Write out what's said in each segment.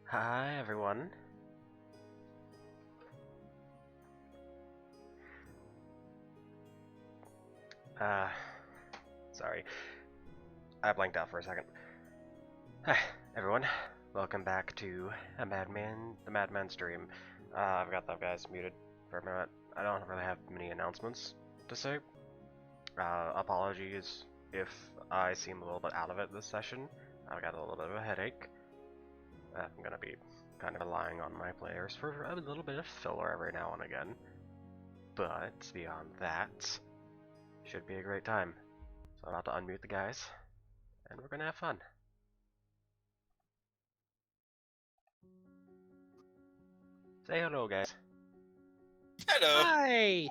Hi, everyone. Uh, Sorry. I blanked out for a second. Hi, everyone. Welcome back to the Madman stream. I've got that guys muted for a minute. I don't really have many announcements to say. Apologies if I seem a little bit out of it this session. I've got a little bit of a headache. I'm gonna be kind of relying on my players for a little bit of filler every now and again. But beyond that, should be a great time. So I'm about to unmute the guys, and we're gonna have fun. Say hello, guys. Hello. Hi.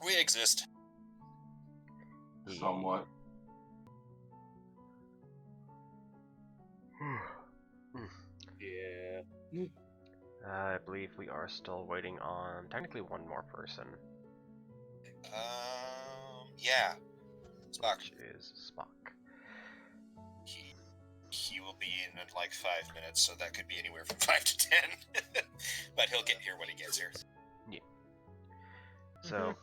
We exist. Somewhat. Yeah. I believe we are still waiting on technically one more person, Yeah. Spock. which is Spock. He will be in like 5 minutes, so that could be anywhere from 5 to 10. But he'll get here when he gets here. Yeah. So,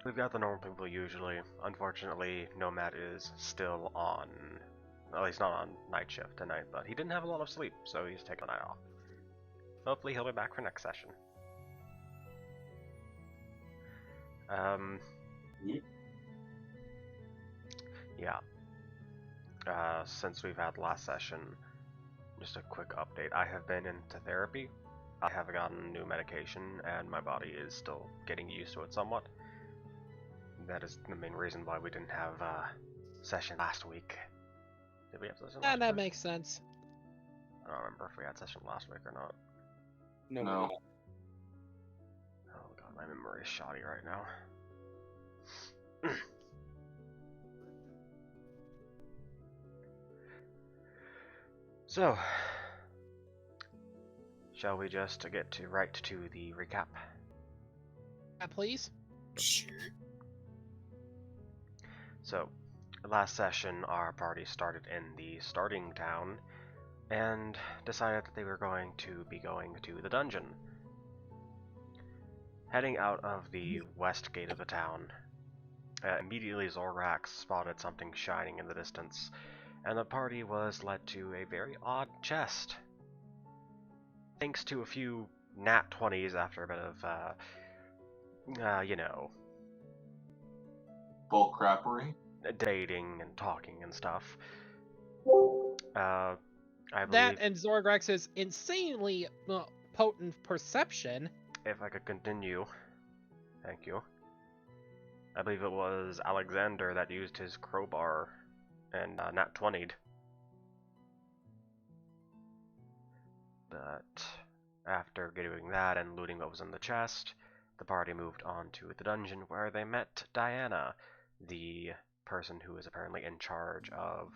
we've got the normal people usually. Unfortunately, Nomad is still on, at least not on night shift tonight, but he didn't have a lot of sleep, so he's taking the night off. Hopefully he'll be back for next session. Yeah. Since we've had the last session, just a quick update. I have been into therapy. I have gotten new medication, and my body is still getting used to it somewhat. That is the main reason why we didn't have a session last week. Did we have session last That week? makes sense. I don't remember if we had session last week or not. No. Oh god, my memory is shoddy right now. So, shall we just get right to the recap? Please. Sure. So, last session our party started in the starting town and decided that they were going to be going to the dungeon. Heading out of the west gate of the town, immediately Zorax spotted something shining in the distance, and the party was led to a very odd chest. Thanks to a few nat 20s after a bit of, you know, Bull crappery. dating and talking and stuff. I believe, That and Zorgrex's insanely potent perception. if I could continue, thank you. I believe it was Alexander that used his crowbar and nat 20'd. But after doing that and looting what was in the chest, the party moved on to the dungeon where they met Diana, the person who is apparently in charge of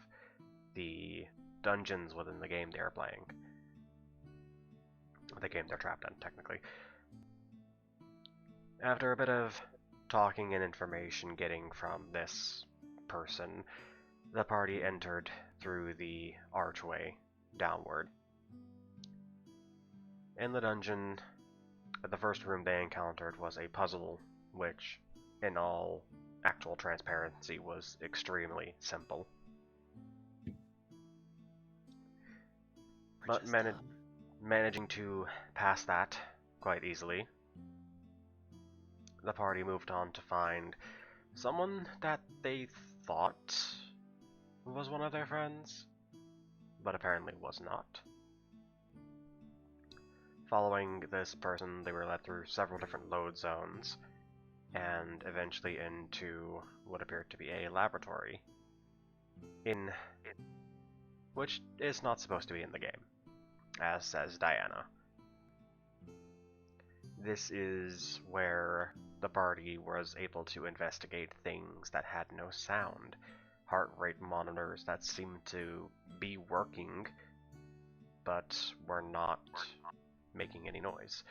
the dungeons within the game they are playing. The game they're trapped in, technically. After a bit of talking and information getting from this person, the party entered through the archway downward. In the dungeon, the first room they encountered was a puzzle, which, in all actual transparency, was extremely simple. But managing to pass that quite easily, the party moved on to find someone that they thought was one of their friends, but apparently was not. Following this person, they were led through several different load zones, and eventually into what appeared to be a laboratory, which is not supposed to be in the game, as says Diana. This is where the party was able to investigate things that had no sound, heart rate monitors that seemed to be working, but were not making any noise.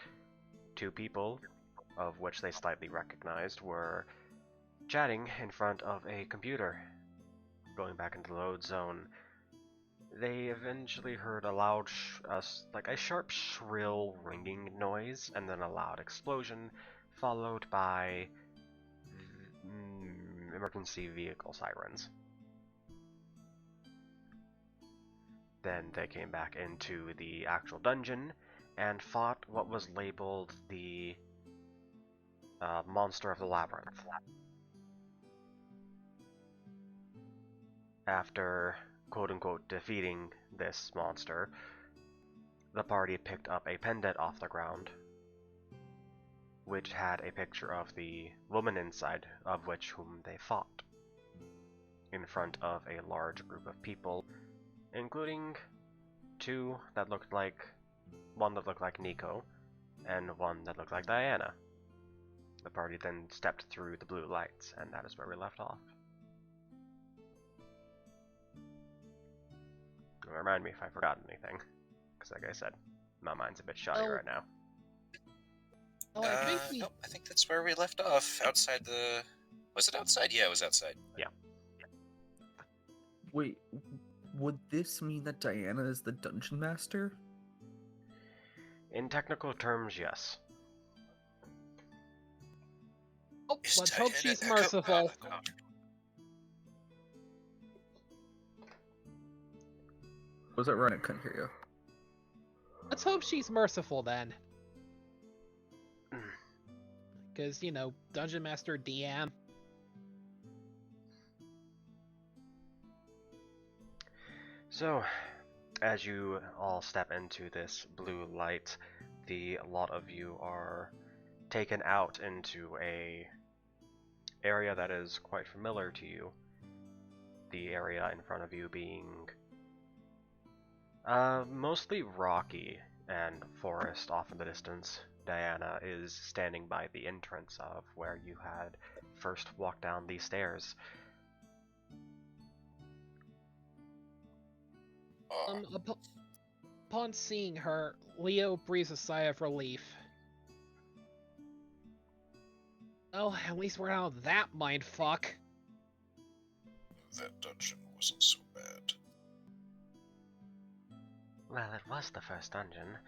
Two people, of which they slightly recognized, were chatting in front of a computer. Going back into the load zone, They eventually heard a loud, like a sharp, shrill ringing noise, and then a loud explosion, followed by emergency vehicle sirens. Then they came back into the actual dungeon and fought what was labeled the monster of the labyrinth. After quote-unquote defeating this monster, the party picked up a pendant off the ground, which had a picture of the woman inside, of whom they fought, in front of a large group of people, including one that looked like Nico, and one that looked like Diana. The party then stepped through the blue lights, and that is where we left off. Remind me if I forgot anything, because like I said, my mind's a bit shoddy right now. Oh, I think nope, I think that's where we left off. Outside the... Was it outside? Yeah, it was outside. Yeah. Wait, would this mean that Diana is the dungeon master? In technical terms, yes. Oh, Is let's hope Diana she's Echo- merciful. Was that right? I couldn't hear you. Let's hope she's merciful then. Because, you know, Dungeon Master DM. So, as you all step into this blue light, a lot of you are taken out into a area that is quite familiar to you. The area in front of you being mostly rocky and forest off in the distance. Diana is standing by the entrance of where you had first walked down these stairs. Upon seeing her, Leo breathes a sigh of relief. Oh, at least we're out of that mindfuck. That dungeon wasn't so bad. Well, it was the first dungeon.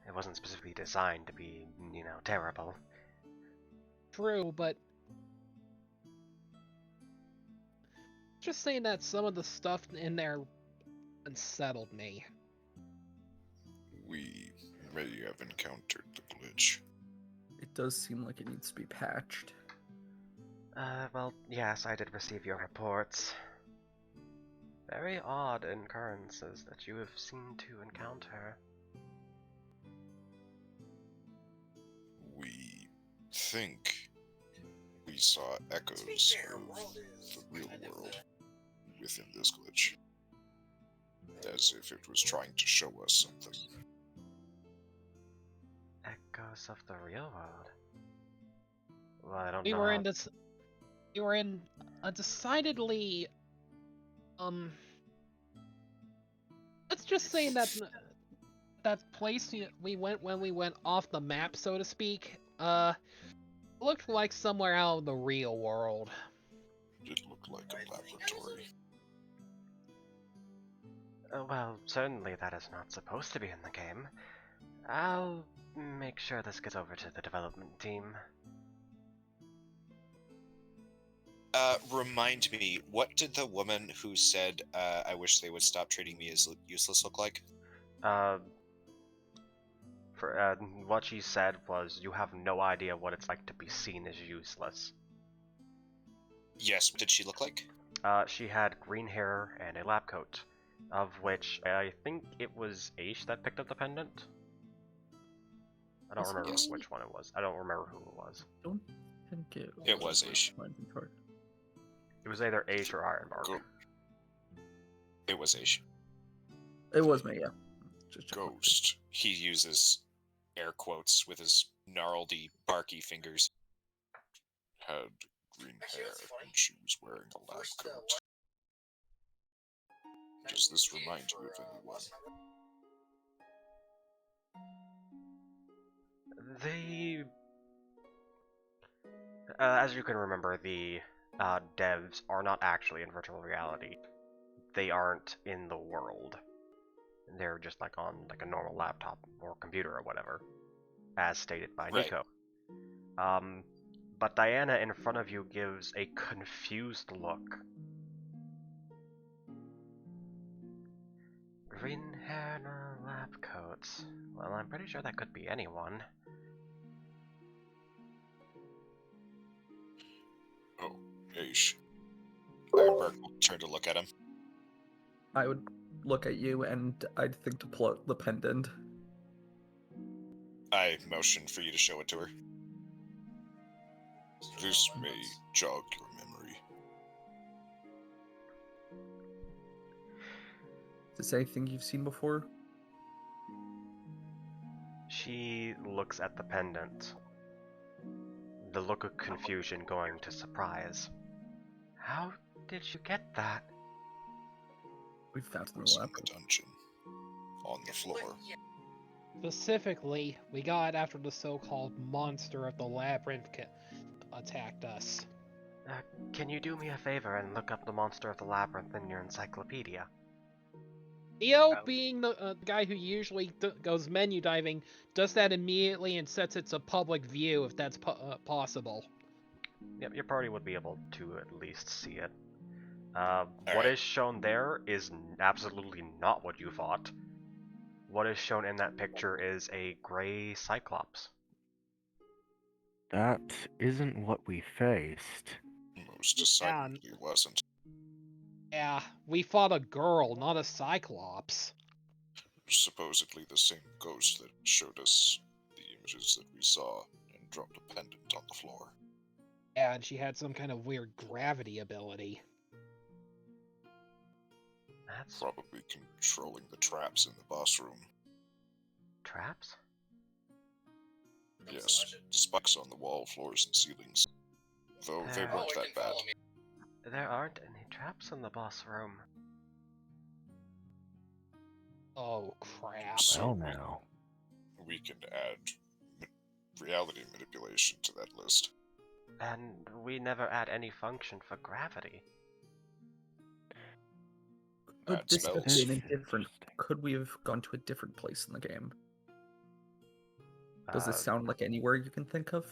It wasn't specifically designed to be, terrible. True, but... just saying that some of the stuff in there unsettled me. We may have encountered the glitch. It does seem like it needs to be patched. Well, yes, I did receive your reports. Very odd occurrences that you have seemed to encounter. We think we saw echoes of the real world within this glitch, as if it was trying to show us something. Echoes of the real world? Well, I don't We know. were in this... We were in a decidedly... Let's just say that place we went when we went off the map, so to speak, looked like somewhere out of the real world. It looked like a laboratory. Well, certainly that is not supposed to be in the game. I'll make sure this gets over to the development team. Remind me, what did the woman who said, I wish they would stop treating me as useless look like? What she said was, you have no idea what it's like to be seen as useless. Yes, what did she look like? She had green hair and a lab coat, of which I think it was Aish that picked up the pendant. I don't remember which one it was. I don't remember who it was. I don't think It was Aish. It was either Aish or Ironbark. It was Aish. It was me, yeah. Just Ghost. He uses air quotes with his gnarly, barky fingers. Had green hair and she was wearing a lab coat. Does this remind you of anyone? As you can remember, the devs are not actually in virtual reality. They aren't in the world. They're just like on like a normal laptop or computer or whatever, as stated by Right. Nico. But Diana in front of you gives a confused look. Green hair and a lab coat. Well, I'm pretty sure that could be anyone. Oh, Aish. Ironbark will turn to look at him. I would look at you and I'd think to pull out the pendant. I motion for you to show it to her. This may jog your memory. Is this anything you've seen before? She looks at the pendant. The look of confusion going to surprise. How did you get that? We found it in Was the in lab. the dungeon. On the floor. Specifically, we got it after the so-called monster of the labyrinth attacked us. Can you do me a favor and look up the monster of the labyrinth in your encyclopedia? Theo, being the guy who usually goes menu diving, does that immediately and sets it to public view if that's possible. Yep, your party would be able to at least see it. What Alright. is shown there is absolutely not what you thought. What is shown in that picture is a gray cyclops. That isn't what we faced. Most decidedly wasn't. Yeah, we fought a girl, not a cyclops. Supposedly the same ghost that showed us the images that we saw and dropped a pendant on the floor. Yeah, and she had some kind of weird gravity ability. That's Probably controlling the traps in the boss room. traps? Yes, spikes on the wall, floors, and ceilings. Though they weren't that bad. There aren't any traps in the boss room. Oh, crap. So Well, now. we can add reality manipulation to that list. And we never add any function for gravity. Could Add this have spells. been a different? Could we have gone to a different place in the game? Does this sound like anywhere you can think of?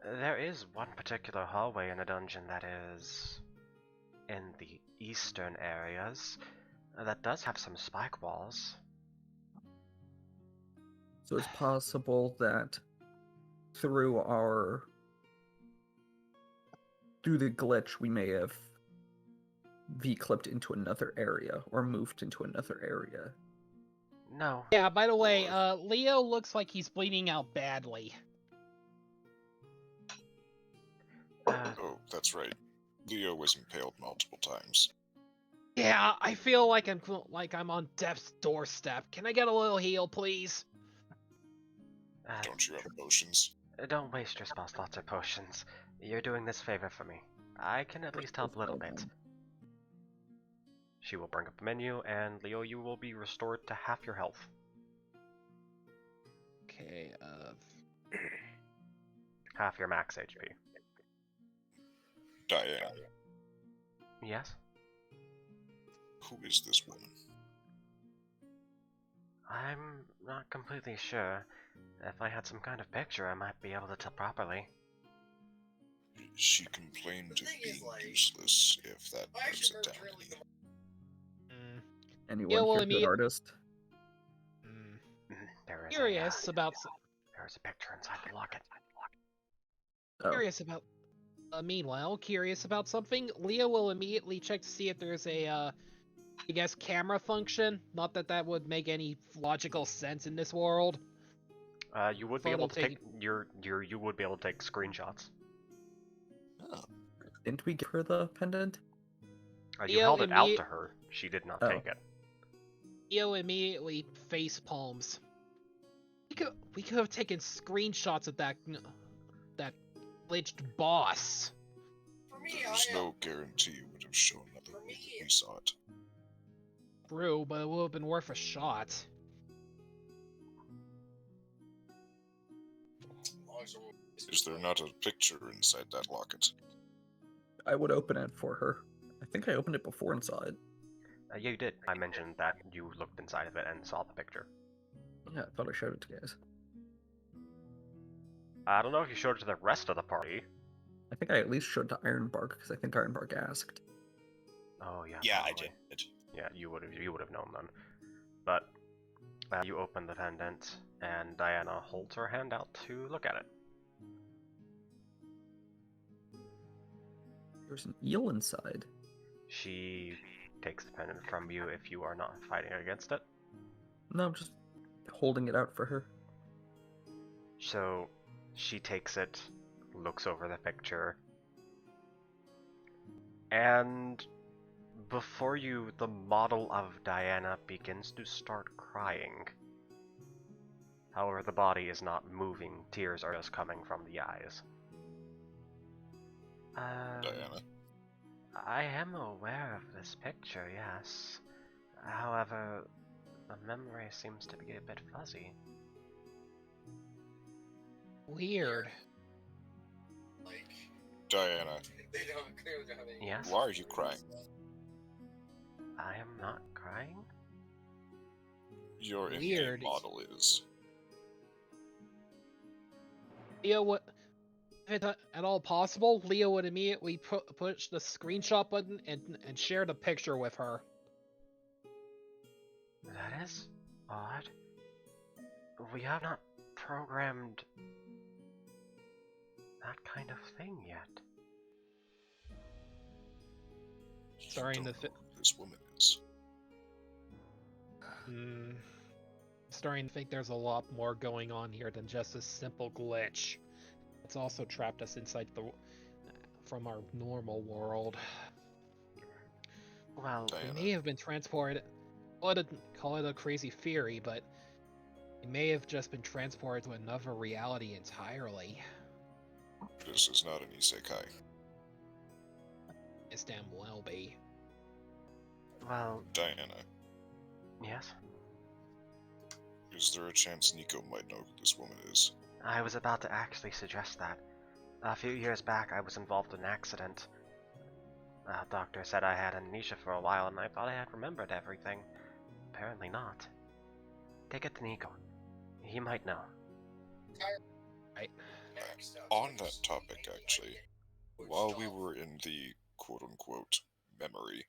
There is one particular hallway in a dungeon that is in the eastern areas that does have some spike walls. So it's possible that through the glitch we may have V-clipped into another area or moved into another area. No. Yeah, by the way, Leo looks like he's bleeding out badly. Oh, that's right. Leo was impaled multiple times. Yeah, I feel like I'm on death's doorstep. Can I get a little heal, please? Don't you have potions? Don't waste your spell slots or potions. You're doing this favor for me. I can at least help a little bit. She will bring up the menu, and Leo, you will be restored to half your health. Okay, Half your max HP. Diane, Yes? who is this woman? I'm not completely sure. If I had some kind of picture, I might be able to tell properly. She complained of being useless, if that narrows it down any. Anyone Yeah, well, here I good mean- artist? There is Curious about there's a picture inside the locket. Oh, curious about. Meanwhile, curious about something. Leo will immediately check to see if there's a, I guess, camera function. Not that that would make any logical sense in this world. You would be able to take Photo you would be able to take screenshots. Oh, didn't we give her the pendant? You Leo held it out to her. She did not Oh. take it. Leo immediately face palms. We could have taken screenshots of that glitched boss. there's no guarantee it would have shown up the way that we saw it. True, but it would have been worth a shot. Is there not a picture inside that locket? I would open it for her. I think I opened it before and saw it. Yeah, you did. I mentioned that you looked inside of it and saw the picture. Yeah, I thought I showed it to you guys. I don't know if you showed it to the rest of the party. I think I at least showed it to Ironbark, because I think Ironbark asked. Oh yeah. Yeah, probably. I did. Yeah, you would have known then. But you open the pendant, and Diana holds her hand out to look at it. There's an eel inside. She takes the pendant from you if you are not fighting against it. No, I'm just holding it out for her. So she takes it, looks over the picture, and before you, the model of Diana begins to start crying. However, the body is not moving. Tears are just coming from the eyes. Diana. I am aware of this picture, yes. However, the memory seems to be a bit fuzzy. Weird. Diana, Yes? why are you crying? I am not crying? Your Weird. in-game model is. Leo would, if it's at all possible, Leo would immediately push the screenshot button and share the picture with her. That is odd. We have not programmed that kind of thing yet. Starting You to don't know who this woman is. Starting to think there's a lot more going on here than just a simple glitch. It's also trapped us inside from our normal world. Well, Diana. We may have been transported. Call it a crazy theory, but we may have just been transported to another reality entirely. This is not an isekai. It's damn well be. well, Diana, yes? is there a chance Nico might know who this woman is? I was about to actually suggest that. A few years back, I was involved in an accident. Doctor said I had amnesia for a while, and I thought I had remembered everything. Apparently not. Take it to Nico. He might know. Right. On that topic, actually, while we were in the quote-unquote memory,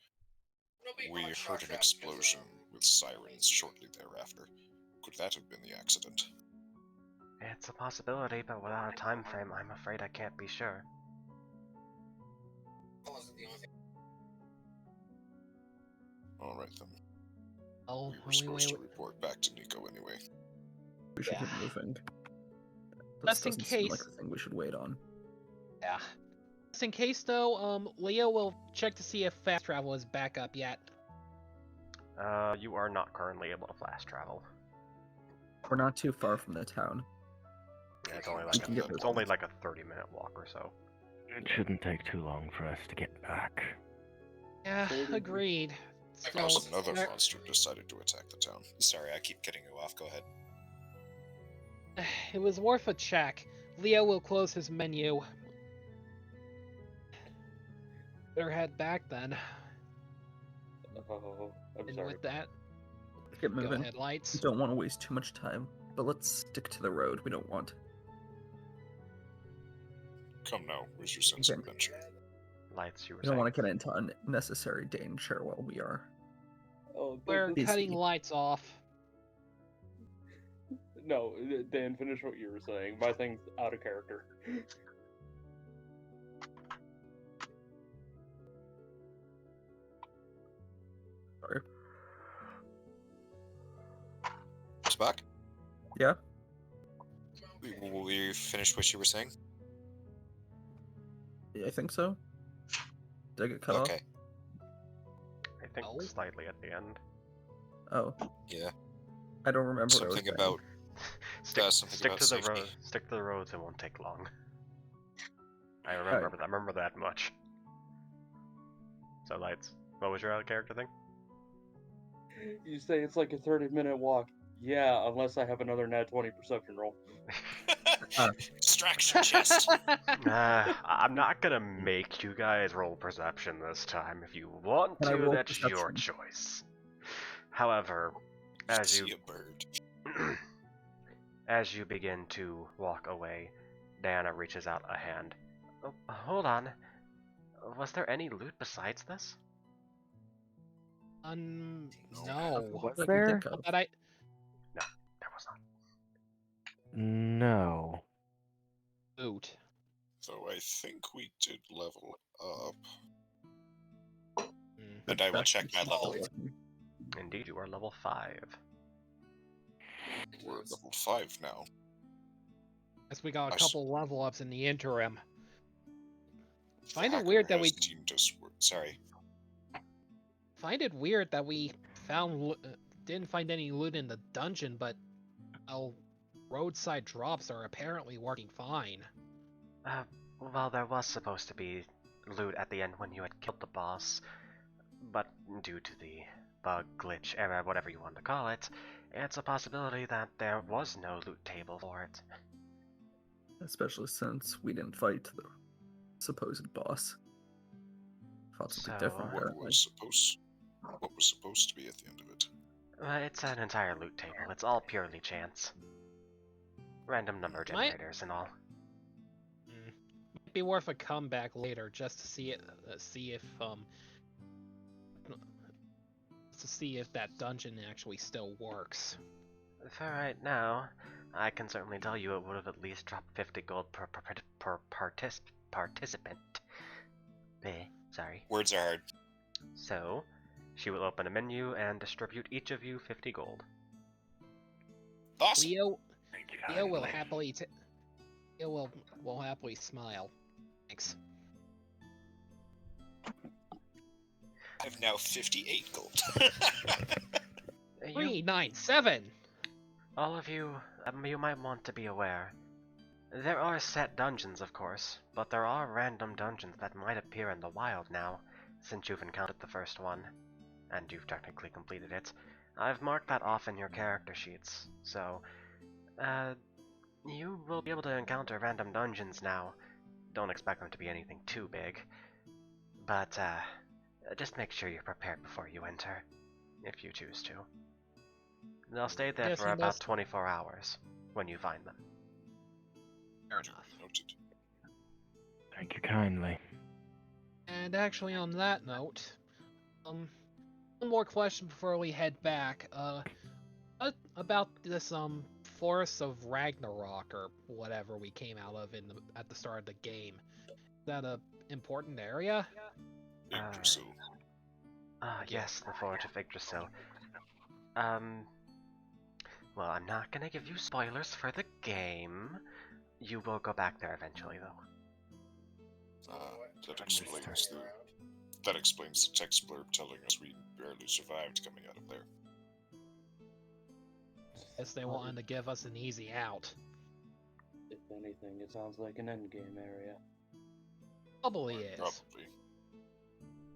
we heard an explosion with sirens shortly thereafter. Could that have been the accident? It's a possibility, but without a time frame, I'm afraid I can't be sure. Alright then. Oh, We were supposed to report back to Nico anyway. We should Yeah. keep moving. Just in doesn't seem like case- a thing we should wait on. Yeah. Just in case, though, Leo will check to see if fast travel is back up yet. You are not currently able to fast travel. We're not too far from the town. Yeah, it's only We like can get it's only like a 30-minute walk or so. It shouldn't take too long for us to get back. Yeah, agreed. Still, Another there- monster decided to attack the town. Sorry, I keep cutting you off. Go ahead. It was worth a check. Leo will close his menu. Better head back then. Oh, I'm And sorry. with that, Let's get go moving. ahead, lights. We don't want to waste too much time, but let's stick to the road. We don't want. Come now, where's your sense of Okay. adventure? Lights, you were We don't saying. want to get into unnecessary danger while we are. Oh, We're th- busy. cutting lights off. no, Dan, finish what you were saying. My thing's out of character. Sorry. It's back. Yeah. Will you finish what you were saying? Yeah, I think so. Did I get cut Okay. I think Oh. slightly at the end. off? Oh, Yeah. I don't remember. what I was Something saying. about Stick about to the safety. road. Stick to the roads. It won't take long. I remember. I remember that much. So lights. What was your other character thing? You say it's like a 30-minute walk. Yeah, unless I have another nat 20 perception roll. Distraction chest. I'm not gonna make you guys roll perception this time. If you want Can I to, roll that's your perception? choice. However, as See you a bird. as you begin to walk away, Diana reaches out a hand. Oh, hold on. Was there any loot besides this? No. Was That you there? think of. But I No, there was not. No. loot. So I think we did level up. Mm. And I will check my level. Indeed, you are level 5. We're at level 5 now. Guess we got a I couple level ups in the interim. Find The it weird hacker that we has deemed us sorry. find it weird that we found didn't find any loot in the dungeon, but roadside drops are apparently working fine. Well, there was supposed to be loot at the end when you had killed the boss, but due to the bug, glitch, error, whatever you want to call it, it's a possibility that there was no loot table for it. Especially since we didn't fight the supposed boss. Fought something So, different, What apparently. was supposed to be at the end of it? It's an entire loot table. It's all purely chance. Random number generators and all. Might be worth a comeback later just to see it, see if that dungeon actually still works. For right now, I can certainly tell you it would have at least dropped 50 gold per participant. Sorry. Words are hard. So, she will open a menu and distribute each of you 50 gold. Awesome. Leo Thank you Leo will kindly. happily Leo will happily smile. Thanks. I have now 58 gold. 397. All of you, you might want to be aware. There are set dungeons, of course, but there are random dungeons that might appear in the wild now, since you've encountered the first one, and you've technically completed it. I've marked that off in your character sheets, so, you will be able to encounter random dungeons now. Don't expect them to be anything too big, but, just make sure you're prepared before you enter, if you choose to. They'll stay there Yes, for he about must- 24 hours, when you find them. Fair enough. Noted. Thank you kindly. And actually, on that note, one more question before we head back. What about this Forest of Ragnarok or whatever we came out of at the start of the game? Is that a important area? Yggdrasil. Yes, the Forge of Yggdrasil. Well, I'm not gonna give you spoilers for the game. You will go back there eventually, though. That explains the text blurb telling us we barely survived coming out of there. Guess they wanted to give us an easy out. If anything, it sounds like an endgame area. Probably is. Probably.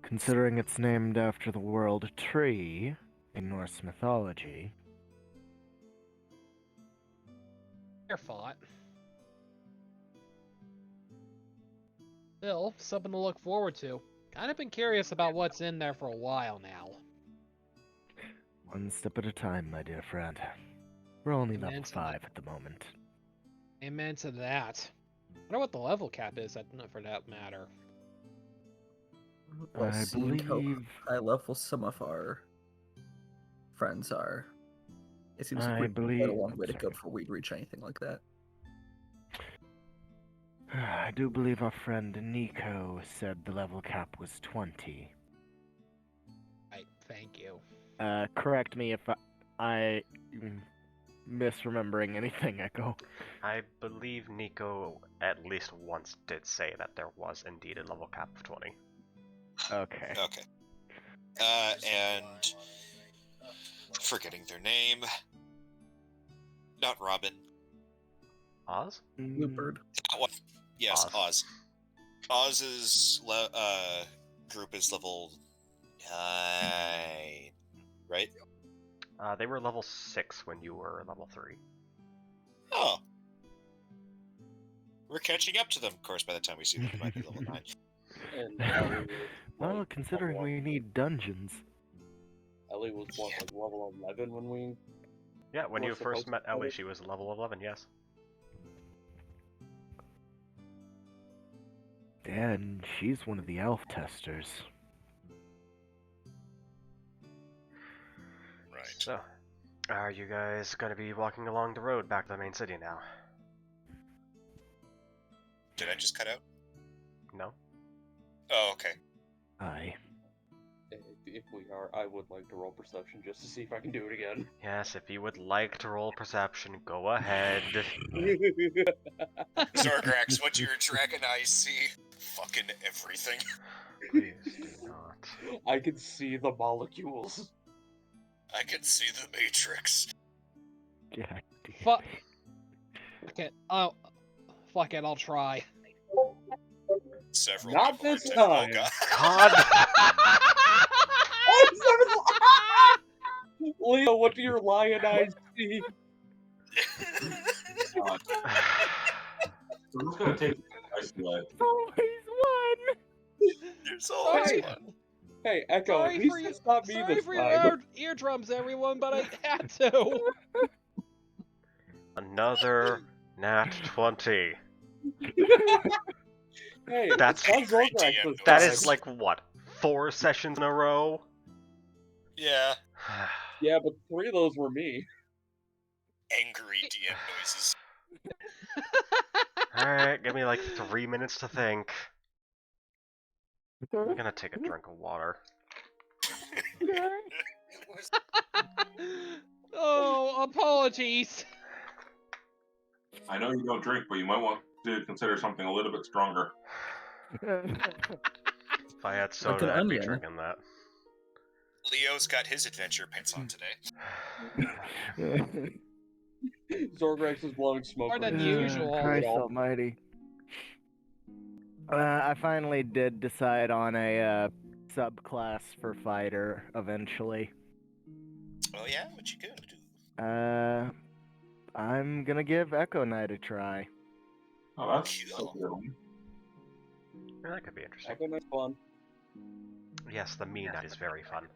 Considering it's named after the world tree in Norse mythology. Fair thought. Still, something to look forward to. Kind of been curious about what's in there for a while now. One step at a time, my dear friend. We're only level Amen to 5 at the moment. Amen to that. I wonder what the level cap is, for that matter. Well, I seeing how believe high level some of our friends are, it seems like I we've quite a believe- long way to go sorry. before we'd reach anything like that. I do believe our friend Nico said the level cap was 20. Right, thank you. Correct me if I misremembering anything, Echo. I believe Nico at least once did say that there was indeed a level cap of 20. Okay. Okay. And forgetting their name. Not Robin. Oz? Bluebird. That one. Yes, Oz. Oz's group is level 9, right? They were level 6 when you were level 3. Oh. We're catching up to them. Of course, by the time we see them, it might be level 9. And Ellie was, Well, like, considering level- we need dungeons. Ellie was what, like level 11 when we. Yeah, when We're you first supposed met to Ellie, play. she was level 11, yes. And she's one of the elf testers. Right. So, are you guys gonna be walking along the road back to the main city now? Did I just cut out? No? Oh, okay. Aye. If we are, I would like to roll perception just to see if I can do it again. Yes, if you would like to roll perception, go ahead. Zorgrax, what do your dragon eyes see? Fucking everything. Please do not. I can see the molecules. I can see the Matrix. God damn. Fuck. Okay. Oh, fuck it. I'll try. Several Not people are this dead. time. Oh, God. God! Leo, what do your lion eyes see? I'm just gonna take the dice away. Always one! There's always Sorry. one. Hey, Echo, at Sorry least for you. it's not me Sorry this for time. your eardrums, everyone, but I had to. Another nat 20. Hey, That's- it's not Great Zorgrax DM this That time. is like, what, 4 sessions in a row? Yeah. Yeah, but 3 of those were me. Angry DM noises. Alright, give me like 3 minutes to think. I'm gonna take a drink of water. Oh, apologies. I know you don't drink, but you might want to consider something a little bit stronger. If I had Like soda, an I'd be onion. drinking that. Leo's got his adventure pants on today. Zorgrax is blowing smoke. More than right now. usual. Christ almighty. I finally did decide on a subclass for fighter eventually. Oh, yeah? What you gonna do? I'm gonna give Echo Knight a try. Oh, that's Cool. a good one. Yeah, that could be interesting. Echo Knight's fun. Yes, the me knight is very fun.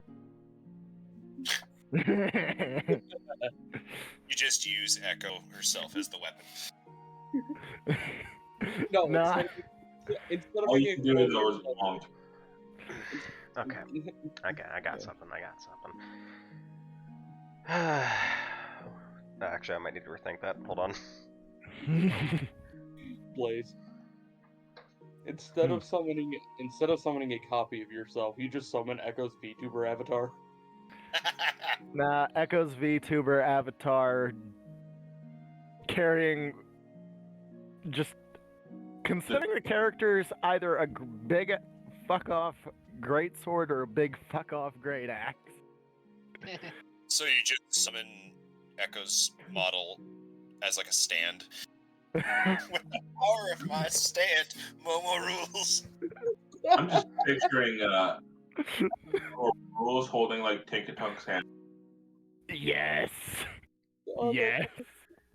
You just use Echo herself as the weapon. No, Nah. instead of All you making can do is always wrong. Okay, I got something, I got something. Actually, I might need to rethink that. Hold on. Blaze. Instead of summoning a copy of yourself, you just summon Echo's VTuber avatar. Nah, Echo's VTuber avatar carrying just considering the characters either a big fuck off great sword or a big fuck off great axe. So you just summon Echo's model as like a stand. With the power of my stand, Momo rules. I'm just picturing rules holding like Tinkatuk's hand. Yes. Oh, Yes.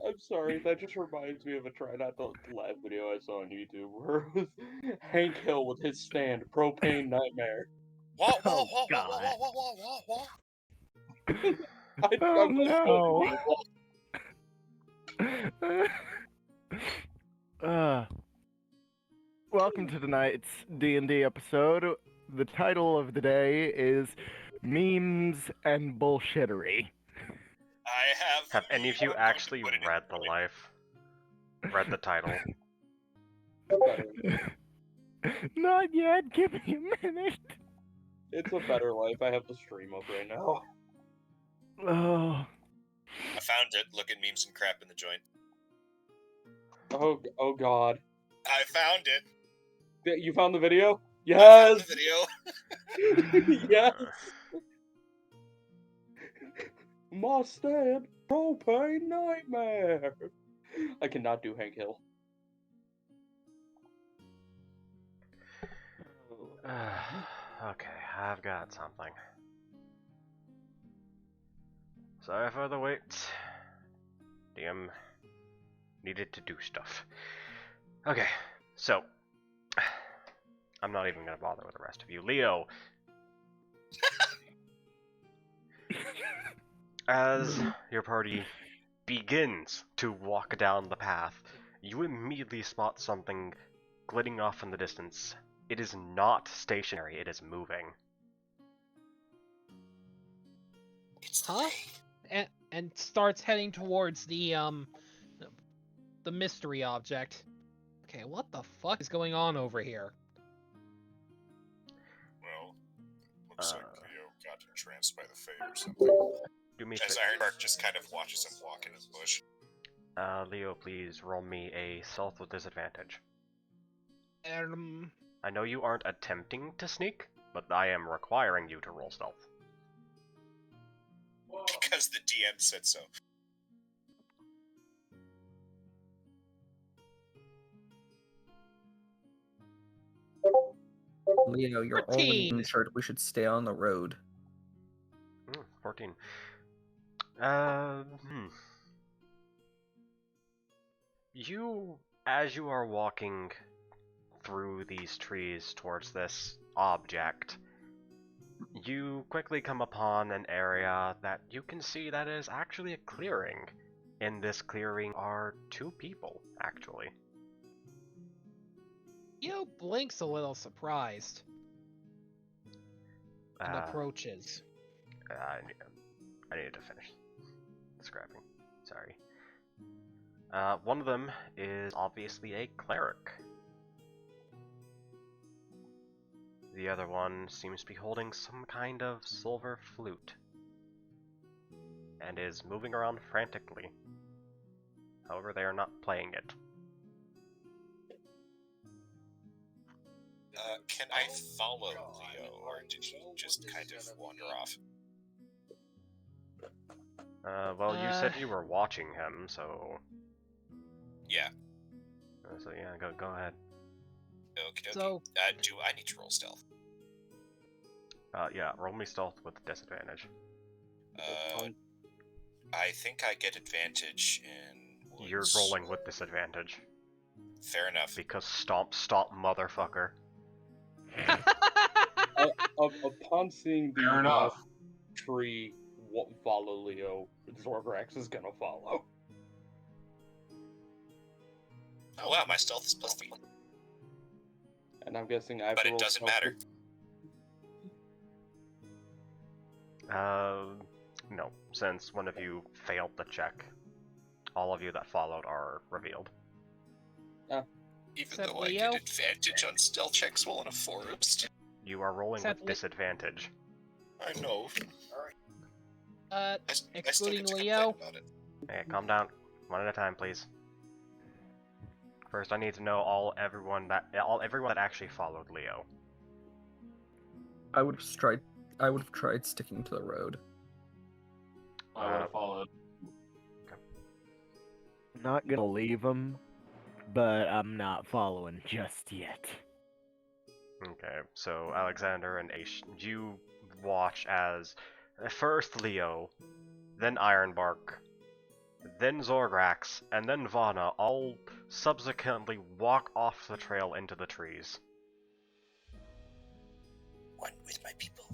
I'm sorry, that just reminds me of a try not to laugh video I saw on YouTube where it was Hank Hill with his stand, Propane Nightmare. Wah, wah, Oh, wah, wah, God. wah, wah, wah, wah, wah. Oh, I'm no. Welcome to tonight's D&D episode. The title of the day is Memes and Bullshittery. I Have any of you I'm going to actually put it in read the life? Read the title? Not yet, give me a minute. It's a better life. I have the stream up right now. Oh, I found it. Look at memes and crap in the joint. Oh god. I found it. You found the video? I found Yes! the video. Yes! My stand, Propane Nightmare! I cannot do Hank Hill. Okay, I've got something. Sorry for the wait. DM needed to do stuff. Okay, so I'm not even gonna bother with the rest of you. Leo, as your party begins to walk down the path, you immediately spot something gliding off in the distance. It is not stationary, it is moving. Huh? And starts heading towards the mystery object. Okay, what the fuck is going on over here? Well, looks like Uh, Leo got entranced by the fate or something. Do me a As favor. Ironbark just kind of watches him walk in the bush. Leo, please roll me a stealth with disadvantage. Um, I know you aren't attempting to sneak, but I am requiring you to roll stealth. Because the DM said so. Leo, you're already 14. injured. We should stay on the road. 14. You, as you are walking through these trees towards this object, you quickly come upon an area that you can see that is actually a clearing. In this clearing are two people, actually. Leo blinks a little surprised and Uh, approaches. I needed to finish describing. Sorry. One of them is obviously a cleric. The other one seems to be holding some kind of silver flute and is moving around frantically. However, they are not playing it. Can I follow Leo, or did he just kind of wander off? Well, you said you were watching him, so... Yeah. So yeah, go ahead. Okie dokie. So- do I need to roll stealth? Yeah, roll me stealth with disadvantage. I think I get advantage in woods. You're rolling with disadvantage. Fair enough. Because stomp, motherfucker. Upon seeing the Fair enough. tree follow Leo, Zorgrax is gonna follow. Oh wow, my stealth is +3. And I'm guessing I have But to it roll doesn't stealth matter. No, since one of you failed the check, all of you that followed are revealed. Even Except though I Leo? get advantage on stealth checks while in a forest. You are rolling Except with disadvantage. I know. I still excluding get to Leo? complain about it. Hey, calm down. One at a time, please. First, I need to know everyone that actually followed Leo. I would have tried sticking to the road. I would have followed. Not gonna leave him, but I'm not following just yet. Okay, so Alexander and Aish, you watch as first Leo, then Ironbark, then Zorgrax, and then Vana all subsequently walk off the trail into the trees. One with my people.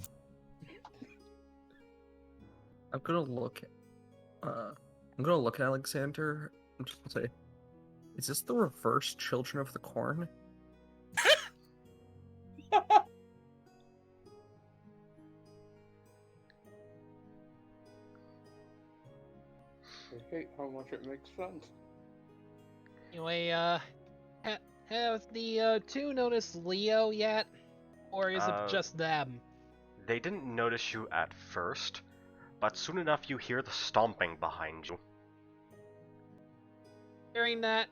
I'm gonna look at Alexander. I'm just gonna say, is this the reverse Children of the Corn? I hate how much it makes sense. Anyway, have the two noticed Leo yet? Or is it just them? They didn't notice you at first, but soon enough you hear the stomping behind you. Hearing that,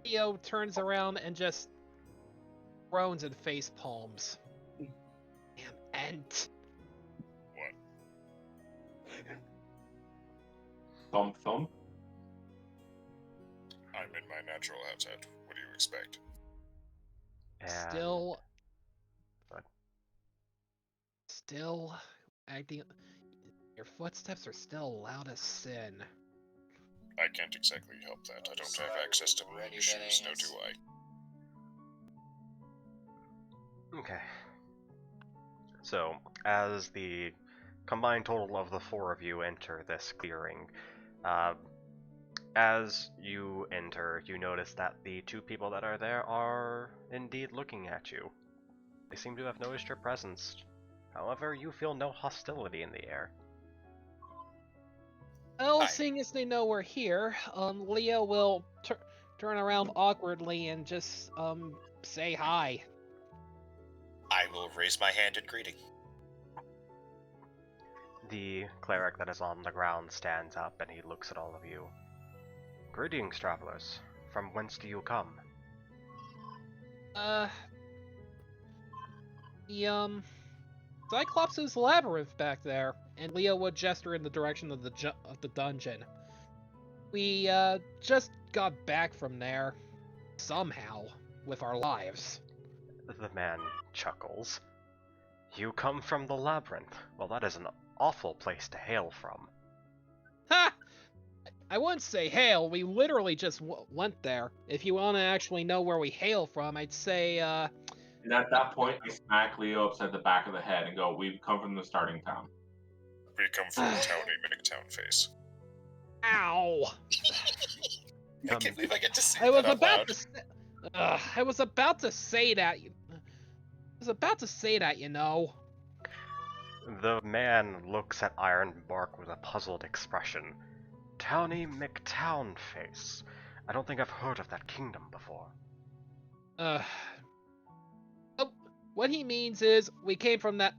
Leo turns around and just groans and face palms. Damn ant. Thump thump. I'm in my natural habitat. What do you expect? And Still acting. Your footsteps are still loud as sin. I can't exactly help that. I don't have access to moon issues, nor do I. Okay. So, as the combined total of the four of you enter this clearing, uh, as you enter, you notice that the two people that are there are indeed looking at you. They seem to have noticed your presence. However, you feel no hostility in the air. Well, Hi. seeing as they know we're here, Leo will turn around awkwardly and just, say hi. I will raise my hand in greeting. The cleric that is on the ground stands up and he looks at all of you. Greetings, travelers. From whence do you come? The, Cyclops' labyrinth back there, and Leo would gesture in the direction of the dungeon. We, just got back from there, somehow, with our lives. The man chuckles. You come from the labyrinth. Well, that is an awful place to hail from. Ha! I wouldn't say hail, we literally just went there. If you want to actually know where we hail from, I'd say, And at that point, I smack Leo upside the back of the head and go, "We've come from the starting town." We come from Towny McTown face. Ow! I can't believe I get to say I was that out about loud. to say, I was about to say that. You know. The man looks at Ironbark with a puzzled expression. Towny McTown face. I don't think I've heard of that kingdom before. Oh, what he means is we came from that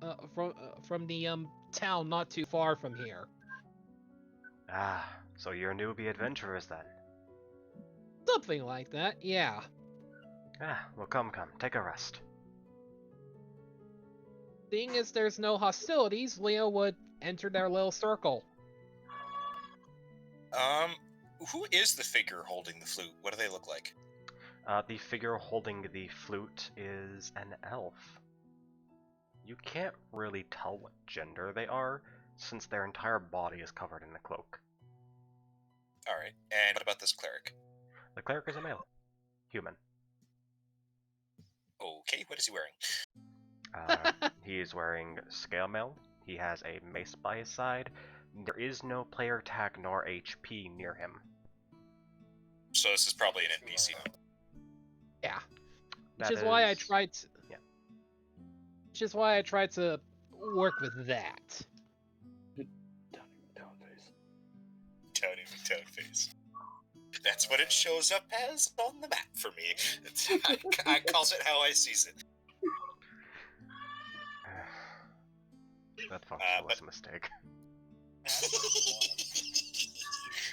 from the town not too far from here. Ah, so you're newbie adventurers then? Something like that, yeah. Ah, well come, take a rest. Seeing as there's no hostilities, Leo would enter their little circle. Who is the figure holding the flute? What do they look like? The figure holding the flute is an elf. You can't really tell what gender they are, since their entire body is covered in a cloak. Alright, and what about this cleric? The cleric is a male. Human. Okay, what is he wearing? He is wearing scale mail. He has a mace by his side. There is no player tag nor HP near him. So this is probably an NPC. Yeah. That Which is why I is- tried to. Yeah. Which is why I tried to work with that. Towny McTown face. That's what it shows up as on the map for me. I calls it how I sees it. That function was a mistake.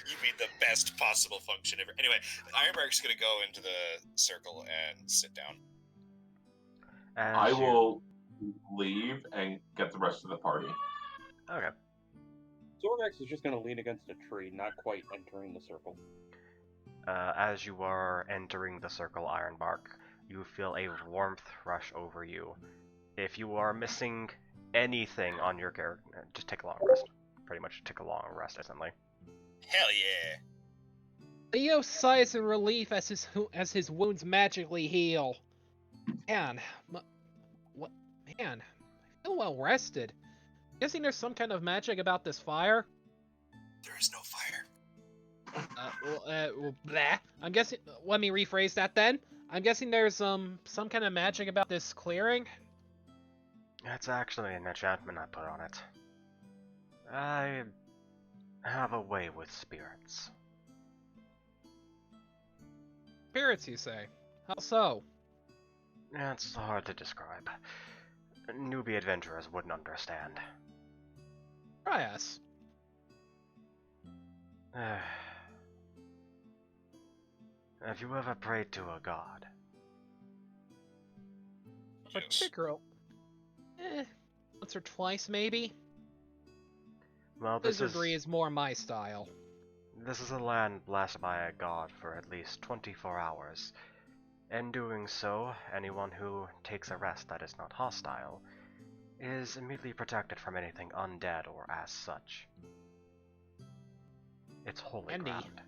You mean the best possible function ever. Anyway, Ironbark's gonna go into the circle and sit down. I will leave and get the rest of the party. Okay. Zorgax is just going to lean against a tree, not quite entering the circle. As you are entering the circle, Ironbark, you feel a warmth rush over you. If you are missing anything on your character, just take a long rest. Pretty much take a long rest instantly. Hell yeah! Leo sighs in relief as his wounds magically heal. Man, man, I feel well rested. Guessing there's some kind of magic about this fire. There is no fire. Blah. I'm guessing. Let me rephrase that then. I'm guessing there's some kind of magic about this clearing. It's actually an enchantment I put on it. I have a way with spirits. Spirits, you say? How so? It's hard to describe. Newbie adventurers wouldn't understand. Try us. Have you ever prayed to a god? Particular. Once or twice, maybe. Well, Wizardry is more my style. This is a land blessed by a god for at least 24 hours. In doing so, anyone who takes a rest that is not hostile is immediately protected from anything undead or as such. It's holy Andy. ground.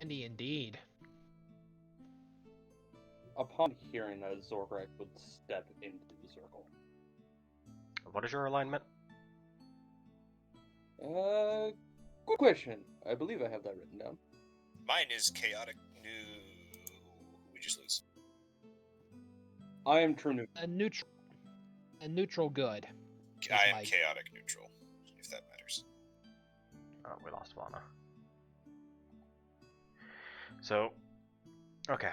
Indeed. upon hearing that, Zorgrak would step into the circle. What is your alignment? Good question. I believe I have that written down. Mine is chaotic. No, we just lose. I am true neutral. A neutral good. I am my- chaotic neutral, if that matters. Oh, we lost Vana. So, okay.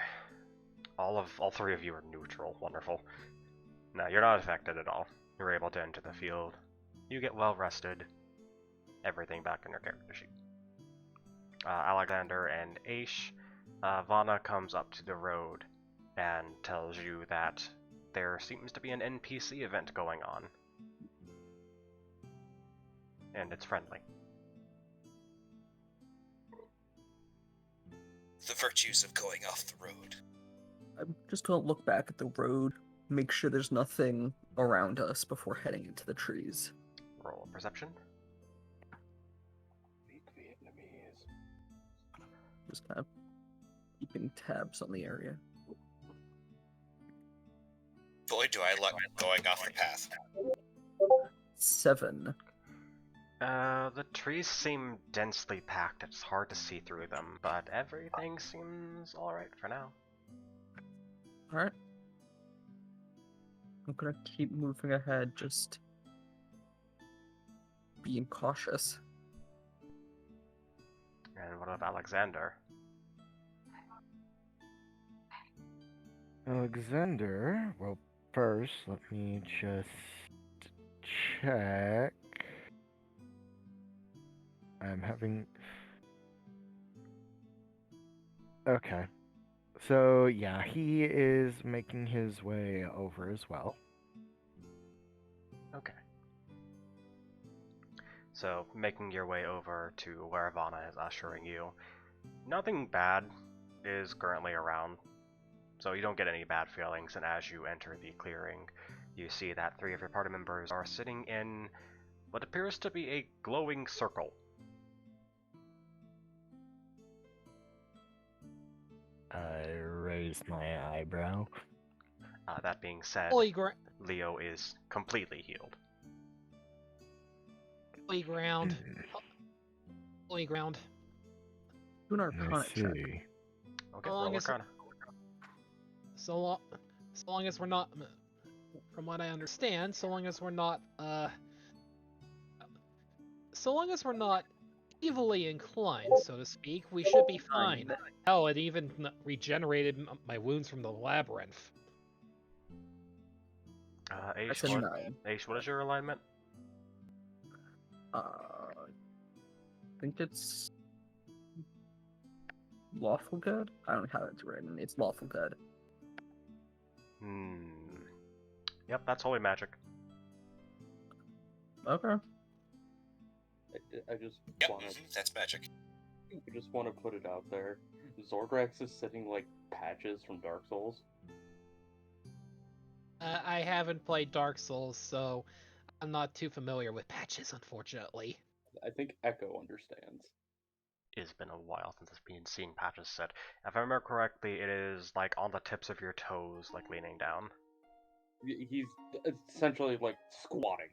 All three of you are neutral. Wonderful. No, you're not affected at all. You're able to enter the field. You get well rested. Everything back in your character sheet. Alexander and Aish, Vana comes up to the road and tells you that there seems to be an NPC event going on. And it's friendly. The virtues of going off the road. I'm just gonna look back at the road, make sure there's nothing around us before heading into the trees. Roll a perception. Weak Vietnamese. Just kind of keeping tabs on the area. Boy, do I like going off the path. 7. The trees seem densely packed. It's hard to see through them, but everything seems alright for now. Alright. I'm gonna keep moving ahead, just being cautious. And what about Alexander? Alexander, well, first, let me just check. I'm having... Okay. So, yeah, he is making his way over as well. Okay. So, making your way over to where Vana is ushering you. Nothing bad is currently around, so you don't get any bad feelings, and as you enter the clearing, you see that 3 of your party members are sitting in what appears to be a glowing circle. I raised my eyebrow. That being said, Holy, Leo is completely healed. holy ground. Holy ground. Do an I Arcana check. see. Okay, How long roll is- Arcana. So long as we're not, from what I understand, so long as we're not evilly inclined, so to speak, we should be fine. Hell, it even regenerated my wounds from the labyrinth. That's Aish, a what, 9. Aish, what is your alignment? I think it's lawful good? I don't have it written. It's lawful good. Yep, that's holy magic. Okay. I just Yep, want that's magic. to put it out there. Zorgrax is sitting like Patches from Dark Souls. I haven't played Dark Souls, so I'm not too familiar with patches, unfortunately. I think Echo understands. It's been a while since it's been seen Patches said. If I remember correctly, it is like on the tips of your toes, like leaning down. He's essentially like squatting.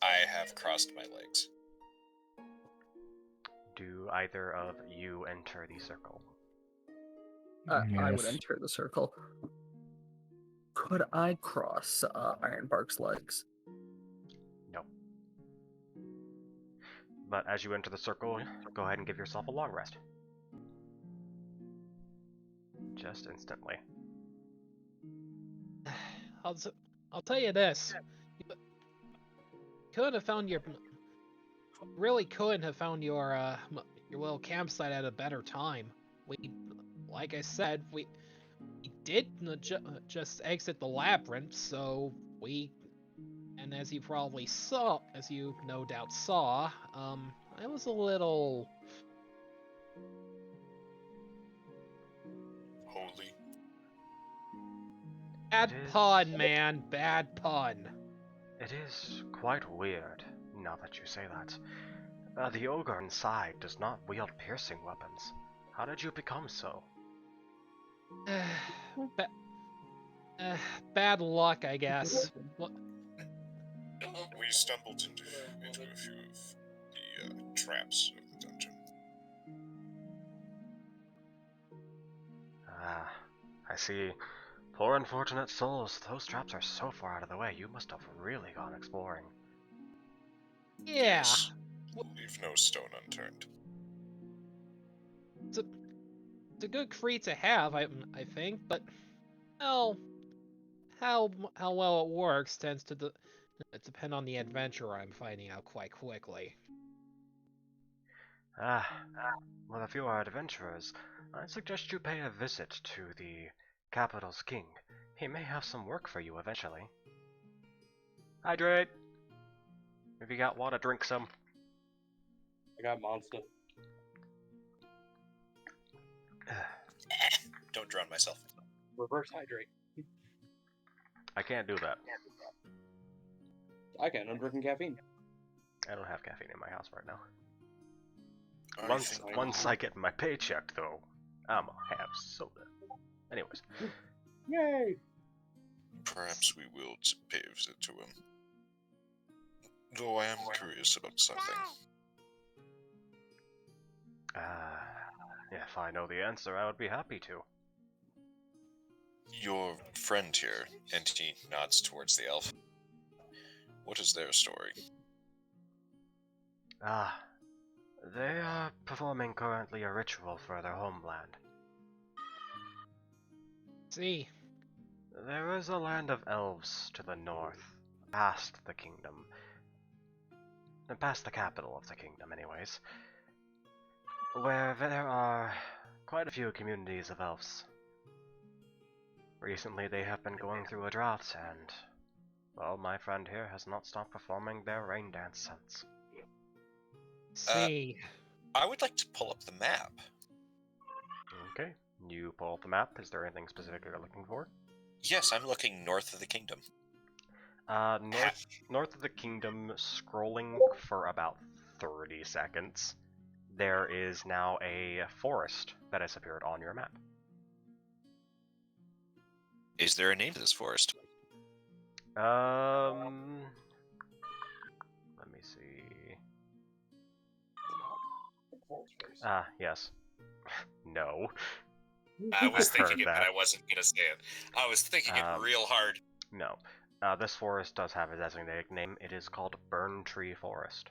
I have crossed my legs. Do either of you enter the circle? I would Yes. enter the circle. Could I cross Ironbark's legs? No. But as you enter the circle, go ahead and give yourself a long rest. Just instantly. I'll tell you this. You could have found your... Really could have found your little campsite at a better time. Like I said, we did just exit the labyrinth, so and as you probably saw, as you no doubt saw, I was a little... Holy. Bad It is- pun, man, bad pun. It is quite weird, now that you say that. The ogre inside does not wield piercing weapons. How did you become so? Bad luck, I guess. What? We stumbled into a few of the traps of the dungeon. Ah, I see. Poor unfortunate souls. Those traps are so far out of the way. You must have really gone exploring. Yeah. Yes. Leave no stone unturned. It's a good creed to have, I think, but well, how well it works tends to depend on the adventure I'm finding out quite quickly. Ah, well, if you are adventurers, I suggest you pay a visit to the capital's king. He may have some work for you eventually. Hydrate! If you got water, drink some. I got Monster. Don't drown myself. Reverse hydrate. I can't do that. I can. I'm drinking caffeine. I don't have caffeine in my house right now. I Once think I get my paycheck, though, I'ma have soda. Anyways, Yay! perhaps we will pay a visit to him. Though I am curious about something. if I know the answer, I would be happy to. Your friend here, and he nods towards the elf. What is their story? They are performing currently a ritual for their homeland. See, There is a land of elves to the north, past the kingdom. Past the capital of the kingdom, anyways. Where there are quite a few communities of elves. Recently they have been going through a drought, and, well, my friend here has not stopped performing their rain dance since. see. I would like to pull up the map. Okay, you pull up the map. Is there anything specific you're looking for? Yes, I'm looking north of the kingdom. North of the kingdom, scrolling for about 30 seconds, there is now a forest that has appeared on your map. Is there a name to this forest? Let me see. Yes. No. I was I've thinking heard it, but that. I wasn't gonna say it. I was thinking it real hard. No. This forest does have a designated name. It is called Burn Tree Forest.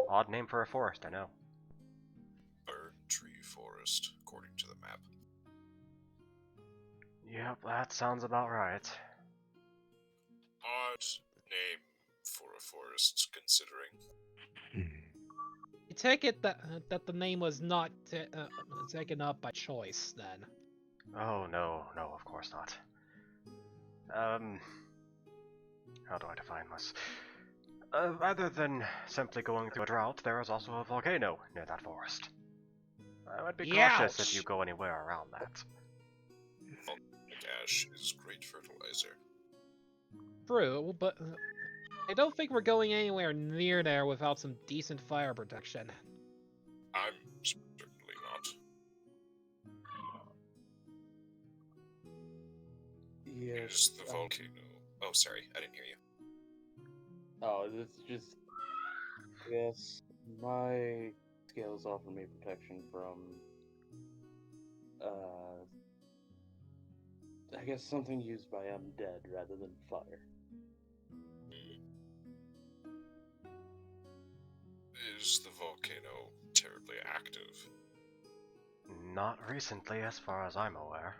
Odd name for a forest, I know. Burn Tree Forest, according to the map. Yep, that sounds about right. Odd name for a forest, considering. You take it that the name was not taken up by choice, then. Oh, no, of course not. How do I define this? Rather than simply going through a drought, there is also a volcano near that forest. I would be cautious if you go anywhere around that. Ash is great fertilizer. True, but I don't think we're going anywhere near there without some decent fire protection. I'm certainly not. Yes. Is the volcano? Oh, sorry, I didn't hear you. Oh, it's just. Yes, my scales offer me protection from. I guess something used by undead rather than fire. Is the volcano terribly active? Not recently, as far as I'm aware.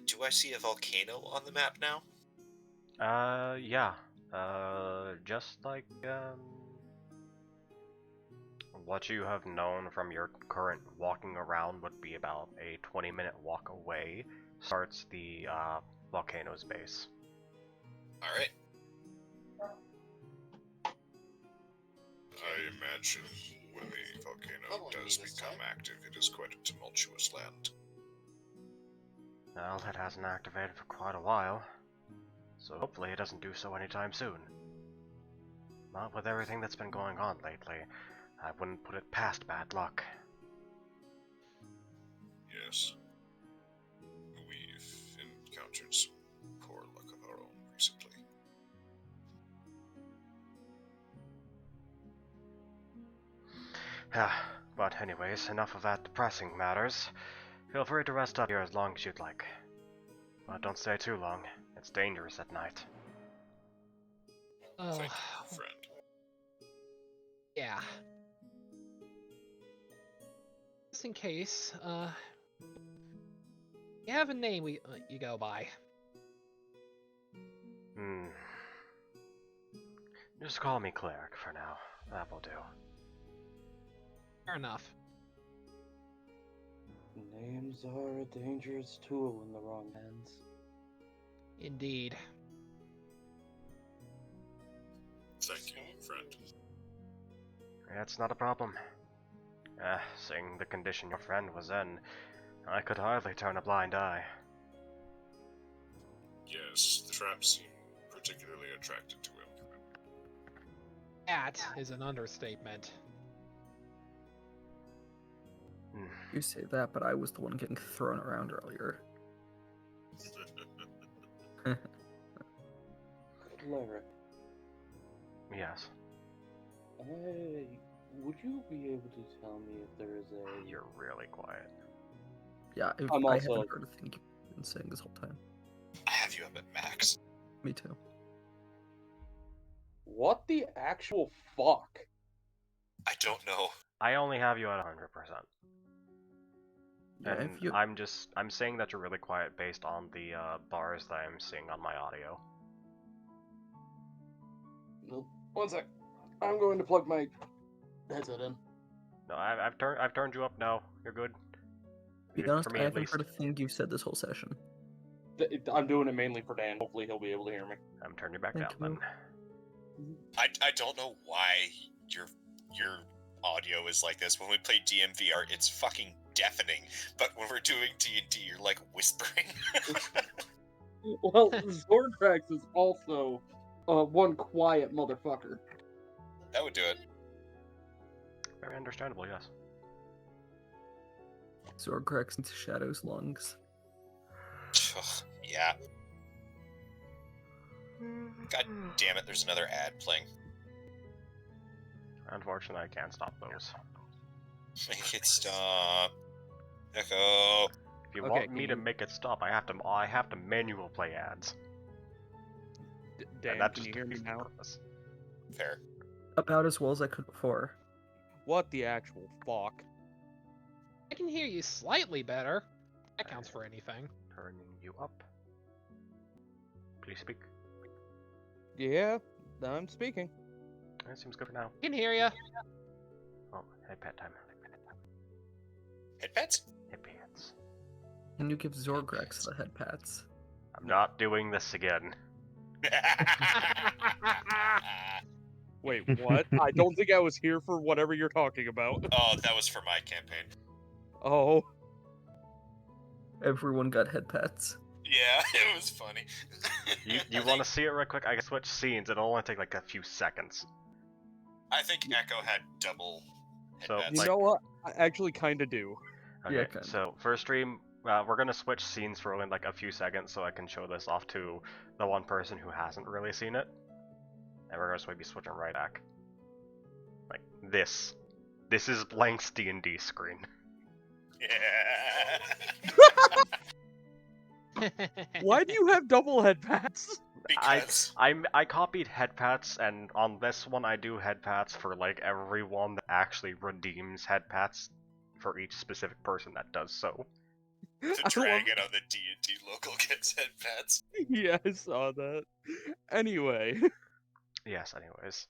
Do I see a volcano on the map now? Yeah. Just like, what you have known from your current walking around would be about a 20-minute walk away, starts the, volcano's base. Alright. I imagine when the volcano does become active, it is quite a tumultuous land. Well, it hasn't activated for quite a while, so hopefully it doesn't do so anytime soon. Not with everything that's been going on lately. I wouldn't put it past bad luck. Yes. We've encountered some poor luck of our own recently. But anyways, enough of that depressing matters. Feel free to rest up here as long as you'd like. But don't stay too long. It's dangerous at night. Oh, Thank you, friend. yeah. Just in case, you have a name you go by. Just call me Cleric for now. That will do. Fair enough. Names are a dangerous tool in the wrong hands. Indeed. Thank you, friend. It's not a problem. Seeing the condition your friend was in, I could hardly turn a blind eye. Yes, the trap seemed particularly attracted to him. That is an understatement. You say that, but I was the one getting thrown around earlier. Cleric, Yes. would you be able to tell me if there is a... You're really quiet. Yeah, I'm I also- haven't heard a thing you've been saying this whole time. I have you up at max. Me too. What the actual fuck? I don't know. I only have you at 100%. Yeah, And if you... I'm saying that you're really quiet based on the bars that I'm seeing on my audio. Nope. One sec. I'm going to plug my headset in. No, I've turned you up now. You're good. To be honest, For me I at haven't least. heard a thing you've said this whole session. I'm doing it mainly for Dan. Hopefully he'll be able to hear me. I'm turning you back Thank down you. then. I don't know why your audio is like this. When we play DMVR, it's fucking deafening. But when we're doing D&D, you're like whispering. Well, Zordrax is also one quiet motherfucker. That would do it. Very understandable, yes. Zorg cracks into Shadow's lungs. Yeah. God damn it, there's another ad playing. Unfortunately, I can't stop those. Make it stop. Echo. If you Okay, want can me to you- make it stop, I have to manual play ads. And Dan, that can just you hear me defeats the now? purpose. Fair. About as well as I could before. What the actual fuck? I can hear you slightly better. That counts for anything. Turning you up. Please speak. Yeah, I'm speaking. That seems good for now. I can hear you. Oh, hey, pet time. Head pets? Hey, pets. Can you give Zorgrax the head pats? I'm not doing this again. Wait, what? I don't think I was here for whatever you're talking about. Oh, that was for my campaign. Oh, Everyone got head pats. Yeah, it was funny. You want to see it real quick? I can switch scenes. It'll only take like a few seconds. I think Echo had double So, headpats. you like- know what? I actually kind of do. Okay, Yeah, kinda. so first stream, we're gonna switch scenes for only like a few seconds so I can show this off to the one person who hasn't really seen it. And we're gonna be switching right back. Like this. This is Blank's D&D screen. Yeah. Why do you have double head pats? Because I copied headpats, and on this one I do headpats for like everyone that actually redeems headpats for each specific person that does so. the I love- dragon on the D&D local gets headpats. Yeah, I saw that. Anyway, Yes, anyways.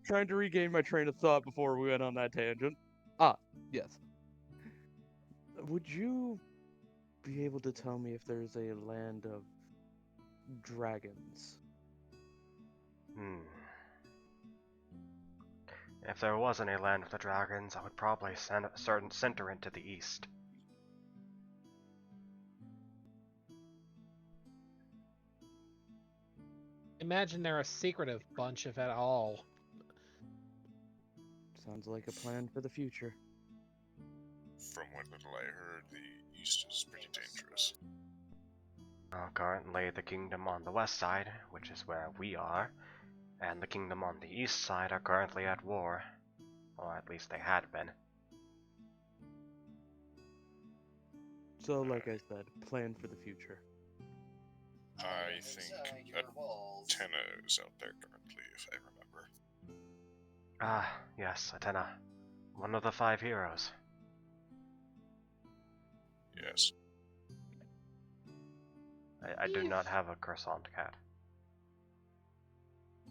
trying to regain my train of thought before we went on that tangent. Ah, yes. Would you be able to tell me if there's a land of dragons? If there wasn't a land of the dragons, I would probably send a certain center into the east. Imagine they're a secretive bunch, if at all. Sounds like a plan for the future. From what little I heard, the East is pretty dangerous. Currently, the kingdom on the west side, which is where we are, and the kingdom on the east side are currently at war. Or at least they had been. So, like I said, plan for the future. I think Atenna is out there currently, if I remember. Ah, yes, Atenna. One of the 5 heroes. Yes. I do not have a croissant cat.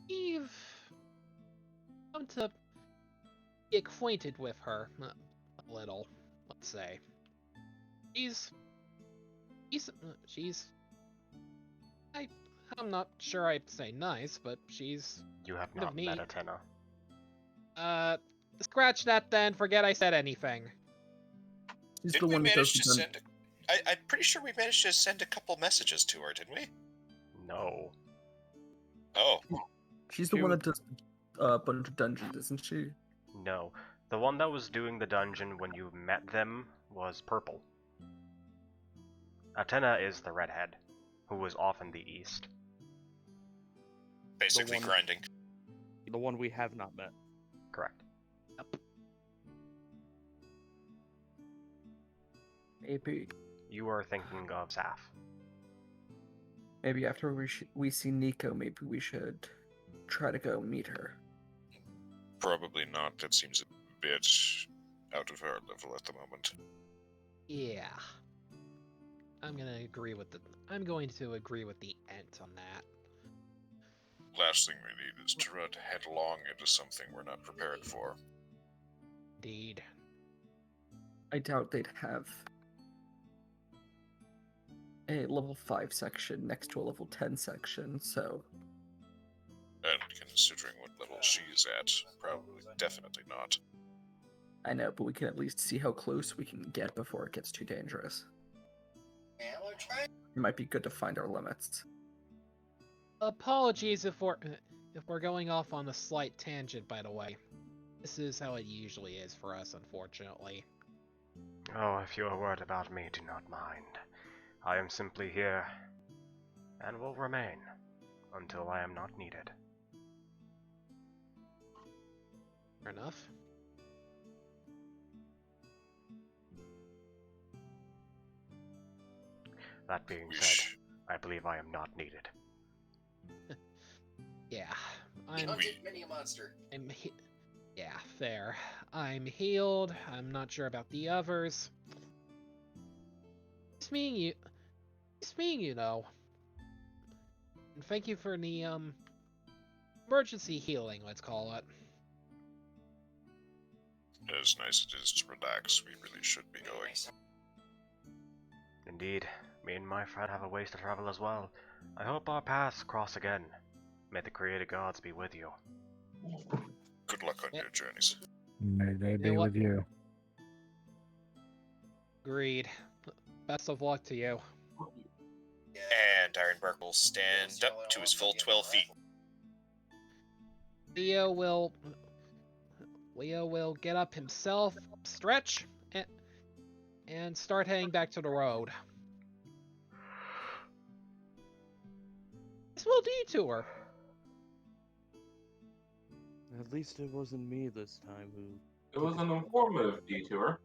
We've come to be acquainted with her a little, let's say. I'm not sure I'd say nice, but she's You have kind of not met neat. Atenna. Scratch that then, forget I said anything. She's Did the we one that manage does to the send... I'm pretty sure we managed to send a couple messages to her, didn't we? No. Oh. She's the one that does a bunch of dungeons, isn't she? No. The one that was doing the dungeon when you met them was purple. Atenna is the redhead, who was off in the east. Basically one- grinding. The one we have not met. Correct. Maybe. You are thinking of Saf. Maybe after we see Nico, maybe we should try to go meet her. Probably not. That seems a bit out of our level at the moment. Yeah. I'm going to agree with the Ent on that. Last thing we need is to run headlong into something we're not prepared for. Indeed. I doubt they'd have a level 5 section next to a level 10 section, so... And considering what level she's at, probably definitely not. I know, but we can at least see how close we can get before it gets too dangerous. It might be good to find our limits. Apologies if we're going off on a slight tangent, by the way. This is how it usually is for us, unfortunately. Oh, if you are worried about me, do not mind. I am simply here, and will remain, until I am not needed. Fair enough. That being said, I believe I am not needed. Yeah, yeah, fair. I'm healed. I'm not sure about the others. It's meeting you though. And thank you for the emergency healing, let's call it. As nice as it is to relax, we really should be going. Indeed, me and my friend have a ways to travel as well. I hope our paths cross again. May the created gods be with you. Good luck on your journeys. May they be what? with you. Agreed. Best of luck to you. And Ironbark will stand up to his full 12 feet. Leo will get up himself, stretch, and start heading back to the road. This will detour. At least it wasn't me this time who... It was an informative detour.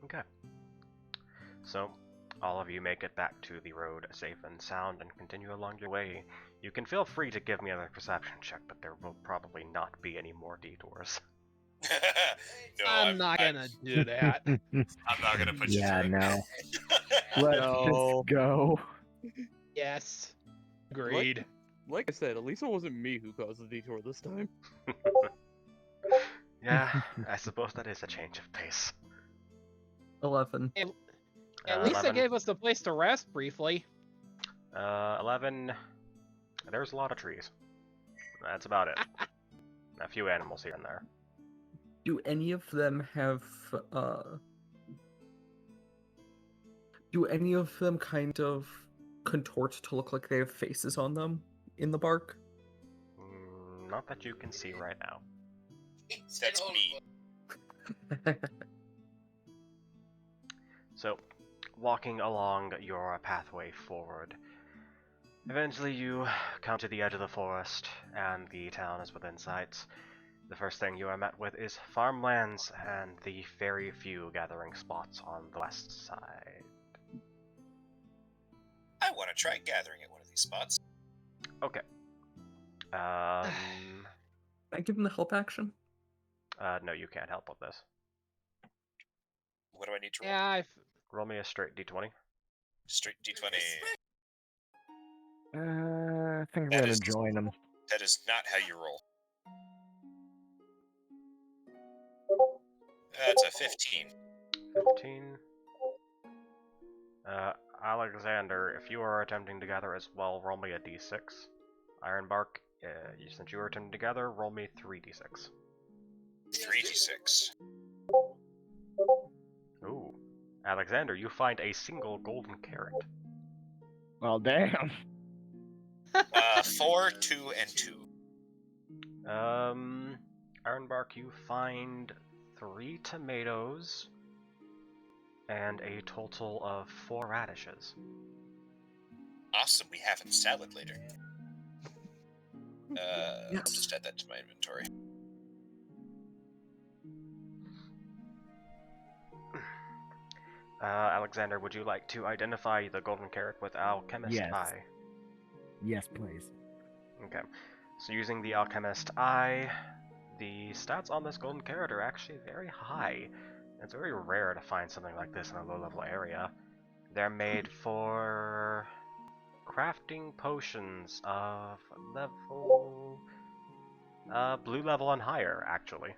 Okay. So, all of you make it back to the road safe and sound and continue along your way. You can feel free to give me another perception check, but there will probably not be any more detours. No, I'm not gonna do that. I'm not gonna put you Yeah, through. no. Let's No. just go. Yes. Agreed. Like I said, at least it wasn't me who caused the detour this time. Yeah, I suppose that is a change of pace. 11. At least 11. they gave us the place to rest briefly. 11. There's a lot of trees. That's about it. A few animals here and there. Do any of them have Do any of them kind of contort to look like they have faces on them in the bark? Not that you can see right now. That's me. So, walking along your pathway forward, eventually you come to the edge of the forest, and the town is within sight. The first thing you are met with is farmlands and the very few gathering spots on the west side. I want to try gathering at one of these spots. Okay. Can I give him the help action? No, you can't help with this. What do I need to roll? Yeah, Roll me a straight d20. Straight d20. I think I'm That gonna is- join him. That is not how you roll. That's a 15. 15. Alexander, if you are attempting to gather as well, roll me a d6. Ironbark, since you are attempting to gather, roll me 3d6. 3d6. Ooh. Alexander, you find a single golden carrot. Well, damn. 4, 2, and 2. Ironbark, you find 3 tomatoes and a total of 4 radishes. Awesome, we have a salad later. I'll Yes. just add that to my inventory. Alexander, would you like to identify the golden carrot with Alchemist Yes. Eye? Yes, please. Okay. So using the Alchemist Eye, the stats on this golden carrot are actually very high. It's very rare to find something like this in a low-level area. They're made for crafting potions of level... blue level and higher, actually.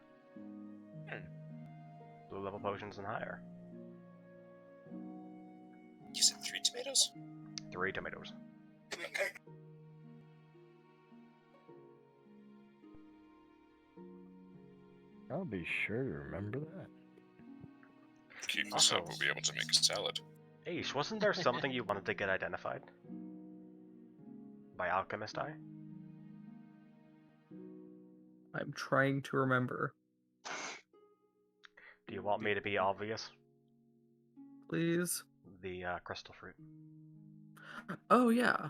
Blue level potions and higher. You said 3 tomatoes? 3 tomatoes. I'll be sure to remember that. Keep this up, we'll be able to make a salad. Aish, wasn't there something you wanted to get identified? By Alchemist Eye? I'm trying to remember. Do you want me to be obvious? Please. The crystal fruit. Oh, yeah.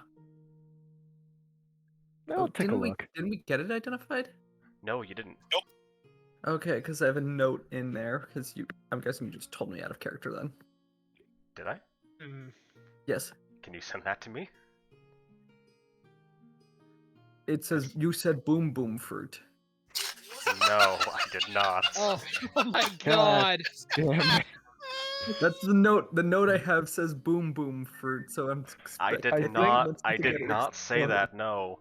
I'll take a look. Didn't we get it identified? No, you didn't. Okay, because I have a note in there, because I'm guessing you just told me out of character then. Did I? Yes. Can you send that to me? It says, you said boom boom fruit. No, I did not. Oh my god! Damn. That's the note. The note I have says boom boom fruit, so I'm. I did think not. once I we did get it not say exploded. that. No.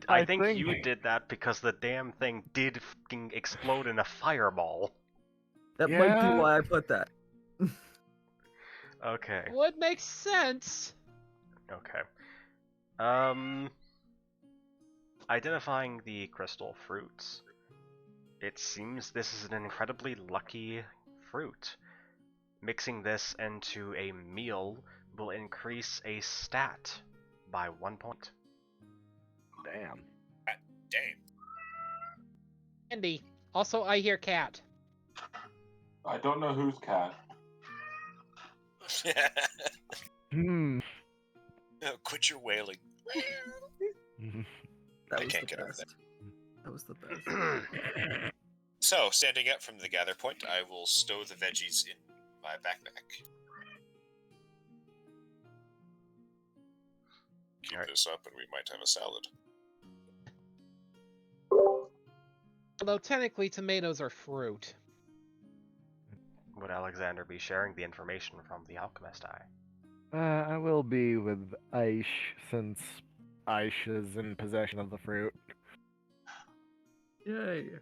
I I think think- you did that because the damn thing did fucking explode in a fireball. That might be Yeah. why I put that. Okay. Would make sense. Okay. Identifying the crystal fruits. It seems this is an incredibly lucky fruit. Mixing this into a meal will increase a stat by 1 point. Damn. Damn. Andy. Also, I hear cat. I don't know whose cat. Hmm. No, quit your wailing. That I was can't the get over best. That was the best. So, standing up from the gather point, I will stow the veggies in my backpack. Keep Alright. this up and we might have a salad. Although technically tomatoes are fruit. Would Alexander be sharing the information from the Alchemist Eye? I will be with Aish since Aish is in possession of the fruit. Yay.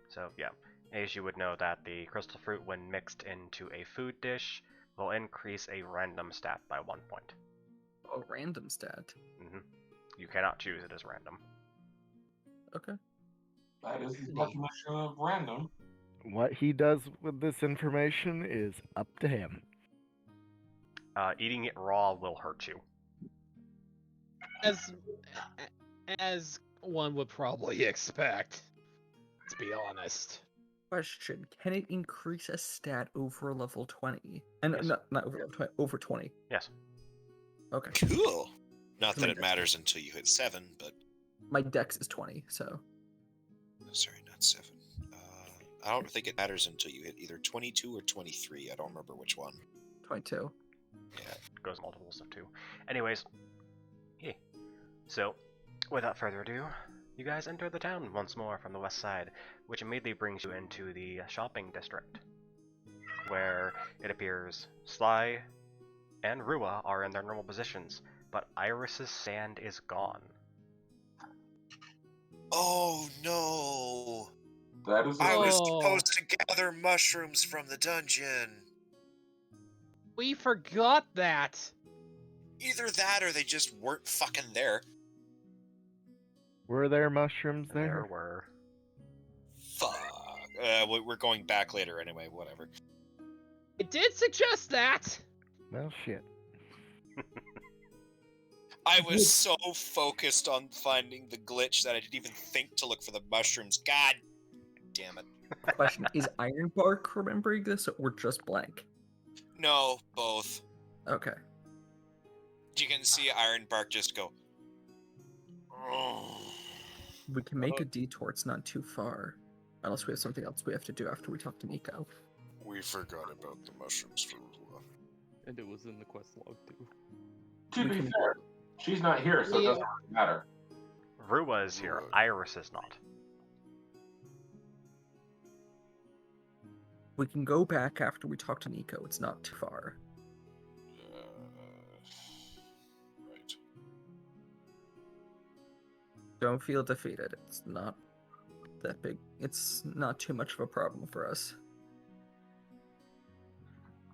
So, yeah. As you would know that the crystal fruit, when mixed into a food dish, will increase a random stat by 1 point. A random stat. You cannot choose it as random. Okay. That is the definition of random. What he does with this information is up to him. Eating it raw will hurt you. As one would probably expect. To be honest. Question: can it increase a stat over level 20? And Yes. not over level 20, over 20. Yes. Okay. Cool. Not So that my it dex- matters until you hit 7, but My dex is 20, so sorry, not 7. I don't think it matters until you hit either 22 or 23. I don't remember which one. 22. Yeah. It goes multiples of 2. Anyways, yeah. So, without further ado, you guys enter the town once more from the west side, which immediately brings you into the shopping district, where it appears Sly and Rua are in their normal positions, but Iris's sand is gone. Oh no! That is I was Oh. supposed to gather mushrooms from the dungeon. We forgot that. Either that or they just weren't fucking there. Were there mushrooms And there there? were. Fuck. We're going back later anyway, whatever. It did suggest that. Well, shit. I was so focused on finding the glitch that I didn't even think to look for the mushrooms. God damn it. Question: is Ironbark remembering this or just blank? No, both. Okay. You can see Ironbark just go. We can make a detour. It's not too far. Unless we have something else we have to do after we talk to Nico. We forgot about the mushrooms for Rula. And it was in the quest log too. To We be can- fair, she's not here, so it doesn't really matter. Rua is here. Iris is not. We can go back after we talk to Nico. It's not too far. Right. Don't feel defeated. It's not that big. It's not too much of a problem for us.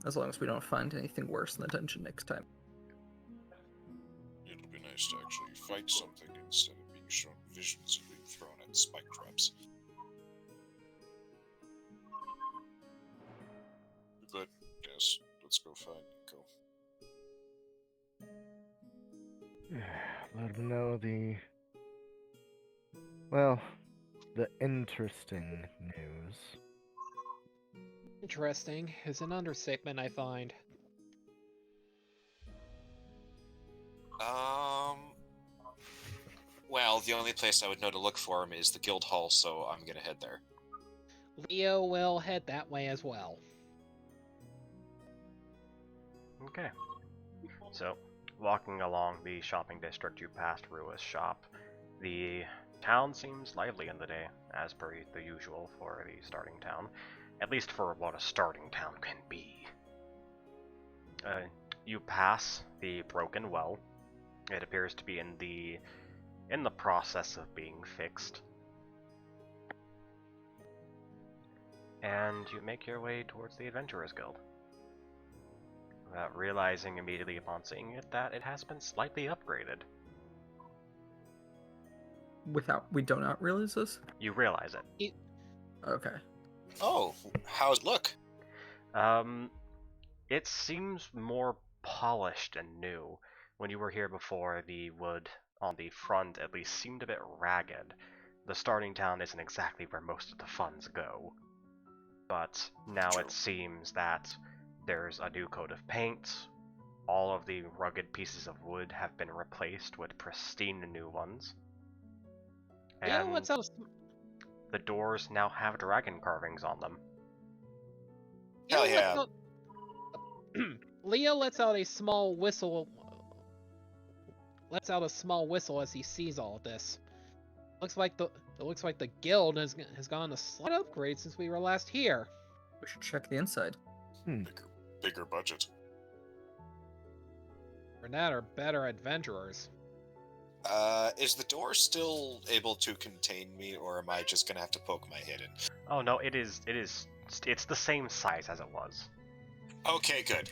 As long as we don't find anything worse in the dungeon next time. It'll be nice to actually fight something instead of being shown visions of being thrown at spike traps. But, yes, let's go find Nico. Let him know the interesting news. Interesting is an understatement, I find. Well, the only place I would know to look for him is the guild hall, so I'm gonna head there. Leo will head that way as well. Okay. So, walking along the shopping district, you passed Rua's shop. The town seems lively in the day, as per the usual for the starting town. At least for what a starting town can be. You pass the broken well. It appears to be in the process of being fixed. And you make your way towards the Adventurers Guild. Realizing immediately upon seeing it that it has been slightly upgraded. We do not realize this? You realize it. Okay. Oh, how's it look? It seems more polished and new. When you were here before, the wood on the front at least seemed a bit ragged. The starting town isn't exactly where most of the funds go. But now True. it seems that there's a new coat of paint. All of the rugged pieces of wood have been replaced with pristine new ones. Leo And lets out the doors now have dragon carvings on them. Hell yeah. Leo lets out a small whistle. Lets out a small whistle as he sees all of this. It looks like the guild has gone a slight upgrade since we were last here. We should check the inside. Bigger budget. For that, are better adventurers. Is the door still able to contain me, or am I just gonna have to poke my head in? Oh no, it's the same size as it was. Okay, good.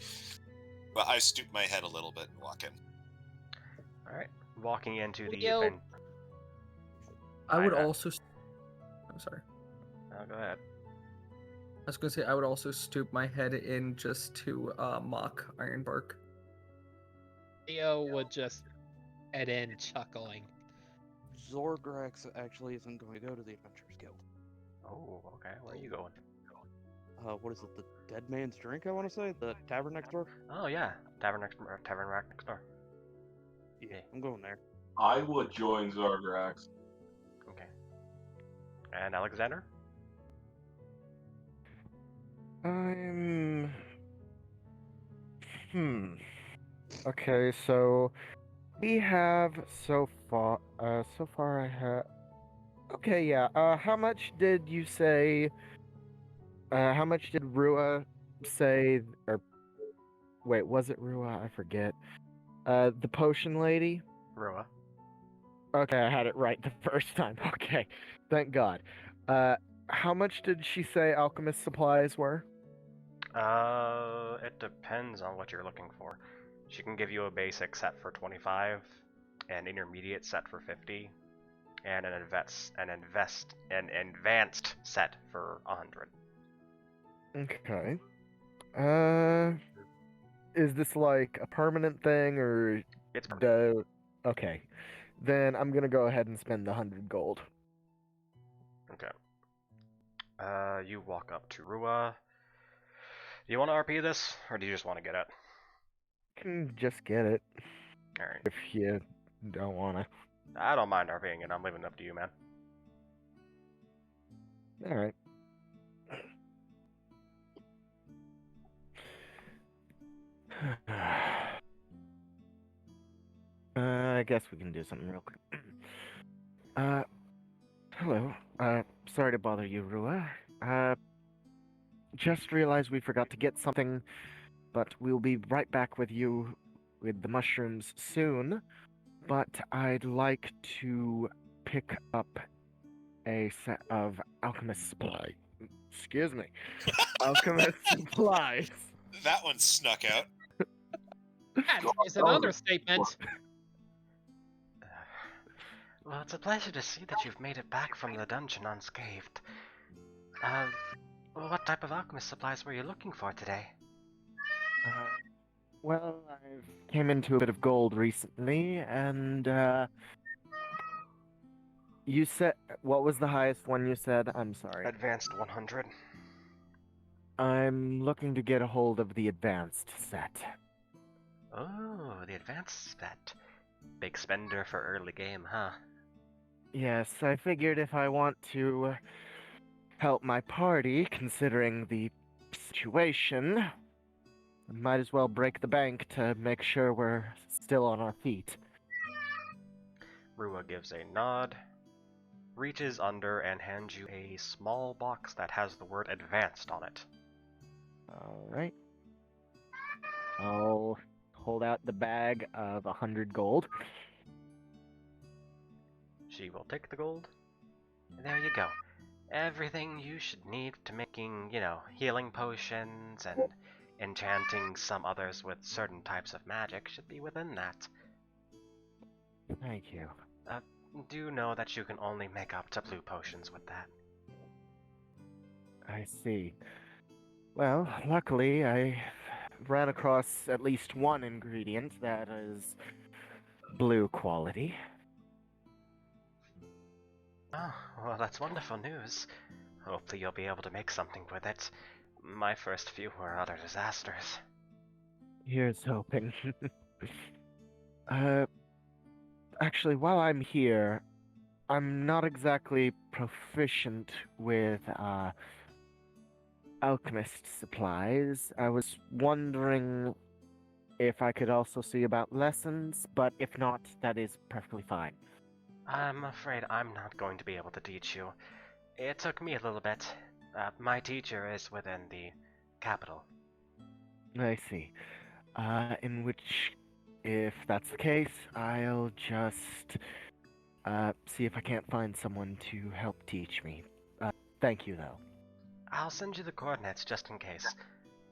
Well, I stoop my head a little bit and walk in. Alright, walking into the Leo- event. I would I- also... I'm sorry. Oh, go ahead. I was going to say, I would also stoop my head in just to mock Ironbark. Theo would just head in chuckling. Zorgrax actually isn't going to go to the Adventurers Guild. Oh, okay. Where are you going? What is it? The Dead Man's Drink, I want to say? The tavern next door? Oh yeah, tavern rack next door. Yeah, I'm going there. I would join Zargrax. Okay. And Alexander? I'm. Okay, so we have so far. So far I have. Okay, yeah. How much did you say? How much did Rua say? Or wait, was it Rua? I forget. The potion lady. Rua. Okay, I had it right the first time. Okay, thank God. How much did she say alchemist supplies were? It depends on what you're looking for. She can give you a basic set for 25, an intermediate set for 50, and an advanced set for 100. Okay. Is this like a permanent thing or It's permanent. Okay. Then I'm gonna go ahead and spend the 100 gold. Okay. You walk up to Rua. Do you want to RP this, or do you just want to get it? Can just get it Alright. if you don't wanna. I don't mind RPing it. I'm leaving it up to you, man. Alright. I guess we can do something real quick. Hello. Sorry to bother you, Rua. Just realized we forgot to get something, but we'll be right back with you with the mushrooms soon. But I'd like to pick up a set of alchemist supply. Excuse me. Alchemist supplies. That one snuck out. That is an understatement. Well, it's a pleasure to see that you've made it back from the dungeon unscathed. What type of alchemist supplies were you looking for today? Well, I came into a bit of gold recently, and you said what was the highest one you said? I'm sorry. Advanced 100. I'm looking to get a hold of the advanced set. Oh, the advanced set. Big spender for early game, huh? Yes, I figured if I want to help my party, considering the situation, I might as well break the bank to make sure we're still on our feet. Rua gives a nod, reaches under and hands you a small box that has the word advanced on it. Alright. I'll hold out the bag of 100 gold. She will take the gold. There you go. Everything you should need to making, healing potions and enchanting some others with certain types of magic should be within that. Thank you. Do know that you can only make up to blue potions with that. I see. Well, luckily I ran across at least one ingredient that is blue quality. Oh, well, that's wonderful news. Hopefully you'll be able to make something with it. My first few were utter disasters. Here's hoping. Actually, while I'm here, I'm not exactly proficient with, alchemist supplies. I was wondering if I could also see about lessons, but if not, that is perfectly fine. I'm afraid I'm not going to be able to teach you. It took me a little bit. My teacher is within the capital. I see. In which, if that's the case, I'll just, see if I can't find someone to help teach me. Thank you, though. I'll send you the coordinates just in case.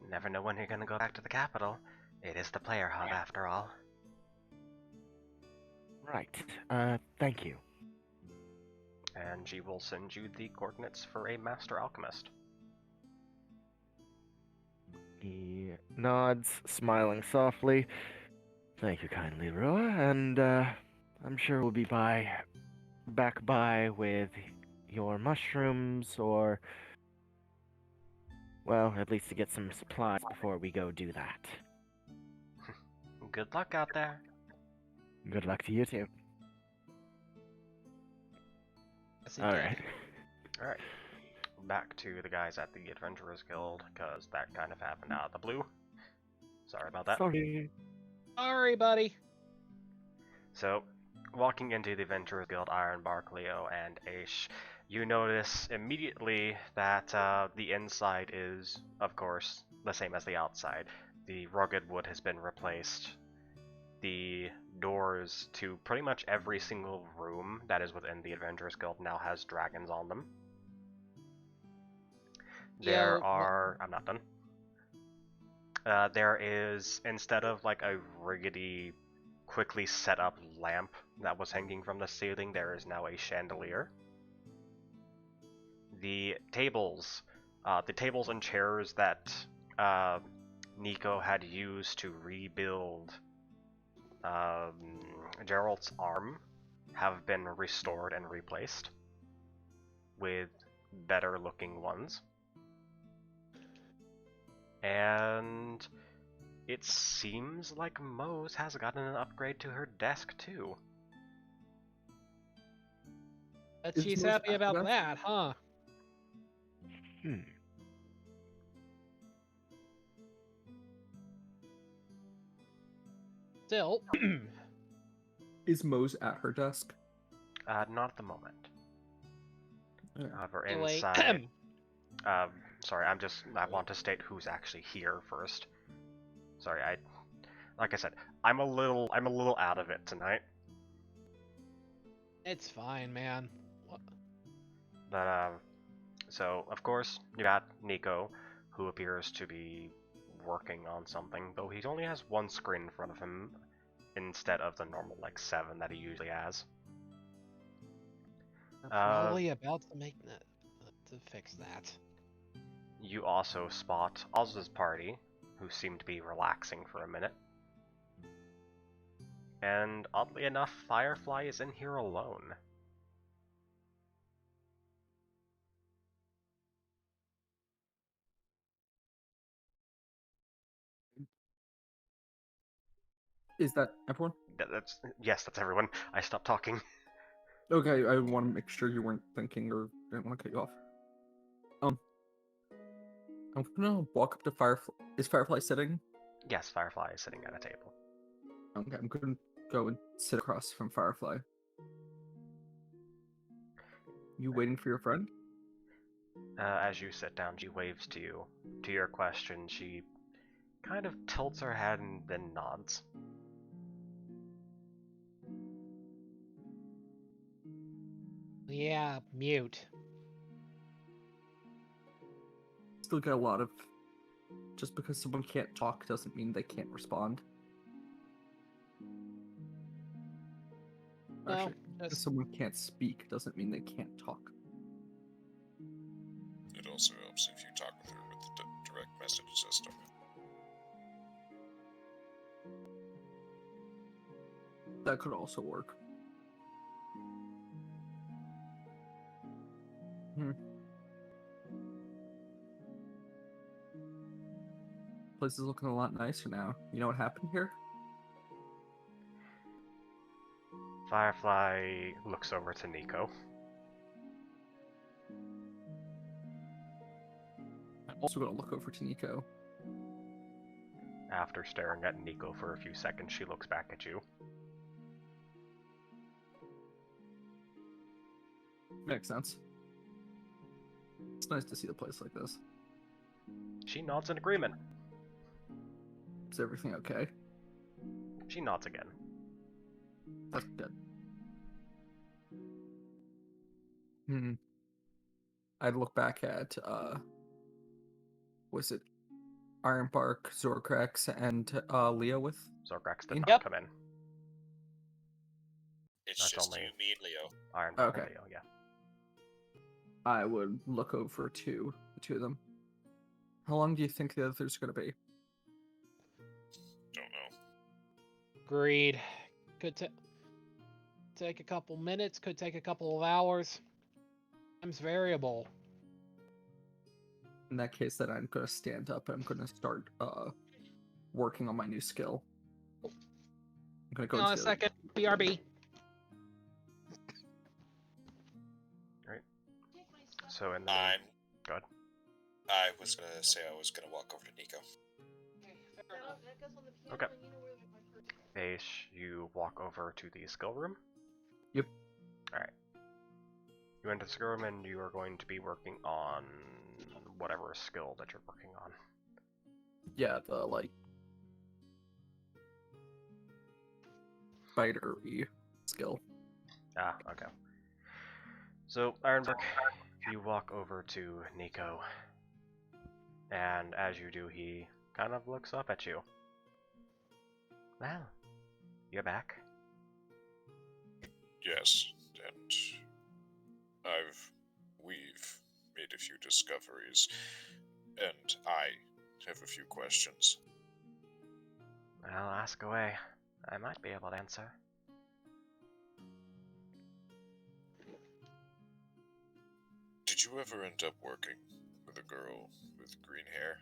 Never know when you're gonna go back to the capital. It is the player hub after all. Right. Thank you. And she will send you the coordinates for a master alchemist. He nods, smiling softly. Thank you kindly, Roa, and I'm sure we'll be back by with your mushrooms, or well, at least to get some supplies before we go do that. Good luck out there. Good luck to you too. Yes, All right. Alright. Back to the guys at the Adventurers Guild, because that kind of happened out of the blue. Sorry about that. Sorry. Sorry, buddy. So, walking into the Adventurers Guild, Ironbark, Leo, and Aish, you notice immediately that the inside is, of course, the same as the outside. The rugged wood has been replaced. The doors to pretty much every single room that is within the Adventurers Guild now has dragons on them. There are... I'm not done. There is, instead of like a rickety, quickly set up lamp that was hanging from the ceiling, there is now a chandelier. The tables and chairs that Nico had used to rebuild Gerald's arm have been restored and replaced with better looking ones. And it seems like Moe's has gotten an upgrade to her desk too. Bet Is she's Mo's happy after about that? that, huh? Still, Is Moe's at her desk? Not at the moment. Yeah. However, anyway, inside... sorry, I want to state who's actually here first. Sorry, like I said, I'm a little out of it tonight. it's fine, man. What? But, so, of course, you got Nico, who appears to be working on something, though he only has one screen in front of him instead of the normal, like, 7 that he usually has. Probably about to make to fix that. You also spot Oz's party, who seem to be relaxing for a minute. And oddly enough, Firefly is in here alone. Is that everyone? Yes, that's everyone. I stopped talking. Okay, I want to make sure you weren't thinking or didn't want to cut you off. I'm gonna walk up to Firefly. Is Firefly sitting? Yes, Firefly is sitting at a table. Okay, I'm gonna go and sit across from Firefly. You waiting for your friend? As you sit down, she waves to you. To your question, she kind of tilts her head and then nods. Yeah, mute. Still get a lot of... Just because someone can't talk doesn't mean they can't respond. No, Actually, because just someone can't speak doesn't mean they can't talk. It also helps if you talk with her with the direct message system. That could also work. Place is looking a lot nicer now. You know what happened here? Firefly looks over to Nico. I'm also gonna look over to Nico. After staring at Nico for a few seconds, she looks back at you. Makes sense. It's nice to see the place like this. She nods in agreement. Is everything okay? She nods again. That's good. I'd look back at, was it Ironbark, Zorkrax, and Leo with? Zorkrax did Yep. not come in. It's That's just only- you, me, and Leo. Ironbark Okay. and Leo, yeah. I would look over to the two of them. How long do you think the others are going to be? Don't know. Agreed. Could take a couple minutes, could take a couple of hours. Time's variable. In that case, then I'm gonna stand up and I'm gonna start working on my new skill. I'm gonna go Hang on a into second. BRB. So in the I'm. Go ahead. I was gonna say I was gonna walk over to Nico. Okay. Ace, you walk over to the skill room? Yep. Alright. You enter the skill room and you are going to be working on whatever skill that you're working on. yeah, the like spidery skill. Ah, okay. So, Ironberg, you walk over to Nico, and as you do, he kind of looks up at you. Well, you're back. Yes, and we've made a few discoveries, and I have a few questions. Well, ask away. I might be able to answer. Did you ever end up working with a girl with green hair?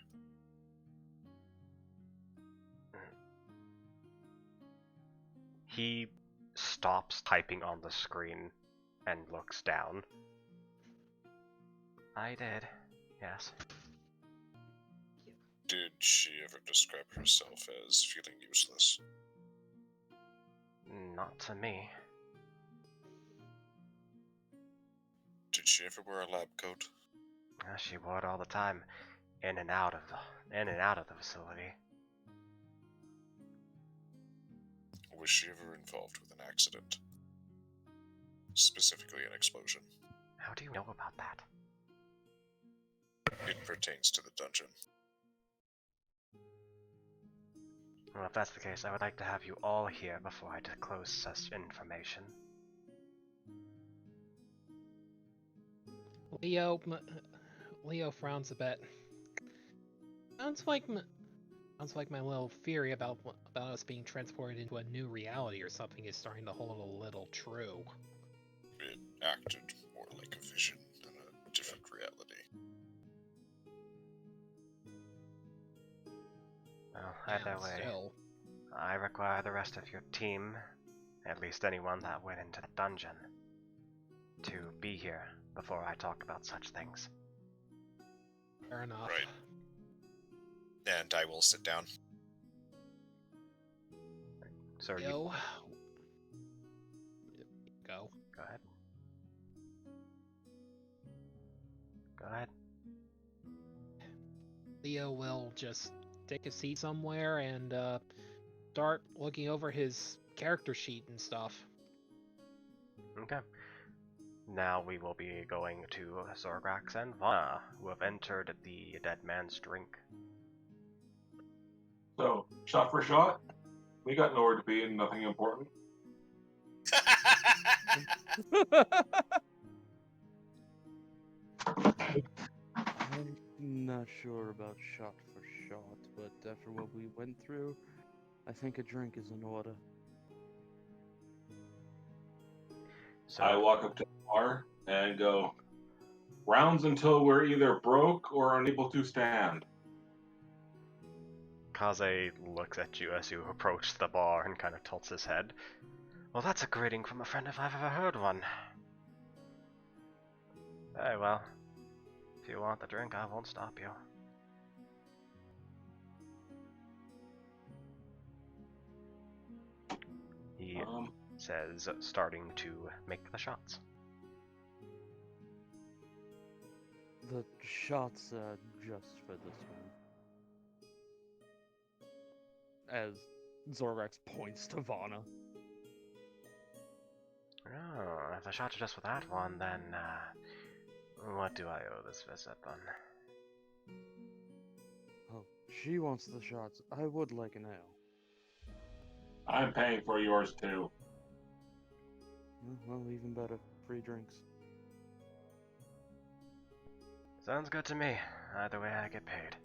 He stops typing on the screen and looks down. I did, yes. Did she ever describe herself as feeling useless? Not to me. Did she ever wear a lab coat? She wore it all the time, in and out of the facility. Was she ever involved with an accident? Specifically an explosion? How do you know about that? It pertains to the dungeon. Well, if that's the case, I would like to have you all here before I disclose such information. Leo frowns a bit. Sounds like my little theory about us being transported into a new reality or something is starting to hold a little true. It acted more like a vision than a different reality. Well, either way, Still. I require the rest of your team, at least anyone that went into the dungeon, to be here before I talk about such things. Fair enough. Right. And I will sit down. So you Yo. Go. go ahead. Go ahead. Leo will just take a seat somewhere and start looking over his character sheet and stuff. Okay. Now we will be going to Zorgrax and Vana, who have entered the Dead Man's Drink. So, shot for shot, we got nowhere to be and nothing important. I'm not sure about shot for shot, but after what we went through, I think a drink is in order. So I walk up to the bar and go, rounds until we're either broke or unable to stand. Kaze looks at you as you approach the bar and kind of tilts his head. Well, that's a greeting from a friend if I've ever heard one. Very well. If you want the drink, I won't stop you. He says, starting to make the shots. The shots just for this one. As Zorgrax points to Vana. Oh, if the shots are just for that one, then, what do I owe this visit, then? Oh, she wants the shots. I would like an ale. I'm paying for yours too. Well, even better. Free drinks. Sounds good to me. Either way, I get paid.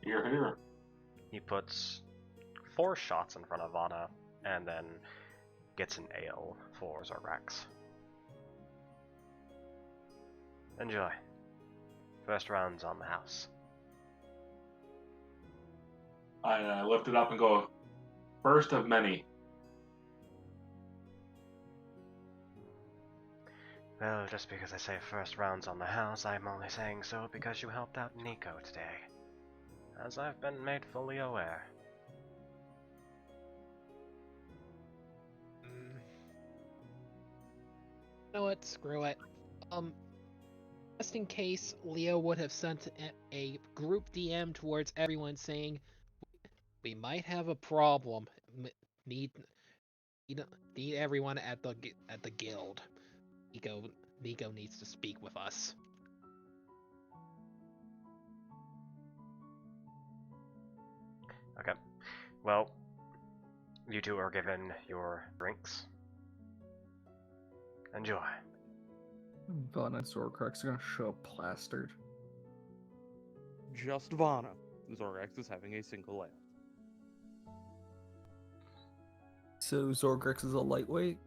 Here, here. He puts 4 shots in front of Vana, and then gets an ale for Zorrax. Enjoy. First round's on the house. I lift it up and go, first of many. Well, just because I say first round's on the house, I'm only saying so because you helped out Nico today, as I've been made fully aware. You know what? Screw it. Just in case, Leo would have sent a group DM towards everyone saying, "We might have a problem. Need everyone at the guild. Nico needs to speak with us." Okay. Well, you two are given your drinks. Enjoy. Vana and Zorkrax are gonna show up plastered. Just Vana. Zorrax is having a single ale. So Zorkrax is a lightweight?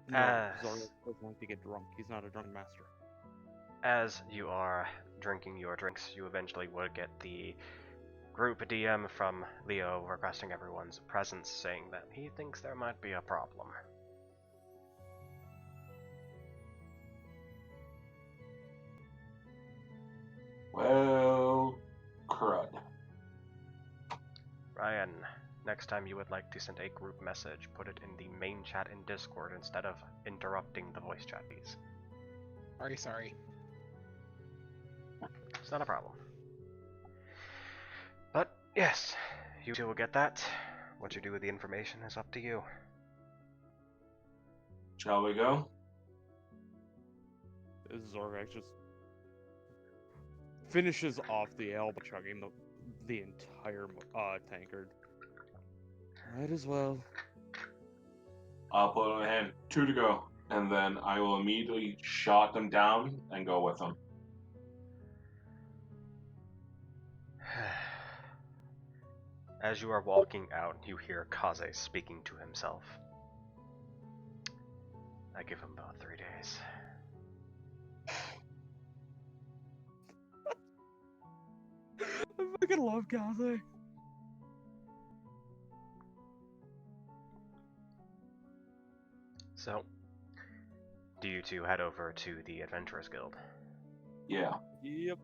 No, As- Zorrax doesn't like to get drunk. He's not a drunk master. As you are drinking your drinks, you eventually would get the group DM from Leo requesting everyone's presence, saying that he thinks there might be a problem. Well, crud. Ryan, next time you would like to send a group message, put it in the main chat in Discord instead of interrupting the voice chat, please. Sorry. It's not a problem. But, yes, you two will get that. What you do with the information is up to you. Shall we go? Zorrax just finishes off the ale by chugging the entire tankard. Might as well. I'll put it in my hand. 2 to go. And then I will immediately shot them down and go with them. As you are walking out, you hear Kaze speaking to himself. I give him about 3 days. I fucking love Kaze. So, do you two head over to the Adventurers Guild? Yeah. Yep.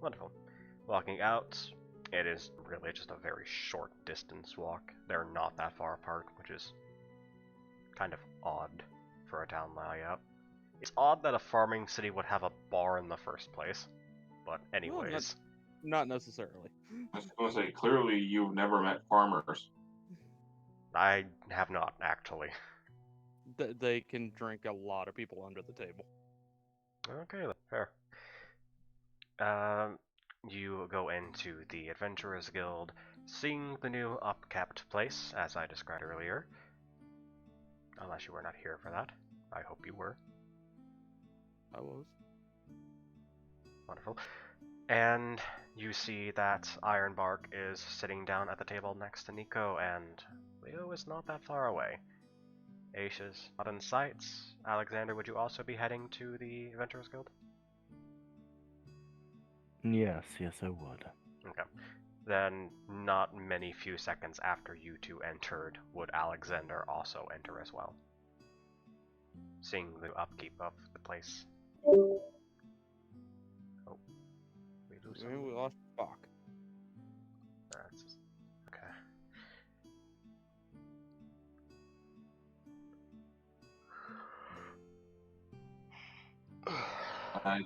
Wonderful. Walking out, it is really just a very short distance walk. They're not that far apart, which is kind of odd for a town layout. It's odd that a farming city would have a bar in the first place, but anyways. Not necessarily. I was going to say, clearly you've never met farmers. I have not, actually. They can drink a lot of people under the table. Okay, fair. You go into the Adventurers Guild, seeing the new upkept place, as I described earlier. Unless you were not here for that. I hope you were. I was. Wonderful. And you see that Ironbark is sitting down at the table next to Nico, and Leo is not that far away. Aisha's not in sight. Alexander, would you also be heading to the Adventurers Guild? Yes, I would. Okay. Then, not many few seconds after you two entered, would Alexander also enter as well. Seeing the upkeep of the place. Oh. We lose We someone? lost Spock. That's just... okay.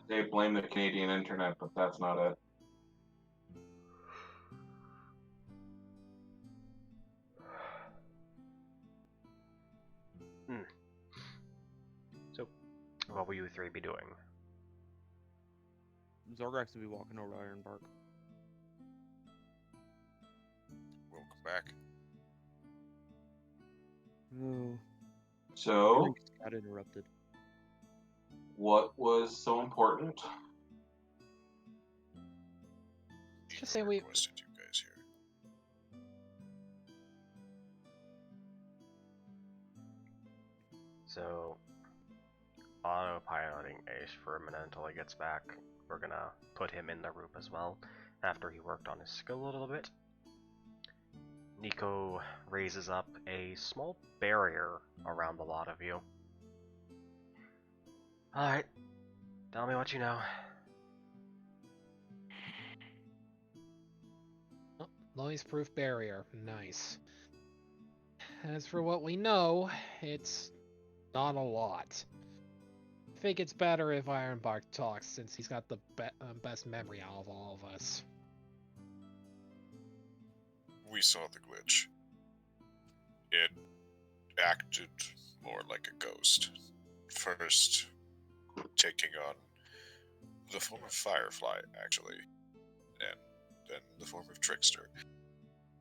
They blame the Canadian internet, but that's not it. So, what will you three be doing? Zorgax will be walking over to Ironbark. Welcome back. Oh. So, Got interrupted. what was so important? Just say we- Requested you guys So, autopiloting Ace for a minute until he gets back. We're gonna put him in the group as well, after he worked on his skill a little bit. Nico raises up a small barrier around the lot of you. Alright, tell me what you know. Oh, noise-proof barrier. Nice. As for what we know, it's not a lot. I think it's better if Ironbark talks, since he's got the best memory out of all of us. We saw the glitch. It acted more like a ghost. First, taking on the form of Firefly, actually, and then the form of Trickster.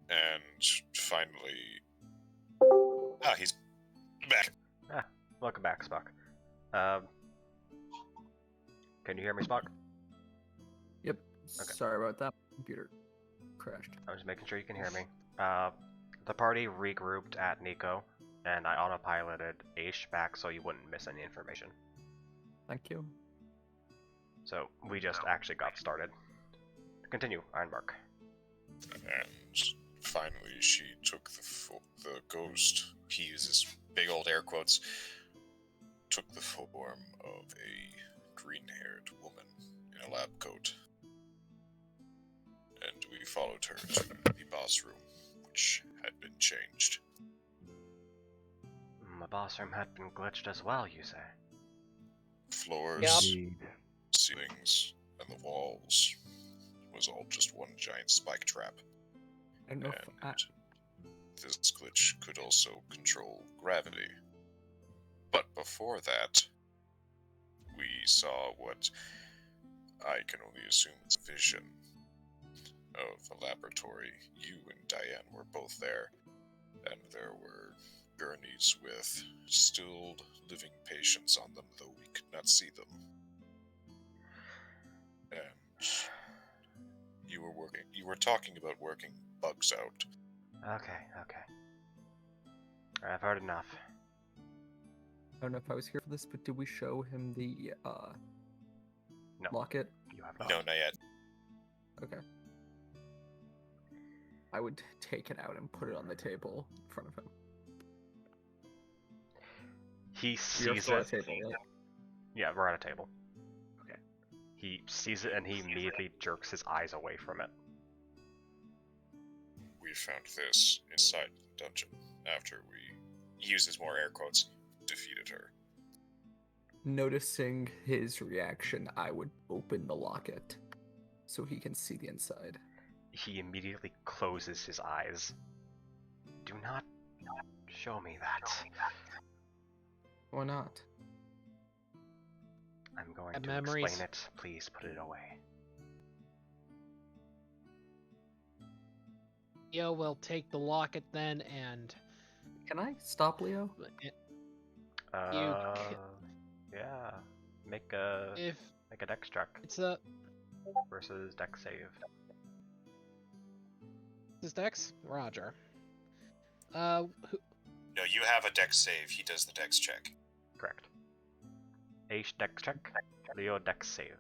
And finally... Ah, he's back. Ah, welcome back, Spock. Can you hear me, Spock? Yep. Okay. Sorry about that. Computer crashed. I was making sure you can hear me. The party regrouped at Nico, and I autopiloted Aish back so you wouldn't miss any information. Thank you. So, we just actually got started. Continue, Ironbark. And finally, she took the ghost. He uses big old air quotes. Took the form of a green-haired woman in a lab coat. And we followed her to the boss room, which had been changed. The boss room had been glitched as well, you say? Floors, ceilings, and the walls was all just one giant spike trap. I don't know And this glitch could also control gravity. But before that, we saw what I can only assume is a vision of a laboratory. You and Diane were both there, and there were gurneys with still living patients on them, though we could not see them. And you were talking about working bugs out. Okay. I've heard enough. I don't know if I was here for this, but did we show him the No. locket? You have not. No, not yet. Okay. I would take it out and put it on the table in front of him. He You're sees still it. at a table, right? Yeah, we're at a table. Okay. He sees it and he immediately jerks his eyes away from it. We found this inside the dungeon after he uses more air quotes, defeated her. Noticing his reaction, I would open the locket so he can see the inside. He immediately closes his eyes. Do not show me that. Why not? I'm going Bad to memories. explain it. Please put it away. Leo will take the locket then, and Can I stop Leo? Yeah. Make a if dex check it's a versus dex save. this Dex, Roger. Who, No, you have a dex save. He does the dex check. Correct. Aish dex check. Leo dex save.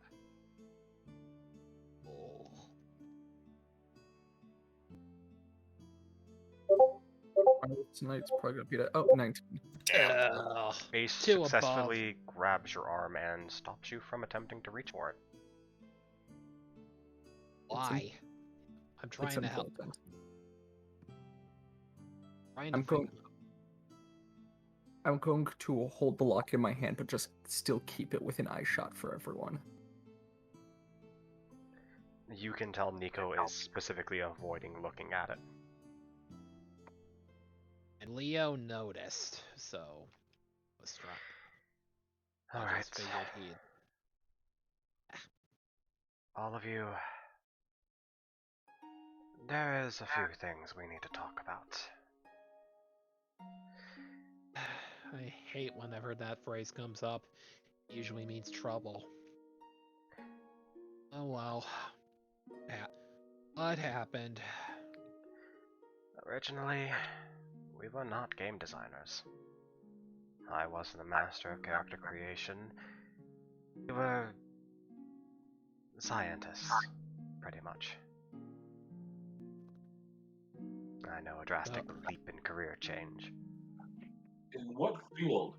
Tonight's probably gonna be that. Oh, 19. Ugh, Aish two successfully grabs your arm and stops you from attempting to reach for it. why? I'm It's trying to help. important. Trying to I'm going to hold the lock in my hand, but just still keep it within eye shot for everyone. You can tell Nico is specifically avoiding looking at it. And Leo noticed, so was trying. I Alright. just figured he'd. All of you. There is a few things we need to talk about. I hate whenever that phrase comes up. It usually means trouble. Oh well. What happened? Originally, we were not game designers. I wasn't the master of character creation. We were scientists, pretty much. I know, a drastic leap in career change. In what field?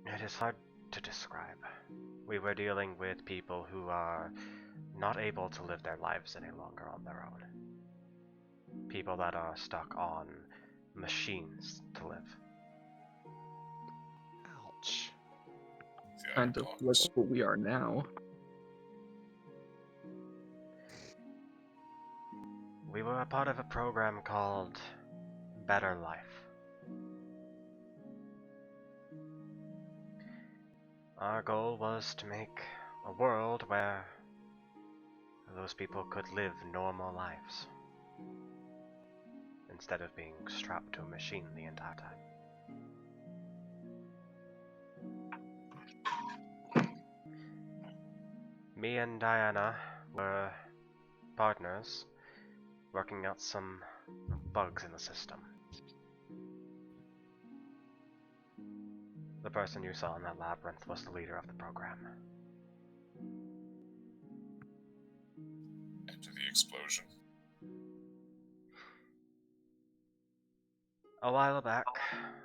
It is hard to describe. We were dealing with people who are not able to live their lives any longer on their own. People that are stuck on machines to live. Ouch. The Kind of Iron like Dogs. what we are now. We were a part of a program called Better Life. Our goal was to make a world where those people could live normal lives instead of being strapped to a machine the entire time. Me and Diana were partners working out some bugs in the system. The person you saw in that labyrinth was the leader of the program. After the explosion. A while back,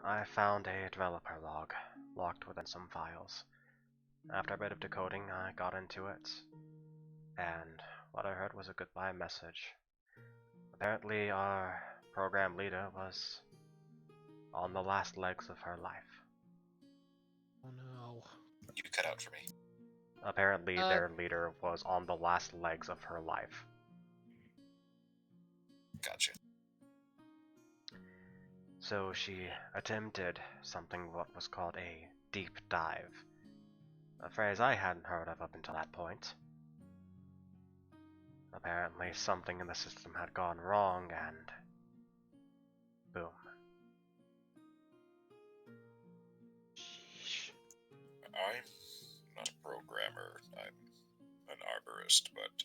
I found a developer log locked within some files. After a bit of decoding, I got into it, and what I heard was a goodbye message. Apparently, our program leader was on the last legs of her life. Oh no. You cut out for me. Apparently, their leader was on the last legs of her life. Gotcha. So she attempted something what was called a deep dive. A phrase I hadn't heard of up until that point. Apparently something in the system had gone wrong and boom. Sheesh. I'm not a programmer. I'm an arborist, but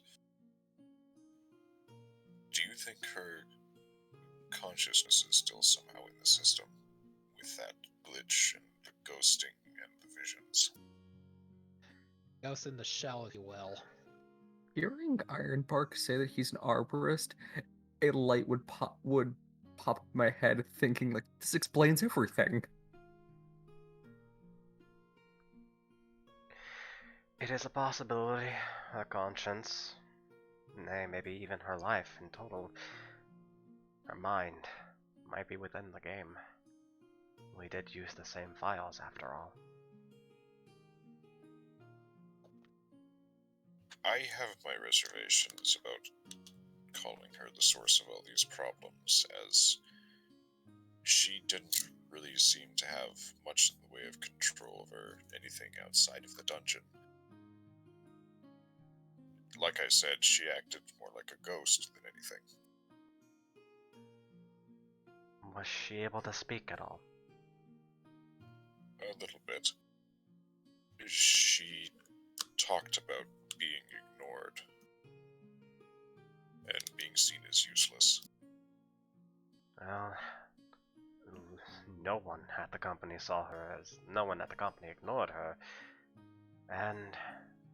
do you think her consciousness is still somehow in the system with that glitch and the ghosting and the visions? Ghost in the shell, if you will. Hearing Ironbark say that he's an arborist, a light would pop in my head, thinking like this explains everything. It is a possibility, her conscience, nay, maybe even her life in total, her mind, might be within the game. We did use the same files after all. I have my reservations about calling her the source of all these problems, as she didn't really seem to have much in the way of control over anything outside of the dungeon. Like I said, she acted more like a ghost than anything. Was she able to speak at all? A little bit. She talked about being ignored and being seen as useless. Well, no one at the company saw her as... No one at the company ignored her. And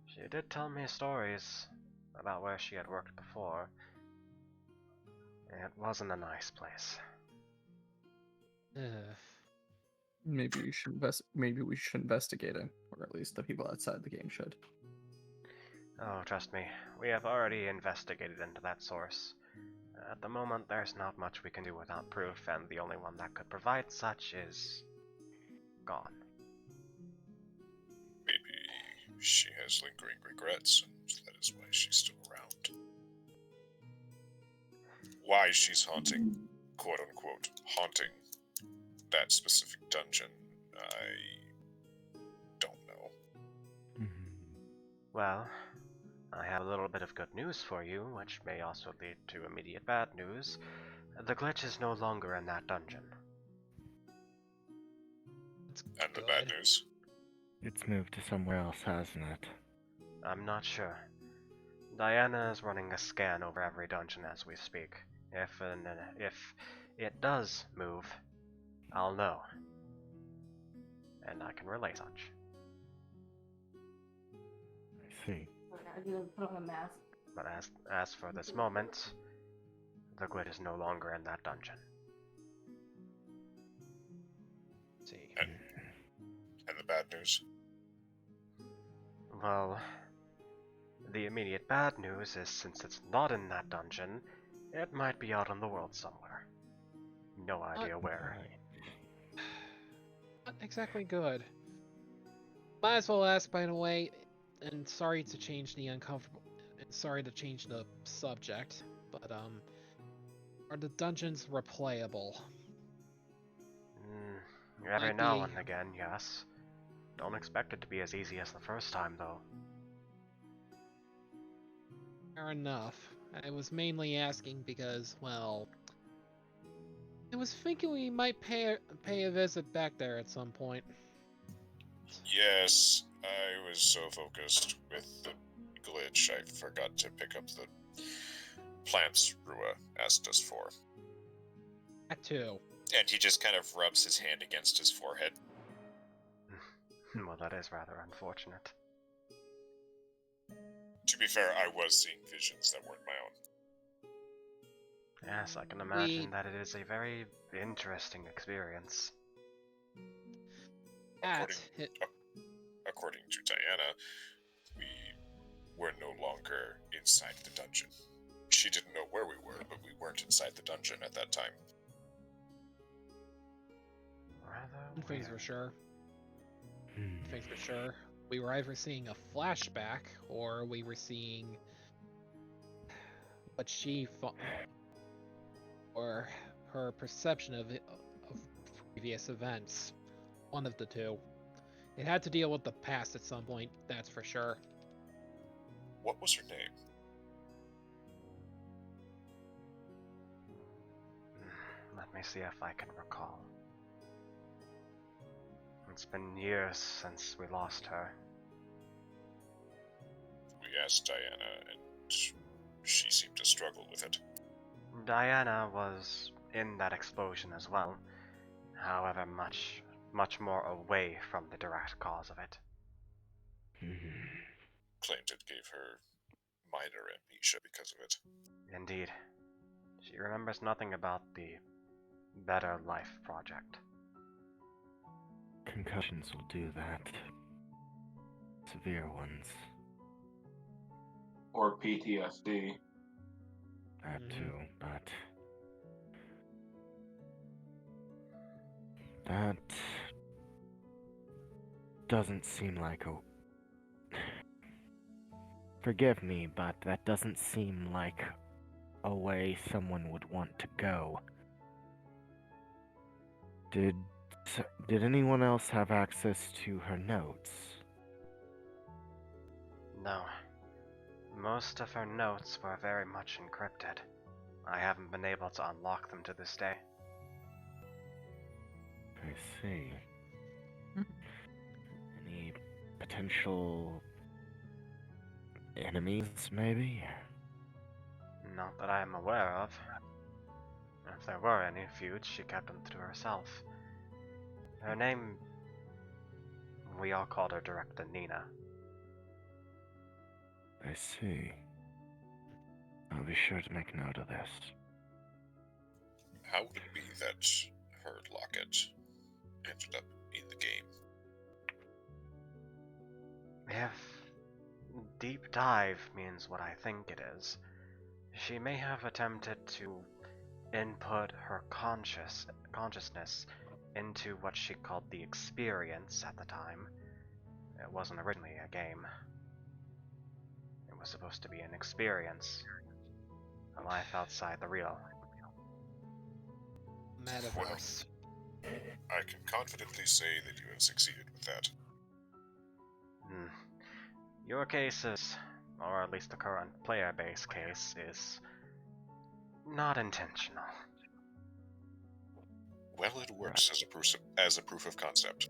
she did tell me stories about where she had worked before. It wasn't a nice place. Maybe we should investigate it, or at least the people outside the game should. Oh, trust me, we have already investigated into that source. At the moment, there's not much we can do without proof, and the only one that could provide such is gone. Maybe she has lingering regrets, and that is why she's still around. Why she's haunting, quote-unquote, haunting that specific dungeon, I don't know. Well, I have a little bit of good news for you, which may also lead to immediate bad news. The glitch is no longer in that dungeon. And the bad news? It's moved to somewhere else, hasn't it? I'm not sure. Diana is running a scan over every dungeon as we speak. If it does move, I'll know. And I can relay such. I see. Put on a mask. But as for this moment, the glid is no longer in that dungeon. Let's see. And the bad news? Well, the immediate bad news is since it's not in that dungeon, it might be out in the world somewhere. No idea where. Not exactly good. Might as well ask, by the way, and sorry to change the uncomfortable, and sorry to change the subject, but are the dungeons replayable? Every Might now be- and again, yes. Don't expect it to be as easy as the first time, though. Fair enough. I was mainly asking because, well, I was thinking we might pay a visit back there at some point. Yes, I was so focused with the glitch, I forgot to pick up the plants Rua asked us for. That too. And he just kind of rubs his hand against his forehead. Well, that is rather unfortunate. To be fair, I was seeing visions that weren't my own. Yes, I can imagine that it is a very interesting experience. According to Diana, we were no longer inside the dungeon. She didn't know where we were, but we weren't inside the dungeon at that time. Rather Things for weird. sure. Things for sure. We were either seeing a flashback, or we were seeing what she thought, or her perception of previous events. One of the two. It had to deal with the past at some point, that's for sure. What was her name? Let me see if I can recall. It's been years since we lost her. We asked Diana, and she seemed to struggle with it. Diana was in that explosion as well, however much more away from the direct cause of it. Claimed it gave her minor amnesia because of it. Indeed. She remembers nothing about the Better Life project. Concussions will do that. Severe ones. Or PTSD. That too, but that doesn't seem like a... Forgive me, but that doesn't seem like a way someone would want to go. Did anyone else have access to her notes? No. Most of her notes were very much encrypted. I haven't been able to unlock them to this day. I see. Any potential enemies, maybe? Not that I am aware of. If there were any feuds, she kept them to herself. Her name... we all called her Director Nina. I see. I'll be sure to make note of this. How would it be that her locket ended up in the game? If deep dive means what I think it is, she may have attempted to input her consciousness into what she called the experience at the time. It wasn't originally a game. It was supposed to be an experience. A life outside the real. Metaverse. I can confidently say that you have succeeded with that. Your case is, or at least the current player base case, is not intentional. Well, it works as a proof of concept.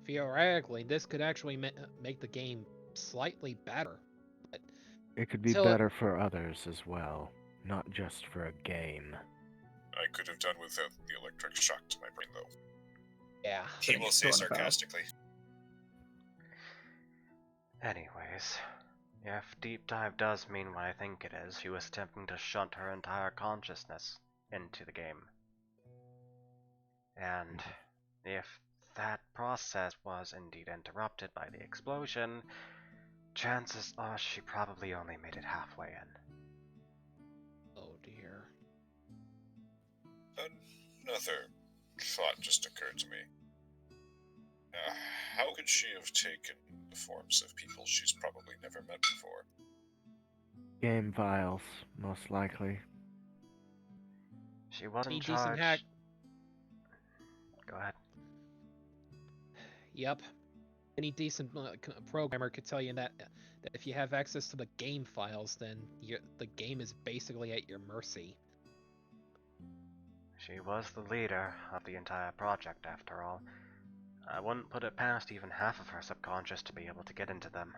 Theoretically, this could actually make the game slightly better. But It could be till better for others as well. not just for a game. I could have done without the electric shock to my brain, though. Yeah. He will say Thought about. sarcastically. Anyways, if Deep Dive does mean what I think it is, she was attempting to shunt her entire consciousness into the game. And if that process was indeed interrupted by the explosion, chances are she probably only made it halfway in. Oh dear. Another thought just occurred to me. How could she have taken the forms of people she's probably never met before? Game files, most likely. She was in Any decent charge. hack? Go ahead. Yep. Any decent programmer could tell you that if you have access to the game files, then the game is basically at your mercy. She was the leader of the entire project, after all. I wouldn't put it past even half of her subconscious to be able to get into them.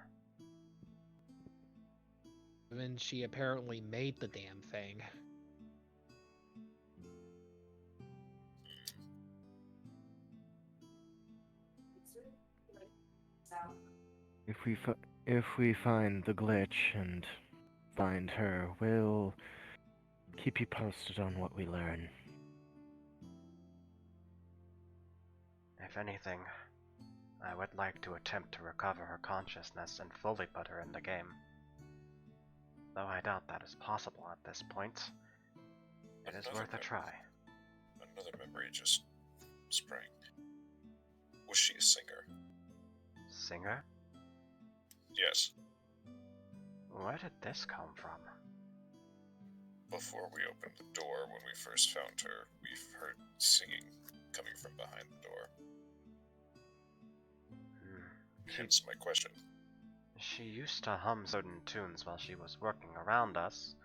Even she apparently made the damn thing. If we find the glitch and find her, we'll keep you posted on what we learn. If anything, I would like to attempt to recover her consciousness and fully put her in the game. Though I doubt that is possible at this point. It is worth a try. Another memory just sprang. Was she a singer? Singer? Yes. Where did this come from? Before we opened the door, when we first found her, we've heard singing coming from behind the door. Hence my question. She used to hum certain tunes while she was working around us.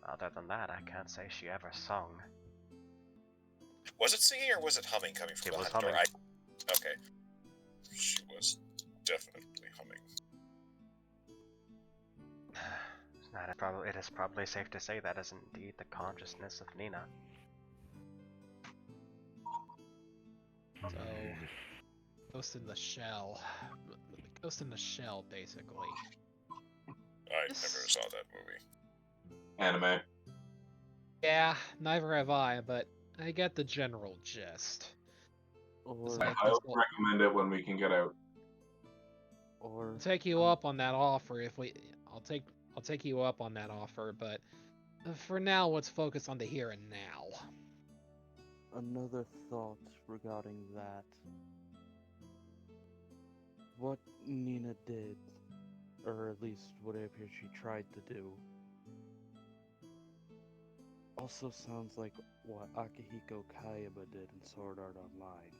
Other than that, I can't say she ever sung. Was it singing or was it humming coming from behind the door? Okay. She was definitely humming. It is probably safe to say that is indeed the consciousness of Nina. So, Ghost in the Shell. Ghost in the Shell, basically. I never saw that movie. Anime. Yeah, neither have I, but I get the general gist. Or, Like I highly recommend it when we can get out. or I'll take you up on that offer I'll take you up on that offer, but for now, let's focus on the here and now. another thought regarding that. What Nina did, or at least what it appears she tried to do, also sounds like what Akihiko Kayaba did in Sword Art Online.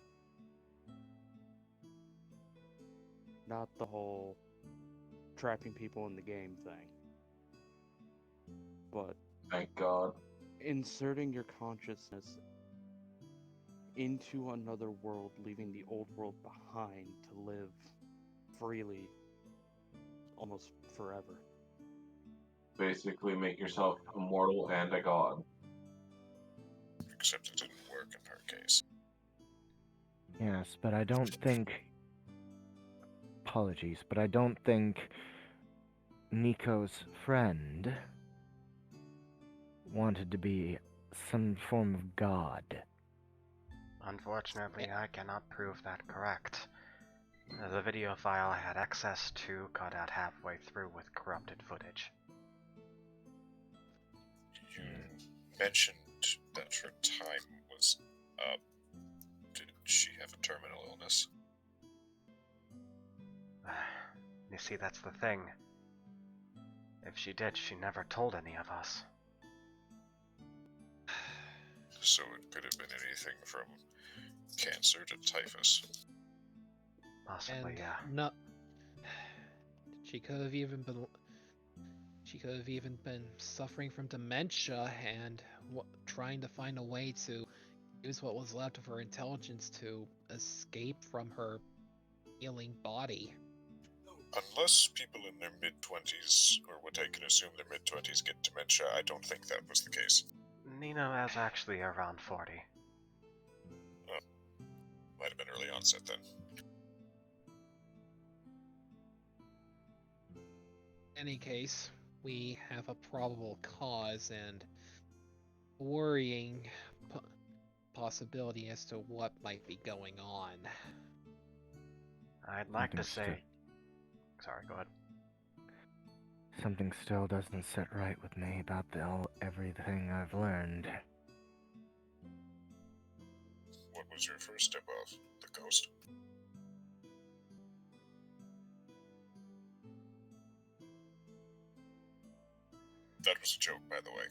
Not the whole trapping people in the game thing, but Thank God. inserting your consciousness into another world, leaving the old world behind to live freely almost forever. Basically, make yourself immortal and a god. Except it didn't work in her case. Yes, but I don't think... Apologies, but I don't think Nico's friend wanted to be some form of god. Unfortunately, I cannot prove that correct. The video file I had access to cut out halfway through with corrupted footage. You mentioned that her time was up. Did she have a terminal illness? You see, that's the thing. If she did, she never told any of us. So it could have been anything from cancer to typhus. Possibly, And yeah. no, she could have even been suffering from dementia and trying to find a way to use what was left of her intelligence to escape from her ailing body. Unless people in their mid-20s, or what I can assume their mid-20s, get dementia, I don't think that was the case. Nina is actually around 40. Might have been early onset then. In any case, we have a probable cause and worrying possibility as to what might be going on. I'd like to Something say... Sorry, go ahead. Something still doesn't sit right with me about everything I've learned. What was your first step off? The ghost? That was a joke, by the way.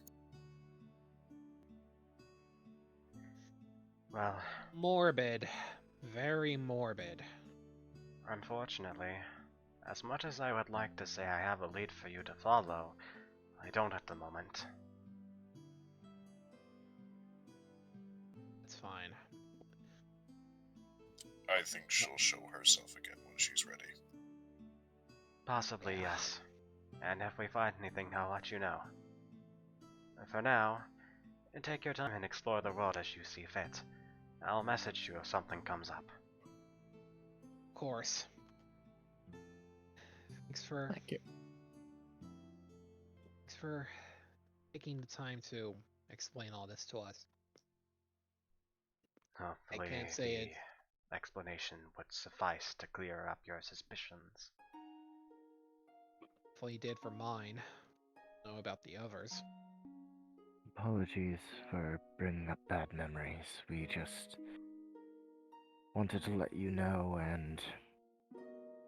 Well, Morbid. Very morbid. unfortunately, as much as I would like to say I have a lead for you to follow, I don't at the moment. It's fine. I think she'll show herself again when she's ready. Possibly, yes. And if we find anything, I'll let you know. For now, take your time and explore the world as you see fit. I'll message you if something comes up. Of course. Thanks for taking the time to explain all this to us. Hopefully, can't say it. the explanation would suffice to clear up your suspicions. Hopefully you did for mine. Know about the others. Apologies for bringing up bad memories. We just wanted to let you know and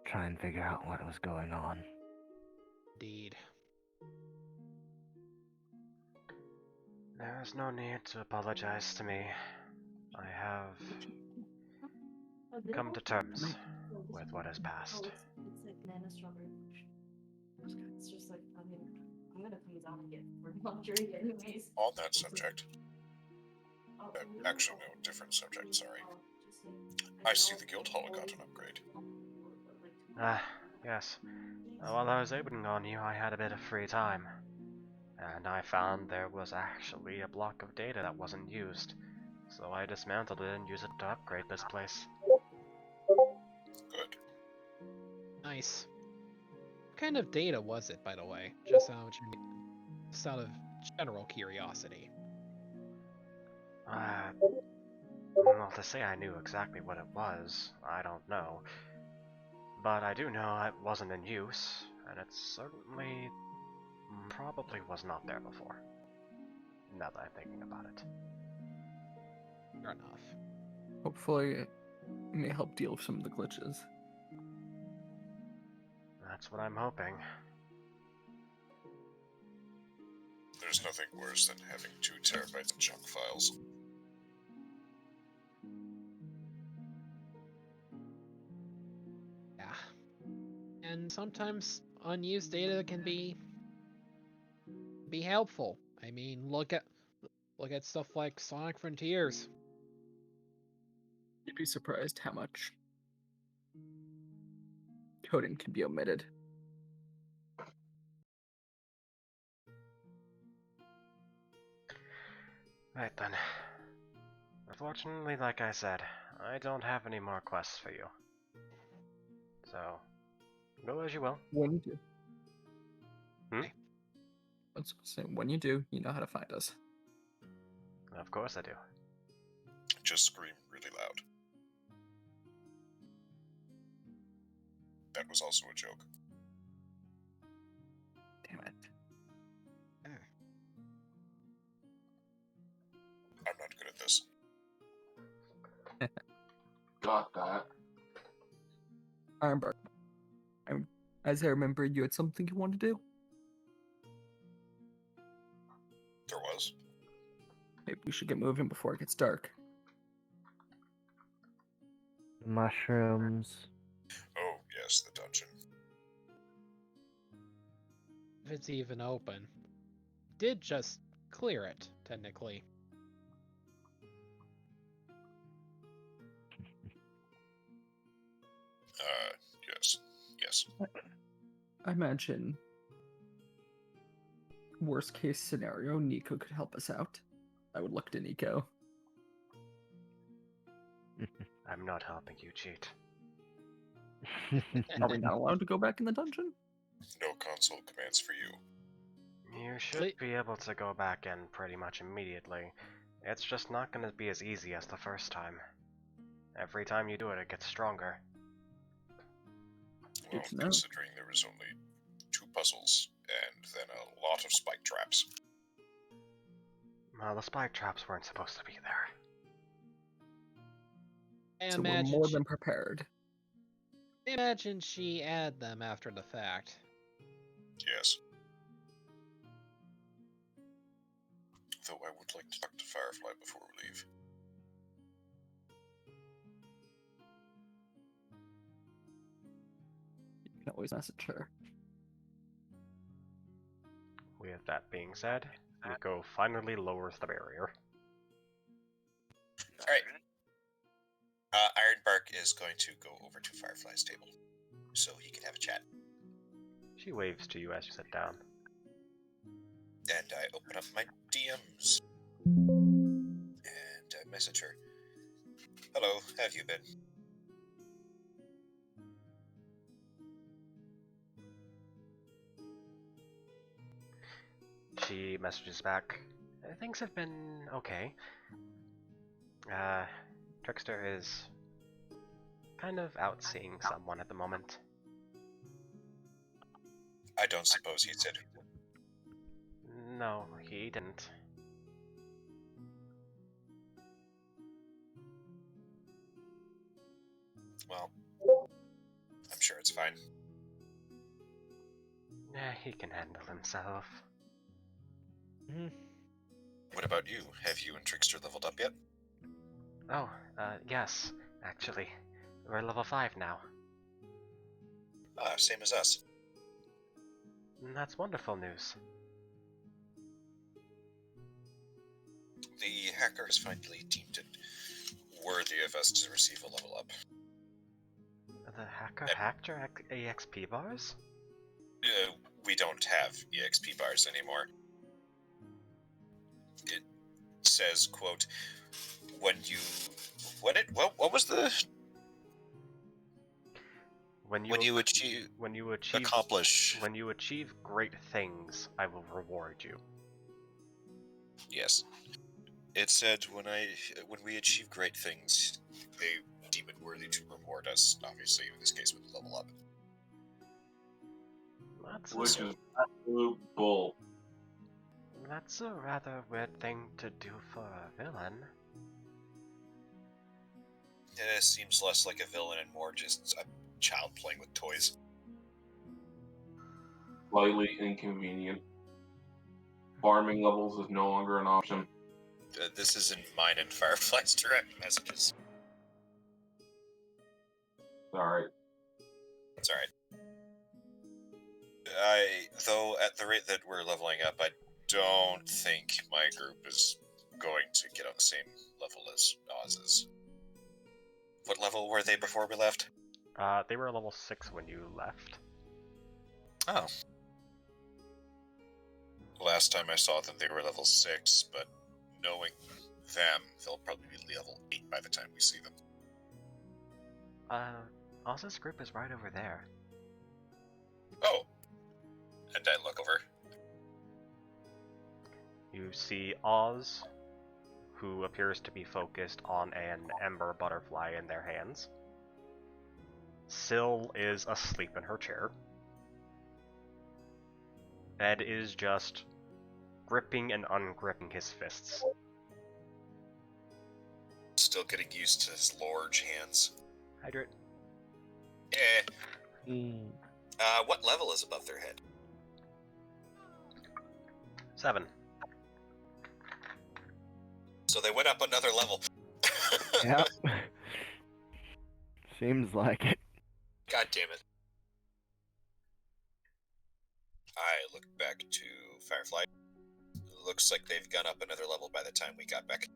try and figure out what was going on. Indeed. There is no need to apologize to me. I have come to terms with what has passed. It's like banana strawberry. It's just like, I mean, I'm gonna come down and get for laundry anyways. On that subject. Actually, no, different subject, sorry. I see the guild hall got an upgrade. Ah, yes. While I was opening on you, I had a bit of free time. And I found there was actually a block of data that wasn't used. So I dismantled it and used it to upgrade this place. Good. Nice. What kind of data was it, by the way? Just out of general curiosity. Well, to say I knew exactly what it was, I don't know. But I do know it wasn't in use, and it certainly probably was not there before. Now that I'm thinking about it. Fair enough. Hopefully, it may help deal with some of the glitches. That's what I'm hoping. There's nothing worse than having 2 terabytes of junk files. Yeah. And sometimes unused data can be helpful. I mean, look at stuff like Sonic Frontiers. You'd be surprised how much coding can be omitted. Right then. Unfortunately, like I said, I don't have any more quests for you. So, go as you will. When you do. Hmm? Let's say when you do, you know how to find us. Of course I do. Just scream really loud. That was also a joke. Damn it. I'm not good at this. Got that. Ironbark. As I remember, you had something you wanted to do? There was. Maybe we should get moving before it gets dark. Mushrooms. Oh, yes, the dungeon. If it's even open. Did just clear it, technically. Yes. Yes. I imagine worst case scenario, Nico could help us out. I would look to Nico. I'm not helping you cheat. Are we not allowed to go back in the dungeon? No console commands for you. You should be able to go back in pretty much immediately. It's just not going to be as easy as the first time. Every time you do it, it gets stronger. Well, considering there was only 2 puzzles, and then a lot of spike traps. Well, the spike traps weren't supposed to be there. So we're more than prepared. I imagine she added them after the fact. Yes. Though I would like to talk to Firefly before we leave. You can always message her. With that being said, Nico finally lowers the barrier. Alright. Ironbark is going to go over to Firefly's table, so he can have a chat. She waves to you as you sit down. And I open up my DMs. And I message her. Hello, how have you been? She messages back, things have been okay. Trickster is kind of out seeing someone at the moment. I don't suppose he did. No, he didn't. Well, I'm sure it's fine. He can handle himself. What about you? Have you and Trickster leveled up yet? Oh, yes, actually. We're level 5 now. Ah, same as us. That's wonderful news. The hacker has finally deemed it worthy of us to receive a level up. The hacker hacked your EXP bars? We don't have EXP bars anymore. It says, quote, what was the... When you achieve accomplish... When you achieve great things, I will reward you. Yes. It said when we achieve great things, they deem it worthy to reward us, obviously in this case with a level up. Which is absolute bull. That's a rather weird thing to do for a villain. It seems less like a villain and more just a child playing with toys. Slightly inconvenient. Farming levels is no longer an option. This is in mine and Firefly's direct messages. Sorry. It's alright. Though at the rate that we're leveling up, I don't think my group is going to get on the same level as Oz's. What level were they before we left? They were level 6 when you left. Oh. Last time I saw them, they were level 6, but knowing them, they'll probably be level 8 by the time we see them. Oz's group is right over there. Oh. And I look over. You see Oz, who appears to be focused on an ember butterfly in their hands. Syl is asleep in her chair. Ed is just gripping and ungripping his fists. Still getting used to his large hands. Hydrate. What level is above their head? 7. So they went up another level. Yep. Seems like it. God damn it. I look back to Firefly. Looks like they've gone up another level by the time we got back.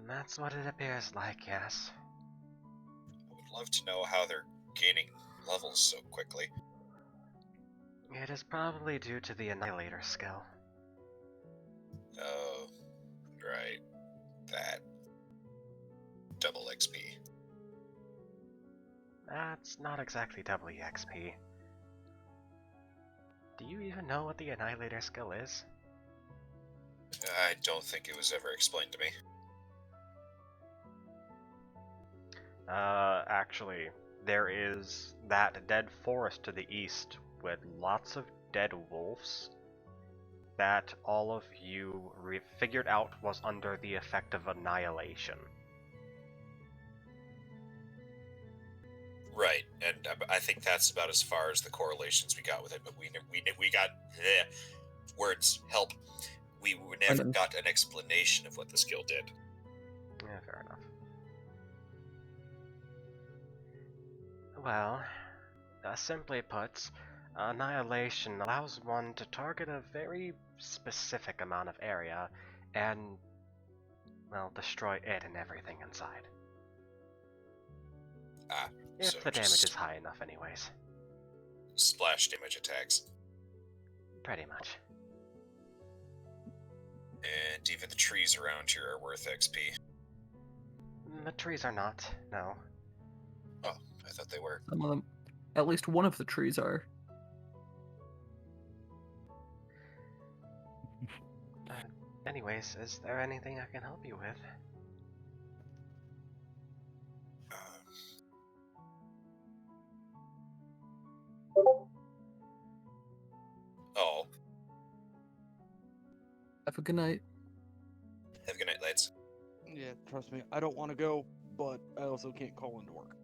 That's what it appears like, yes. I would love to know how they're gaining levels so quickly. It is probably due to the Annihilator skill. Oh, right. That. Double XP. That's not exactly WXP. Do you even know what the Annihilator skill is? I don't think it was ever explained to me. Actually, there is that dead forest to the east with lots of dead wolves that all of you figured out was under the effect of annihilation. Right, and I think that's about as far as the correlations we got with it. But we got words help. We never got an explanation of what the skill did. Yeah, fair enough. Well, simply put, annihilation allows one to target a very specific amount of area and, well, destroy it and everything inside. If So the damage just is high enough anyways. splash damage attacks. Pretty much. And even the trees around here are worth XP. The trees are not, no. Oh, I thought they were. Some of them, at least one of the trees are. Anyways, is there anything I can help you with? Oh. Have a good night. Have a good night, lads. Yeah, trust me, I don't want to go, but I also can't call into work.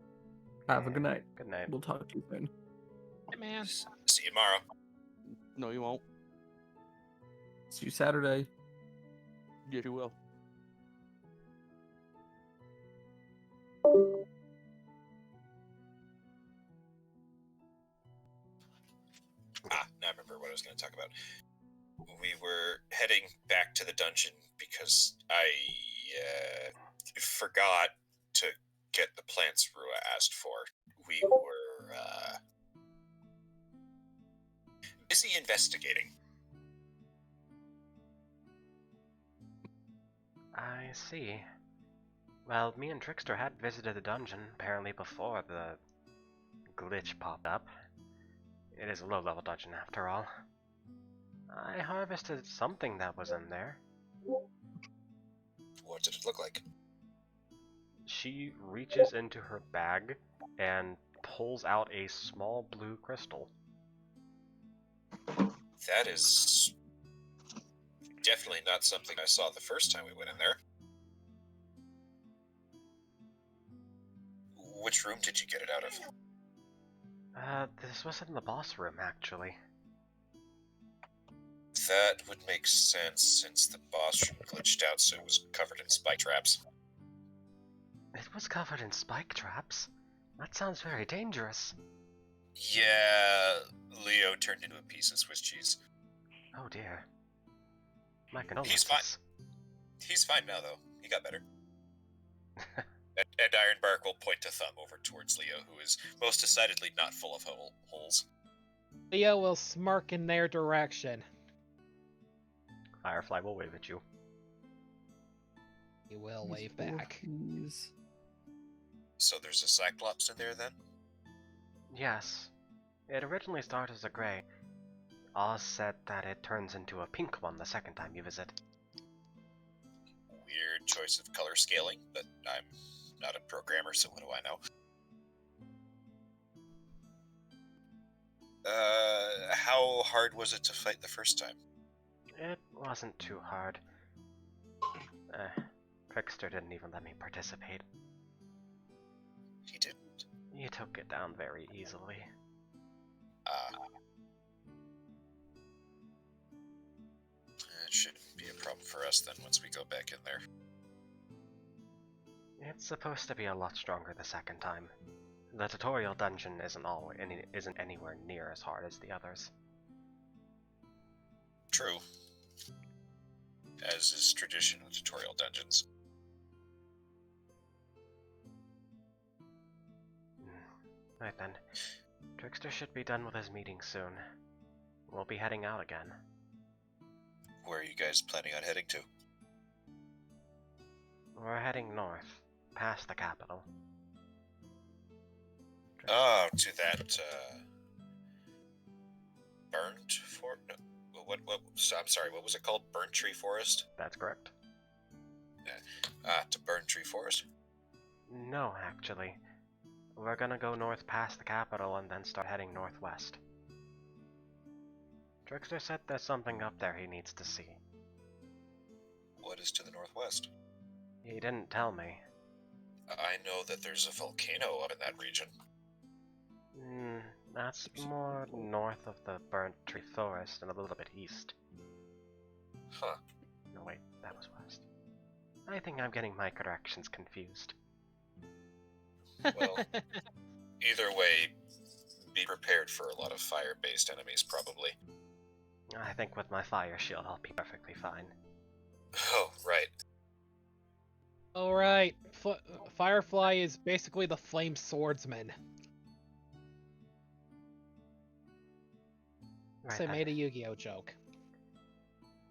Have a good night. Good night. We'll talk to you soon. Hey, man. See you tomorrow. No, you won't. See you Saturday. Yes, you will. Now I remember what I was going to talk about. We were heading back to the dungeon because I forgot to get the plants Rua asked for. We were busy investigating. I see. Well, me and Trickster had visited the dungeon, apparently before the glitch popped up. It is a low-level dungeon after all. I harvested something that was in there. What did it look like? She reaches into her bag and pulls out a small blue crystal. That is definitely not something I saw the first time we went in there. Which room did you get it out of? This was in the boss room, actually. That would make sense since the boss room glitched out, so it was covered in spike traps. It was covered in spike traps? That sounds very dangerous. Yeah, Leo turned into a piece of Swiss cheese. Oh dear. My condolences. He's fine. He's fine now, though. He got better. And Ironbark will point a thumb over towards Leo, who is most decidedly not full of holes. Leo will smirk in their direction. Firefly will wave at you. He will wave back. So there's a Cyclops in there, then? Yes. It originally started as a gray. Oz said that it turns into a pink one the second time you visit. Weird choice of color scaling, but I'm not a programmer, so what do I know? How hard was it to fight the first time? It wasn't too hard. Trickster didn't even let me participate. He didn't? You took it down very easily. It shouldn't be a problem for us then once we go back in there. It's supposed to be a lot stronger the second time. The tutorial dungeon isn't anywhere near as hard as the others. True. As is tradition with tutorial dungeons. Right then. Trickster should be done with his meeting soon. we'll be heading out again. Where are you guys planning on heading to? We're heading north, past the capital. Oh, to that, burnt forest? No, I'm sorry, what was it called? Burnt Tree Forest? That's correct. To Burnt Tree Forest? No, actually. We're gonna go north past the capital and then start heading northwest. Trickster said there's something up there he needs to see. What is to the northwest? He didn't tell me. I know that there's a volcano up in that region. That's more north of the Burnt Tree Forest and a little bit east. Huh. No, wait, that was west. I think I'm getting my directions confused. Well, either way, be prepared for a lot of fire-based enemies, probably. I think with my fire shield I'll be perfectly fine. Oh, right. Alright, Firefly is basically the flame swordsman. Right So I then. made a Yu-Gi-Oh joke.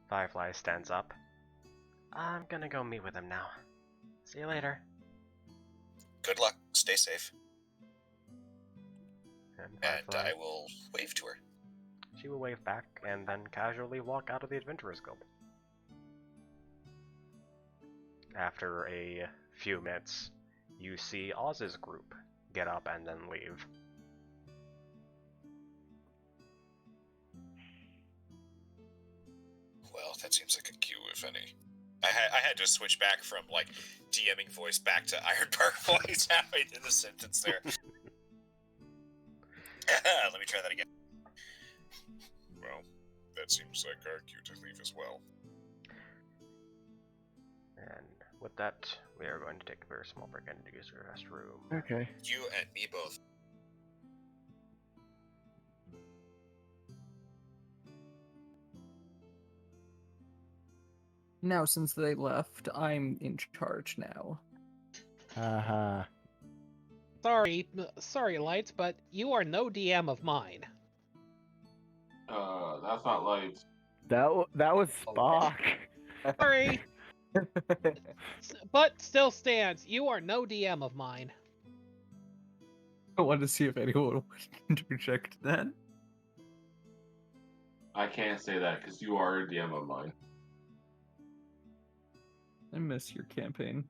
Firefly stands up. I'm gonna go meet with him now. See you later. Good luck. Stay safe. And And Firefly, I will wave to her. she will wave back and then casually walk out of the Adventurers Guild. After a few minutes, you see Oz's group get up and then leave. Well, that seems like a cue, if any. I had to switch back from, like, DMing voice back to Ironbark voice halfway through the sentence there. Let me try that again. Well, that seems like our cue to leave as well. And with that, we are going to take a very small break and use the restroom. Okay. You and me both. Now, since they left, I'm in charge now. Haha. Sorry, Lights, but you are no DM of mine. That's not lights. That was Spock. Sorry, but still stands. You are no DM of mine. I wanted to see if anyone would interject that. I can't say that because you are a DM of mine. I miss your campaign.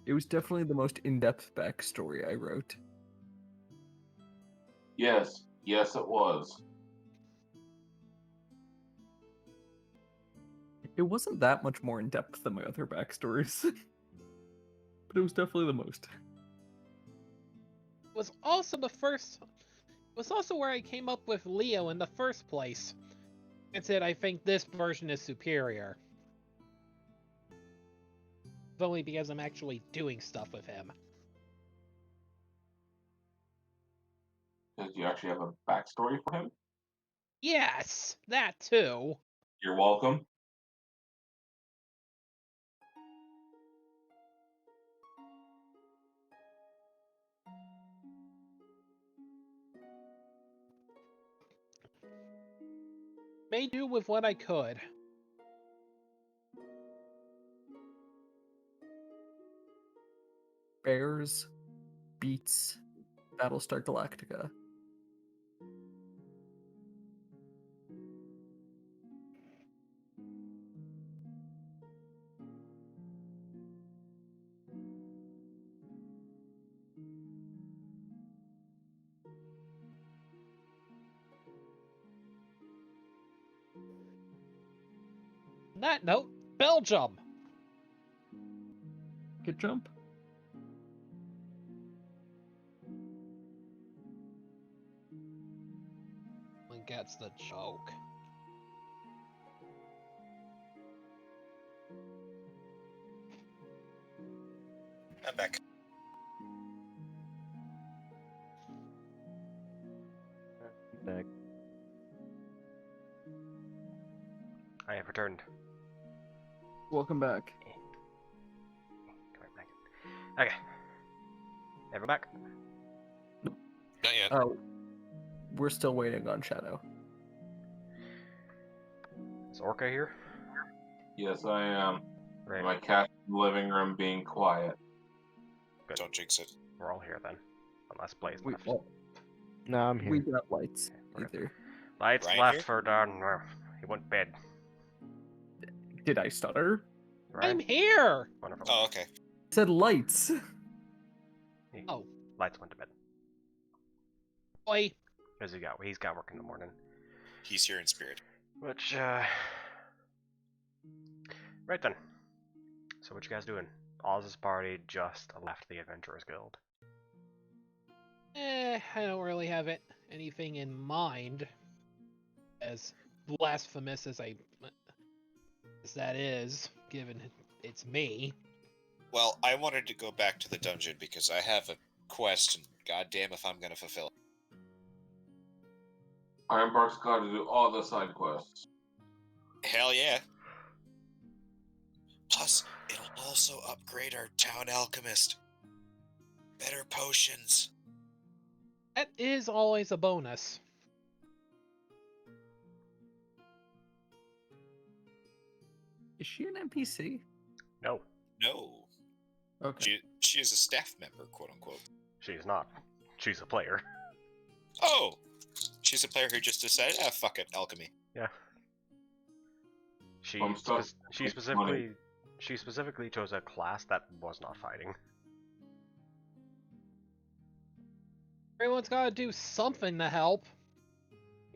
It was definitely the most in-depth backstory I wrote. Yes, it was. It wasn't that much more in-depth than my other backstories. But it was definitely the most. Was also the first. Was also where I came up with Leo in the first place. And said I think this version is superior. Only because I'm actually doing stuff with him. Because you actually have a backstory for him. Yes, that too. You're welcome. Made do with what I could. Bears beats Battlestar Galactica. On that note, Belgium. Good jump. One gets the joke. I'm back. Back. I have returned. Welcome back. Come right back. Okay. Ever back? Not yet. Oh, we're still waiting on Shadow. Is Orca here? Yes, I am. Right. My cat's in the living room being quiet. Good. Don't jinx it. We're all here then. Unless Blaze We, left. well, No, I'm here. we got lights. Okay. Either. Lights Ryan left here? for down. He went to bed. Did I stutter? Right? I'm here! Wonderful. Oh, okay. I said lights. Oh, Lights went to bed. boy. Because he's got work in the morning. He's here in spirit. Which, right then. So what you guys doing? Oz's party just left the Adventurers Guild. I don't really have anything in mind. As blasphemous as that is, given it's me. Well, I wanted to go back to the dungeon because I have a quest, and goddamn if I'm gonna fulfill it. Ironbark's got to do all the side quests. Hell yeah. Plus, it'll also upgrade our town alchemist. Better potions. That is always a bonus. Is she an NPC? No, No. Okay. She is a staff member, quote unquote. she's not. She's a player. Oh! She's a player who just decided, fuck it, alchemy. Yeah. She Some stuff she makes specifically chose a class that was not fighting. Everyone's got to do something to help.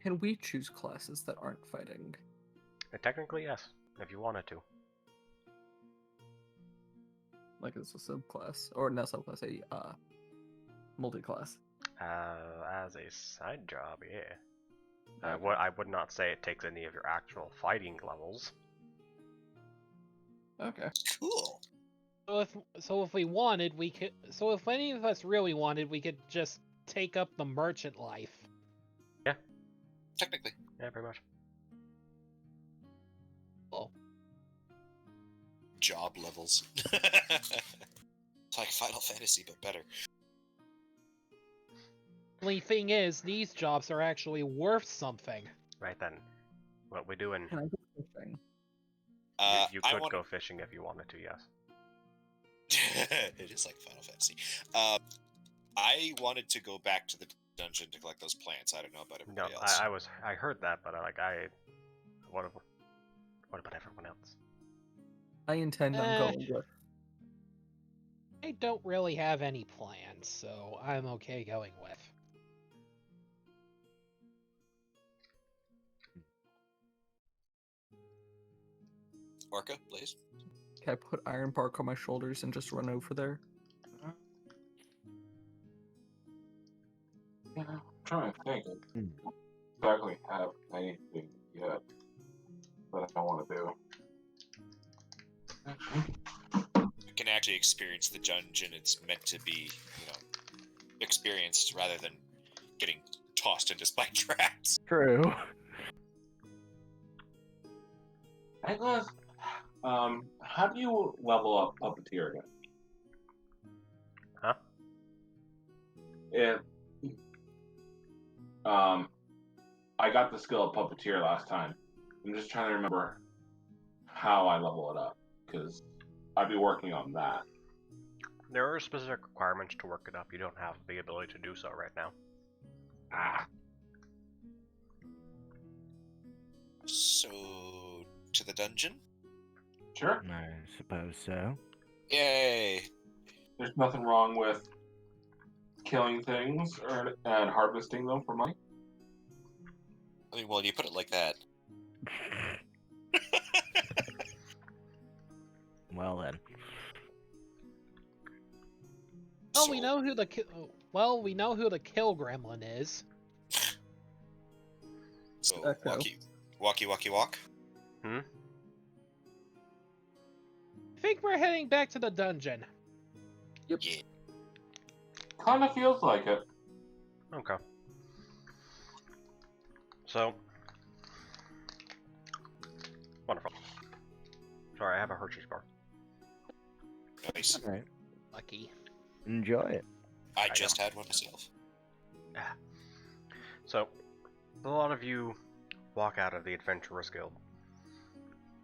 Can we choose classes that aren't fighting? Technically, yes, if you wanted to. Like it's a subclass, or not subclass, a multi-class. As a side job, yeah. Okay. I would not say it takes any of your actual fighting levels. Okay. Cool. So if we wanted, we could. So if any of us really wanted, we could just take up the merchant life. Technically. Yeah, pretty much. Oh, Job levels. It's like Final Fantasy, but better. only thing is, these jobs are actually worth something. Right then, what we doing? Can I go fishing? You I could want go fishing if you wanted to, yes. It is like Final Fantasy. I wanted to go back to the dungeon to collect those plants. I don't know about No, everybody else. I heard that, but what about everyone else? I intend on going with. I don't really have any plans, so I'm okay going with. Orca, please. Can I put Ironbark on my shoulders and just run over there? I'm trying to think. I don't exactly have anything yet that I want to do. You can actually experience the dungeon it's meant to be, experienced rather than getting tossed into spike traps. True. Hey guys, how do you level up Puppeteer again? Huh? If I got the skill of Puppeteer last time. I'm just trying to remember how I level it up, because I'd be working on that. There are specific requirements to work it up. You don't have the ability to do so right now. Ah. So, to the dungeon? Sure. I suppose so. Yay! There's nothing wrong with killing things and harvesting them for money. I mean, well, you put it like that. Well then. Well, So- we know who the kill gremlin is. So, Echo. walk. Hmm? I think we're heading back to the dungeon. Yep. Yeah. Kind of feels like it. Okay. So, wonderful. Sorry, I have a Hershey's bar. Nice. Alright. Lucky. Enjoy it. I just had one myself. Ah. So, a lot of you walk out of the Adventurers Guild.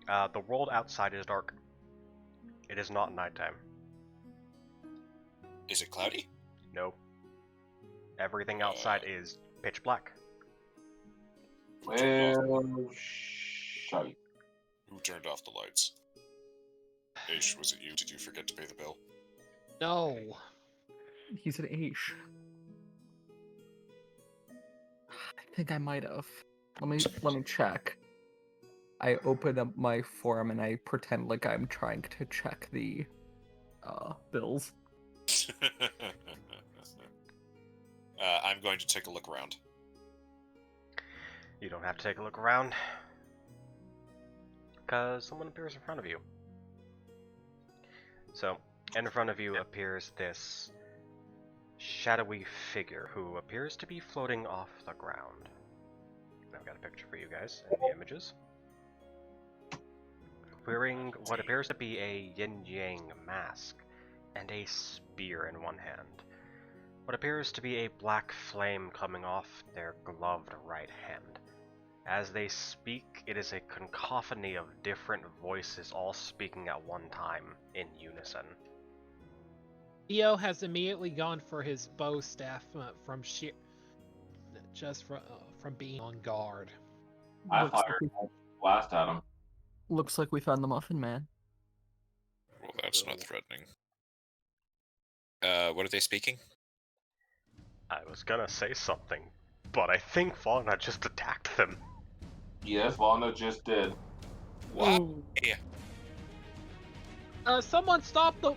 The world outside is dark. It is not nighttime. Is it cloudy? No. Everything outside is pitch black. Well, shite. Who turned off the lights? Aish, was it you? Did you forget to pay the bill? No. He's an Aish. I think I might have. Let me check. I open up my form and I pretend like I'm trying to check the bills. I'm going to take a look around. You don't have to take a look around, because someone appears in front of you. So, in front of you appears this shadowy figure who appears to be floating off the ground. I've got a picture for you guys in the images. Wearing what appears to be a yin-yang mask and a spear in one hand. What appears to be a black flame coming off their gloved right hand. As they speak, it is a cacophony of different voices all speaking at one time in unison. Theo has immediately gone for his bow staff from being on guard. I fired a blast at him. Looks like we found the Muffin Man. Well, that's not threatening. What are they speaking? I was gonna say something, but I think Fauna just attacked them. Yes, Fauna just did. What? Yeah. Someone stop the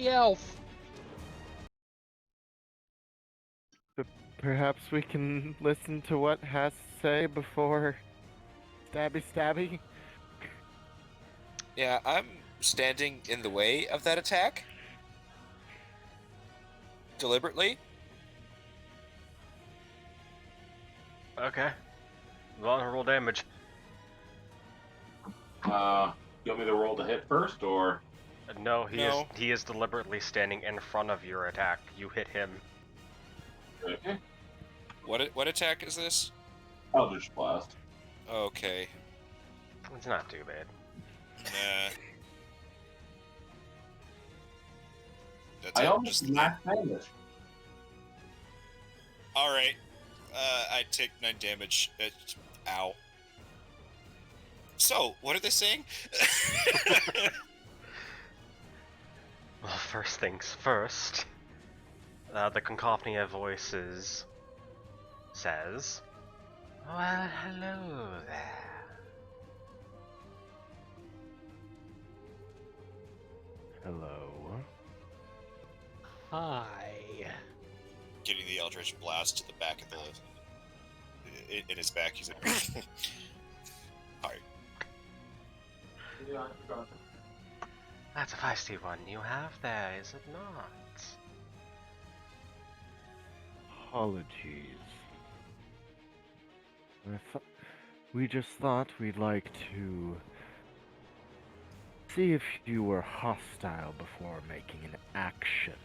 elf. Perhaps we can listen to what has to say before stabby. Yeah, I'm standing in the way of that attack. Deliberately. Okay. Vulnerable damage. You want me to roll to hit first, or? No, he is deliberately standing in front of your attack. You hit him. Okay. What attack is this? Eldritch Blast. Okay. It's not too bad. Nah. I almost max damage. Alright. I take 9 damage. Ow. So, what are they saying? Well, first things first. The cacophony of voices says, "Well, hello there." Hello. Hi. Getting the Eldritch Blast to the back of the... in his back, he's like... Hi. Yeah, I forgot. That's a feisty one you have there, is it not? Apologies. We just thought we'd like to see if you were hostile before making an action.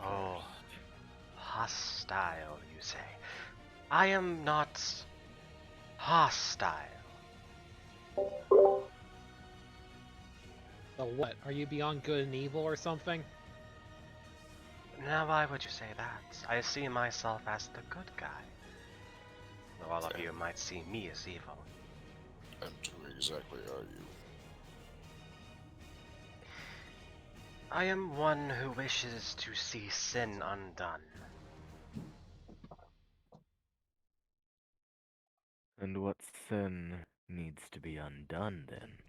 Oh, hostile, you say? I am not hostile. So what? Are you beyond good and evil or something? Now, why would you say that? I see myself as the good guy. Though all of you might see me as evil. And who exactly are you? I am one who wishes to see sin undone. And what sin needs to be undone, then?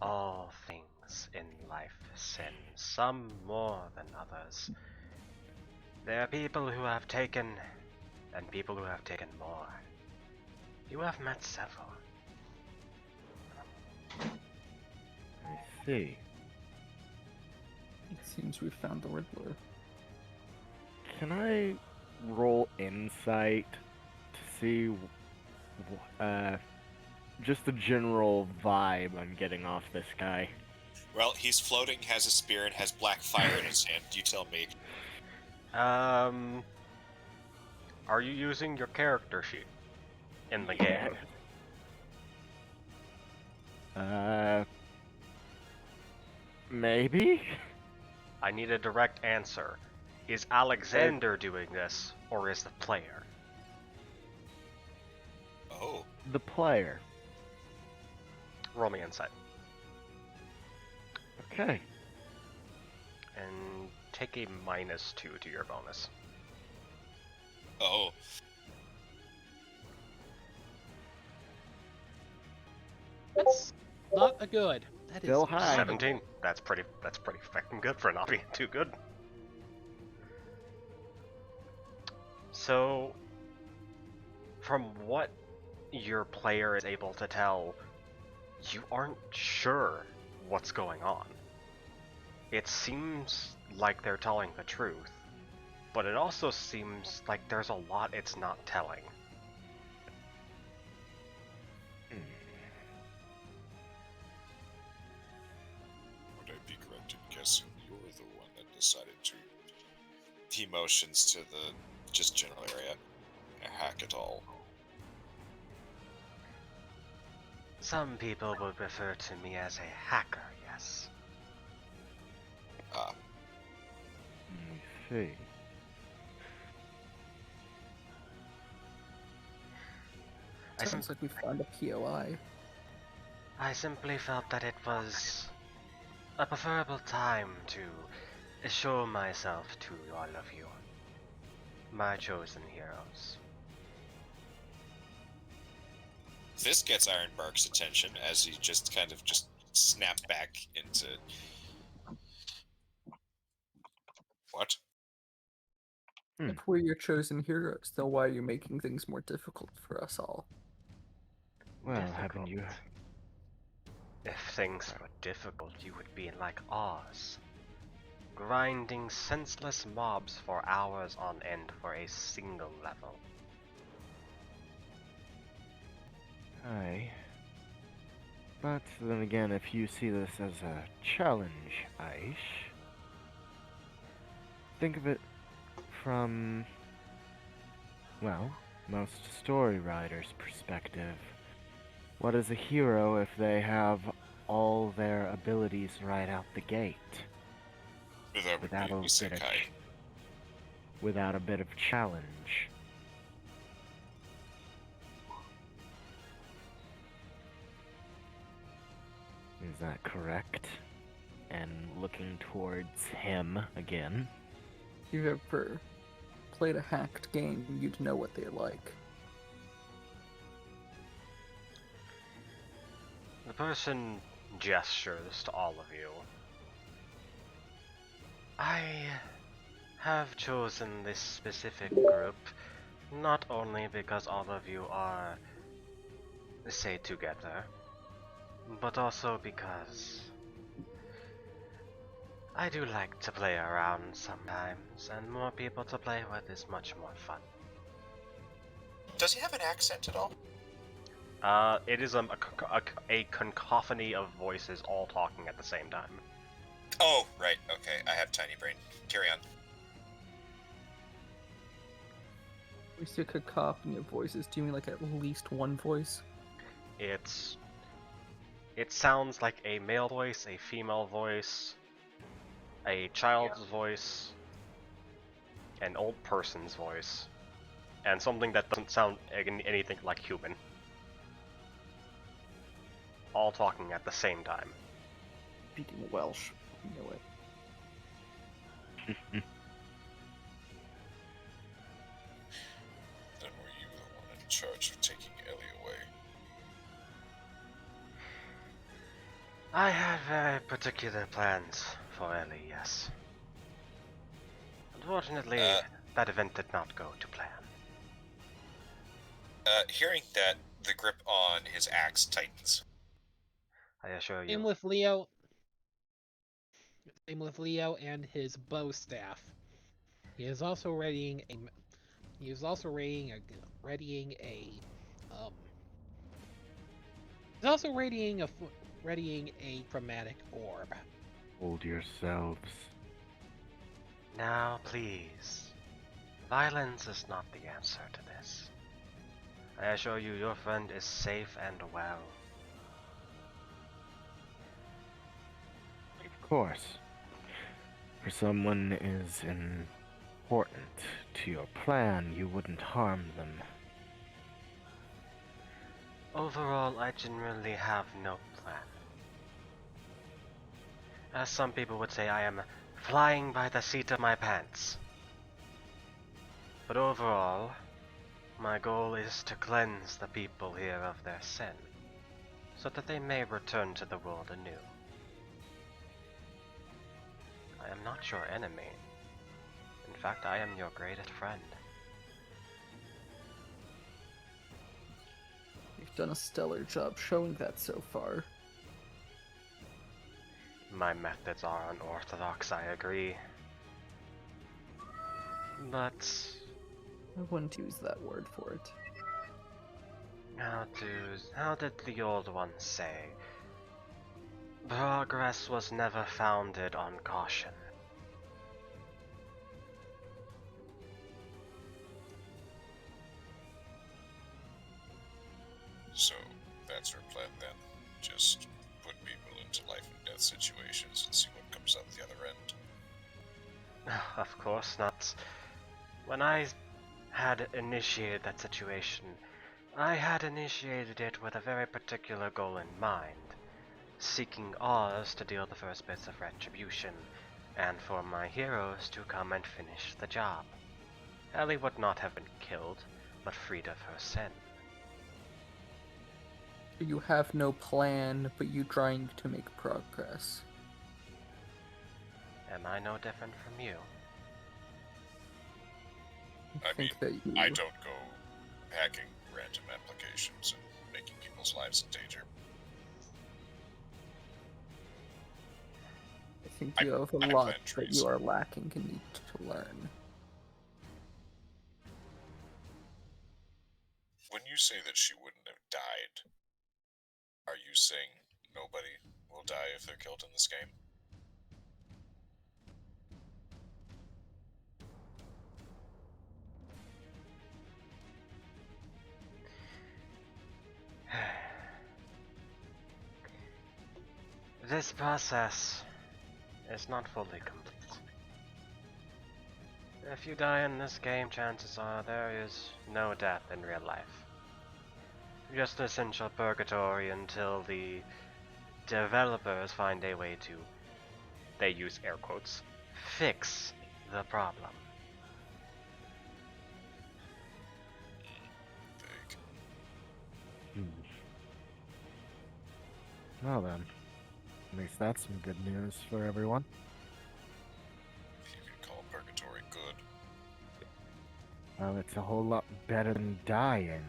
All things in life sin, some more than others. There are people who have taken, and people who have taken more. You have met several. I see. It seems we've found the Riddler. Can I roll insight to see just the general vibe I'm getting off this guy. Well, he's floating, has a spear, and has black fire in his hand. You tell me. Are you using your character sheet in the Yeah. game? Maybe? I need a direct answer. Is Alexander doing this, or is the player? Oh. The player. Roll me insight. Okay. And take a -2 to your bonus. Oh. That's not a good. That is Still high. 17. That's pretty fucking good for not being too good. So, from what your player is able to tell, you aren't sure what's going on. It seems like they're telling the truth, but it also seems like there's a lot it's not telling. Would I be correct in guessing you're the one that decided to... He motions to the just general area. Hack it all. Some people would refer to me as a hacker, yes. Ah. I see. Sounds like we found a POI. I simply felt that it was a preferable time to show myself to all of you, my chosen heroes. This gets Ironbark's attention as he just kind of just snaps back into... What? If we're your chosen heroes, then why are you making things more difficult for us all? Well, Difficult. haven't you? If things were difficult, you would be like Oz, grinding senseless mobs for hours on end for a single level. Aye. But then again, if you see this as a challenge, Aish, think of it from, well, most story writers' perspective. What is a hero if they have all their abilities right out the gate? That would Without be a bit of isekai. without a bit of challenge. Is that correct? And looking towards him again. If you've ever played a hacked game, you'd know what they're like. The person gestures to all of you. I have chosen this specific group not only because all of you are, say, together, but also because I do like to play around sometimes, and more people to play with is much more fun. Does he have an accent at all? It is a cacophony of voices all talking at the same time. Oh, right. Okay, I have tiny brain. Carry on. We see a cacophony of voices. Do you mean like at least one voice? It sounds like a male voice, a female voice, a child's voice, an old person's voice, and something that doesn't sound anything like human. All talking at the same time. Speaking Welsh. You know it. Then were you the one in charge of taking Ellie away? I had very particular plans for Ellie, yes. Unfortunately, that event did not go to plan. Hearing that, the grip on his axe tightens. I assure you. Same with Leo. Same with Leo and his bow staff. He is also readying a. He is also readying a. He's also readying a chromatic orb. Hold yourselves. Now, please. Violence is not the answer to this. I assure you, your friend is safe and well. Of course. For someone as important to your plan, you wouldn't harm them. Overall, I genuinely have no plan. As some people would say, I am flying by the seat of my pants. But overall, my goal is to cleanse the people here of their sin, so that they may return to the world anew. I am not your enemy. In fact, I am your greatest friend. You've done a stellar job showing that so far. My methods are unorthodox, I agree. But I wouldn't use that word for it. how did the old one say? Progress was never founded on caution. So, that's our plan then. Just put people into life and death situations and see what comes out the other end. Of course not. When I had initiated that situation, I had initiated it with a very particular goal in mind. Seeking Oz to deal the first bits of retribution, and for my heroes to come and finish the job. Ellie would not have been killed, but freed of her sin. You have no plan, but you trying to make progress. Am I no different from you? I mean, think that you... I don't go hacking random applications and making people's lives in danger. I think you have a I lot plant that trees. you are lacking and need to learn. When you say that she wouldn't have died, are you saying nobody will die if they're killed in this game? This process is not fully complete. If you die in this game, chances are there is no death in real life. Just essential purgatory until the developers find a way to, they use air quotes, fix the problem. Vague. Well then, at least that's some good news for everyone. If you could call purgatory good. Well, it's a whole lot better than dying.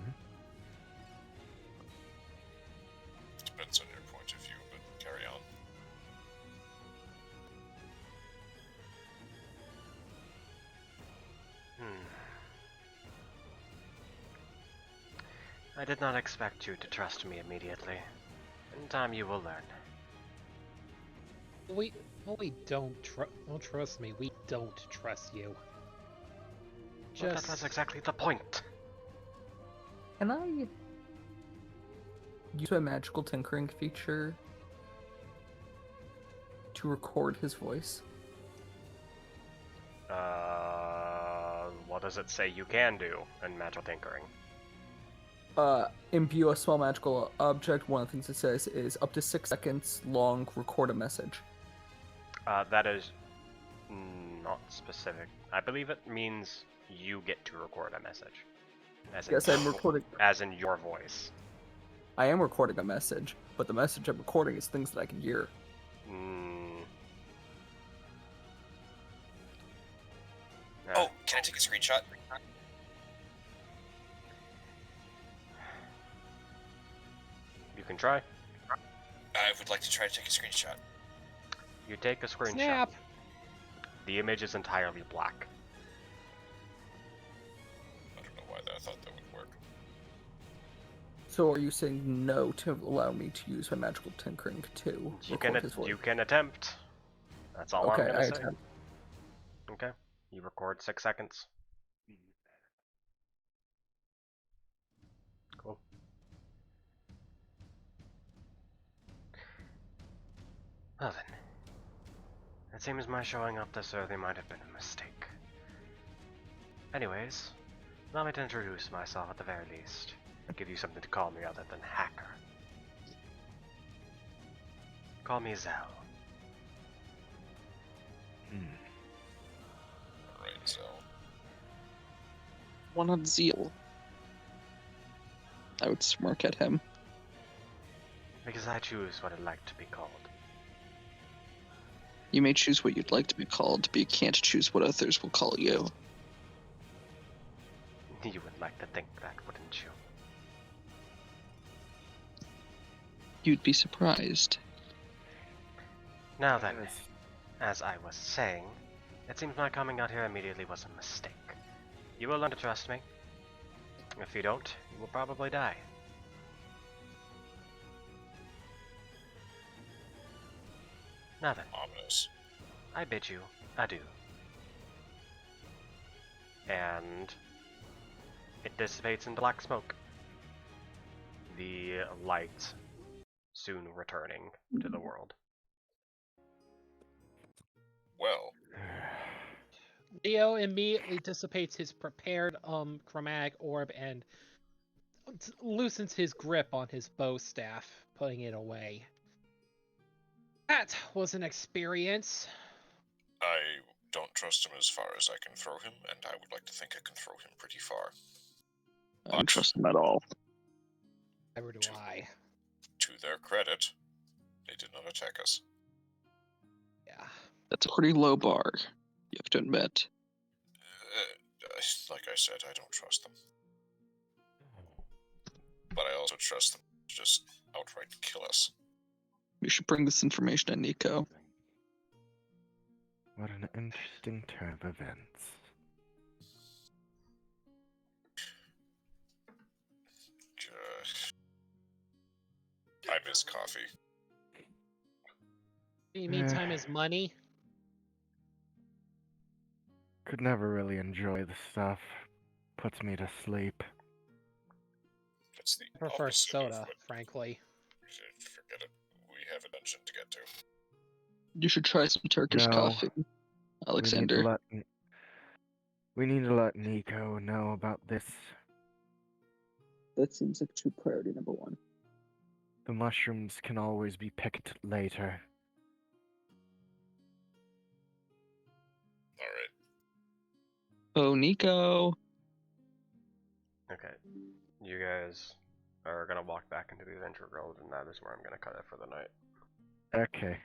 Depends on your point of view, but carry on. I did not expect you to trust me immediately. In time you will learn. We don't trust me. We don't trust you. Well, that was exactly the point. Can I use my magical tinkering feature to record his voice? What does it say you can do in magical tinkering? Imbue a small magical object. One of the things it says is up to 6 seconds long, record a message. That is not specific. I believe it means you get to record a message. As in Yes, I'm recording. As in your voice. I am recording a message, but the message I'm recording is things that I can hear. Oh, can I take a screenshot? You can try. I would like to try to take a screenshot. You take a screenshot. Snap. The image is entirely black. I don't know why I thought that would work. So are you saying no to allow me to use my magical tinkering to record his voice? You can attempt. That's all Okay, I'm gonna I say. attempt. Okay. You record 6 seconds. Cool. Well then. It seems my showing up this early might have been a mistake. Anyways, allow me to introduce myself at the very least. Give you something to call me other than hacker. Call me Zell. Alright, so. One on Zeal. I would smirk at him. Because I choose what I'd like to be called. You may choose what you'd like to be called, but you can't choose what others will call you. You would like to think that, wouldn't you? You'd be surprised. Now then, as I was saying, it seems my coming out here immediately was a mistake. You will learn to trust me. If you don't, you will probably die. Now then, Ominous. I bid you adieu. And it dissipates into black smoke. The light soon returning to the world. Well, Leo immediately dissipates his prepared chromatic orb and loosens his grip on his bow staff, putting it away. That was an experience. I don't trust him as far as I can throw him, and I would like to think I can throw him pretty far. I don't trust him at all. Never do I. To their credit, they did not attack us. Yeah. That's a pretty low bar, you have to admit. Like I said, I don't trust them. But I also trust them to just outright kill us. You should bring this information to Nico. What an interesting turn of events. I miss coffee. You mean time is money? Could never really enjoy the stuff. Puts me to sleep. That's the I prefer opposite soda, of what... frankly. Forget it. We have a dungeon to get to. You should try some Turkish No. coffee, Alexander. We need to let Nico know about this. That seems like true priority number one. The mushrooms can always be picked later. Alright. Oh, Nico. Okay. You guys are gonna walk back into the adventure world, and that is where I'm gonna cut it for the night. Okay.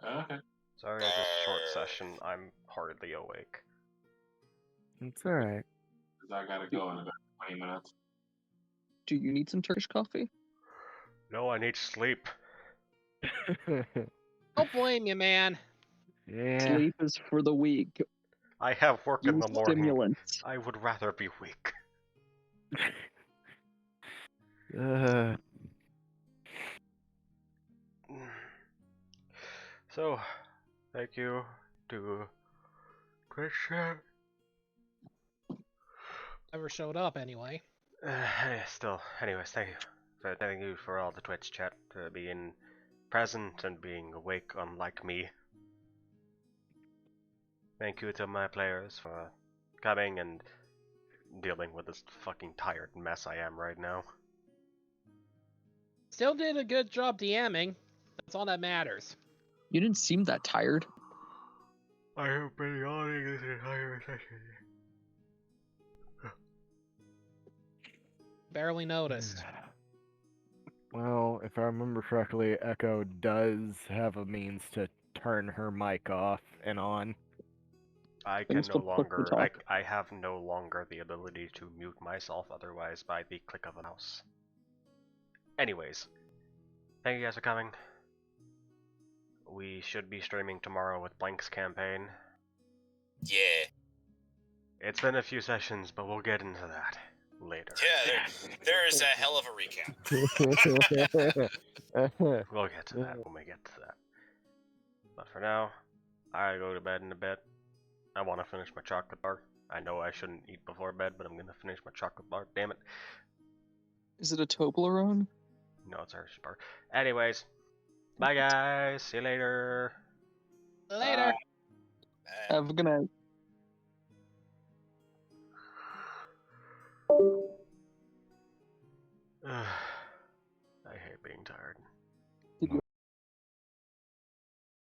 Okay. Sorry it's a short session, I'm hardly awake. It's alright. I gotta go in about 20 minutes. Do you need some Turkish coffee? No, I need sleep. Don't blame you, man. Yeah. Sleep is for the weak. I have work in Use the morning. stimulants. I would rather be weak. So, thank you to Christian. Never showed up anyway. Still, anyways, thank you for all the Twitch chat, being present and being awake, unlike me. Thank you to my players for coming and dealing with this fucking tired mess I am right now. Still did a good job DMing. That's all that matters. You didn't seem that tired. I have been yawning this entire session. Barely noticed. Well, if I remember correctly, Echo does have a means to turn her mic off and on. I can no longer. I have no longer the ability to mute myself otherwise by the click of a mouse. Anyways, thank you guys for coming. We should be streaming tomorrow with Blank's campaign. Yeah. It's been a few sessions, but we'll get into that. later. Yeah, there is a hell of a recap. We'll get to that when we get to that. But for now, I go to bed in a bit. I want to finish my chocolate bar. I know I shouldn't eat before bed, but I'm going to finish my chocolate bar. Damn it. Is it a Toblerone? No, it's a Hershey's bar. Anyways, bye guys. See you later. Later. Have a good night.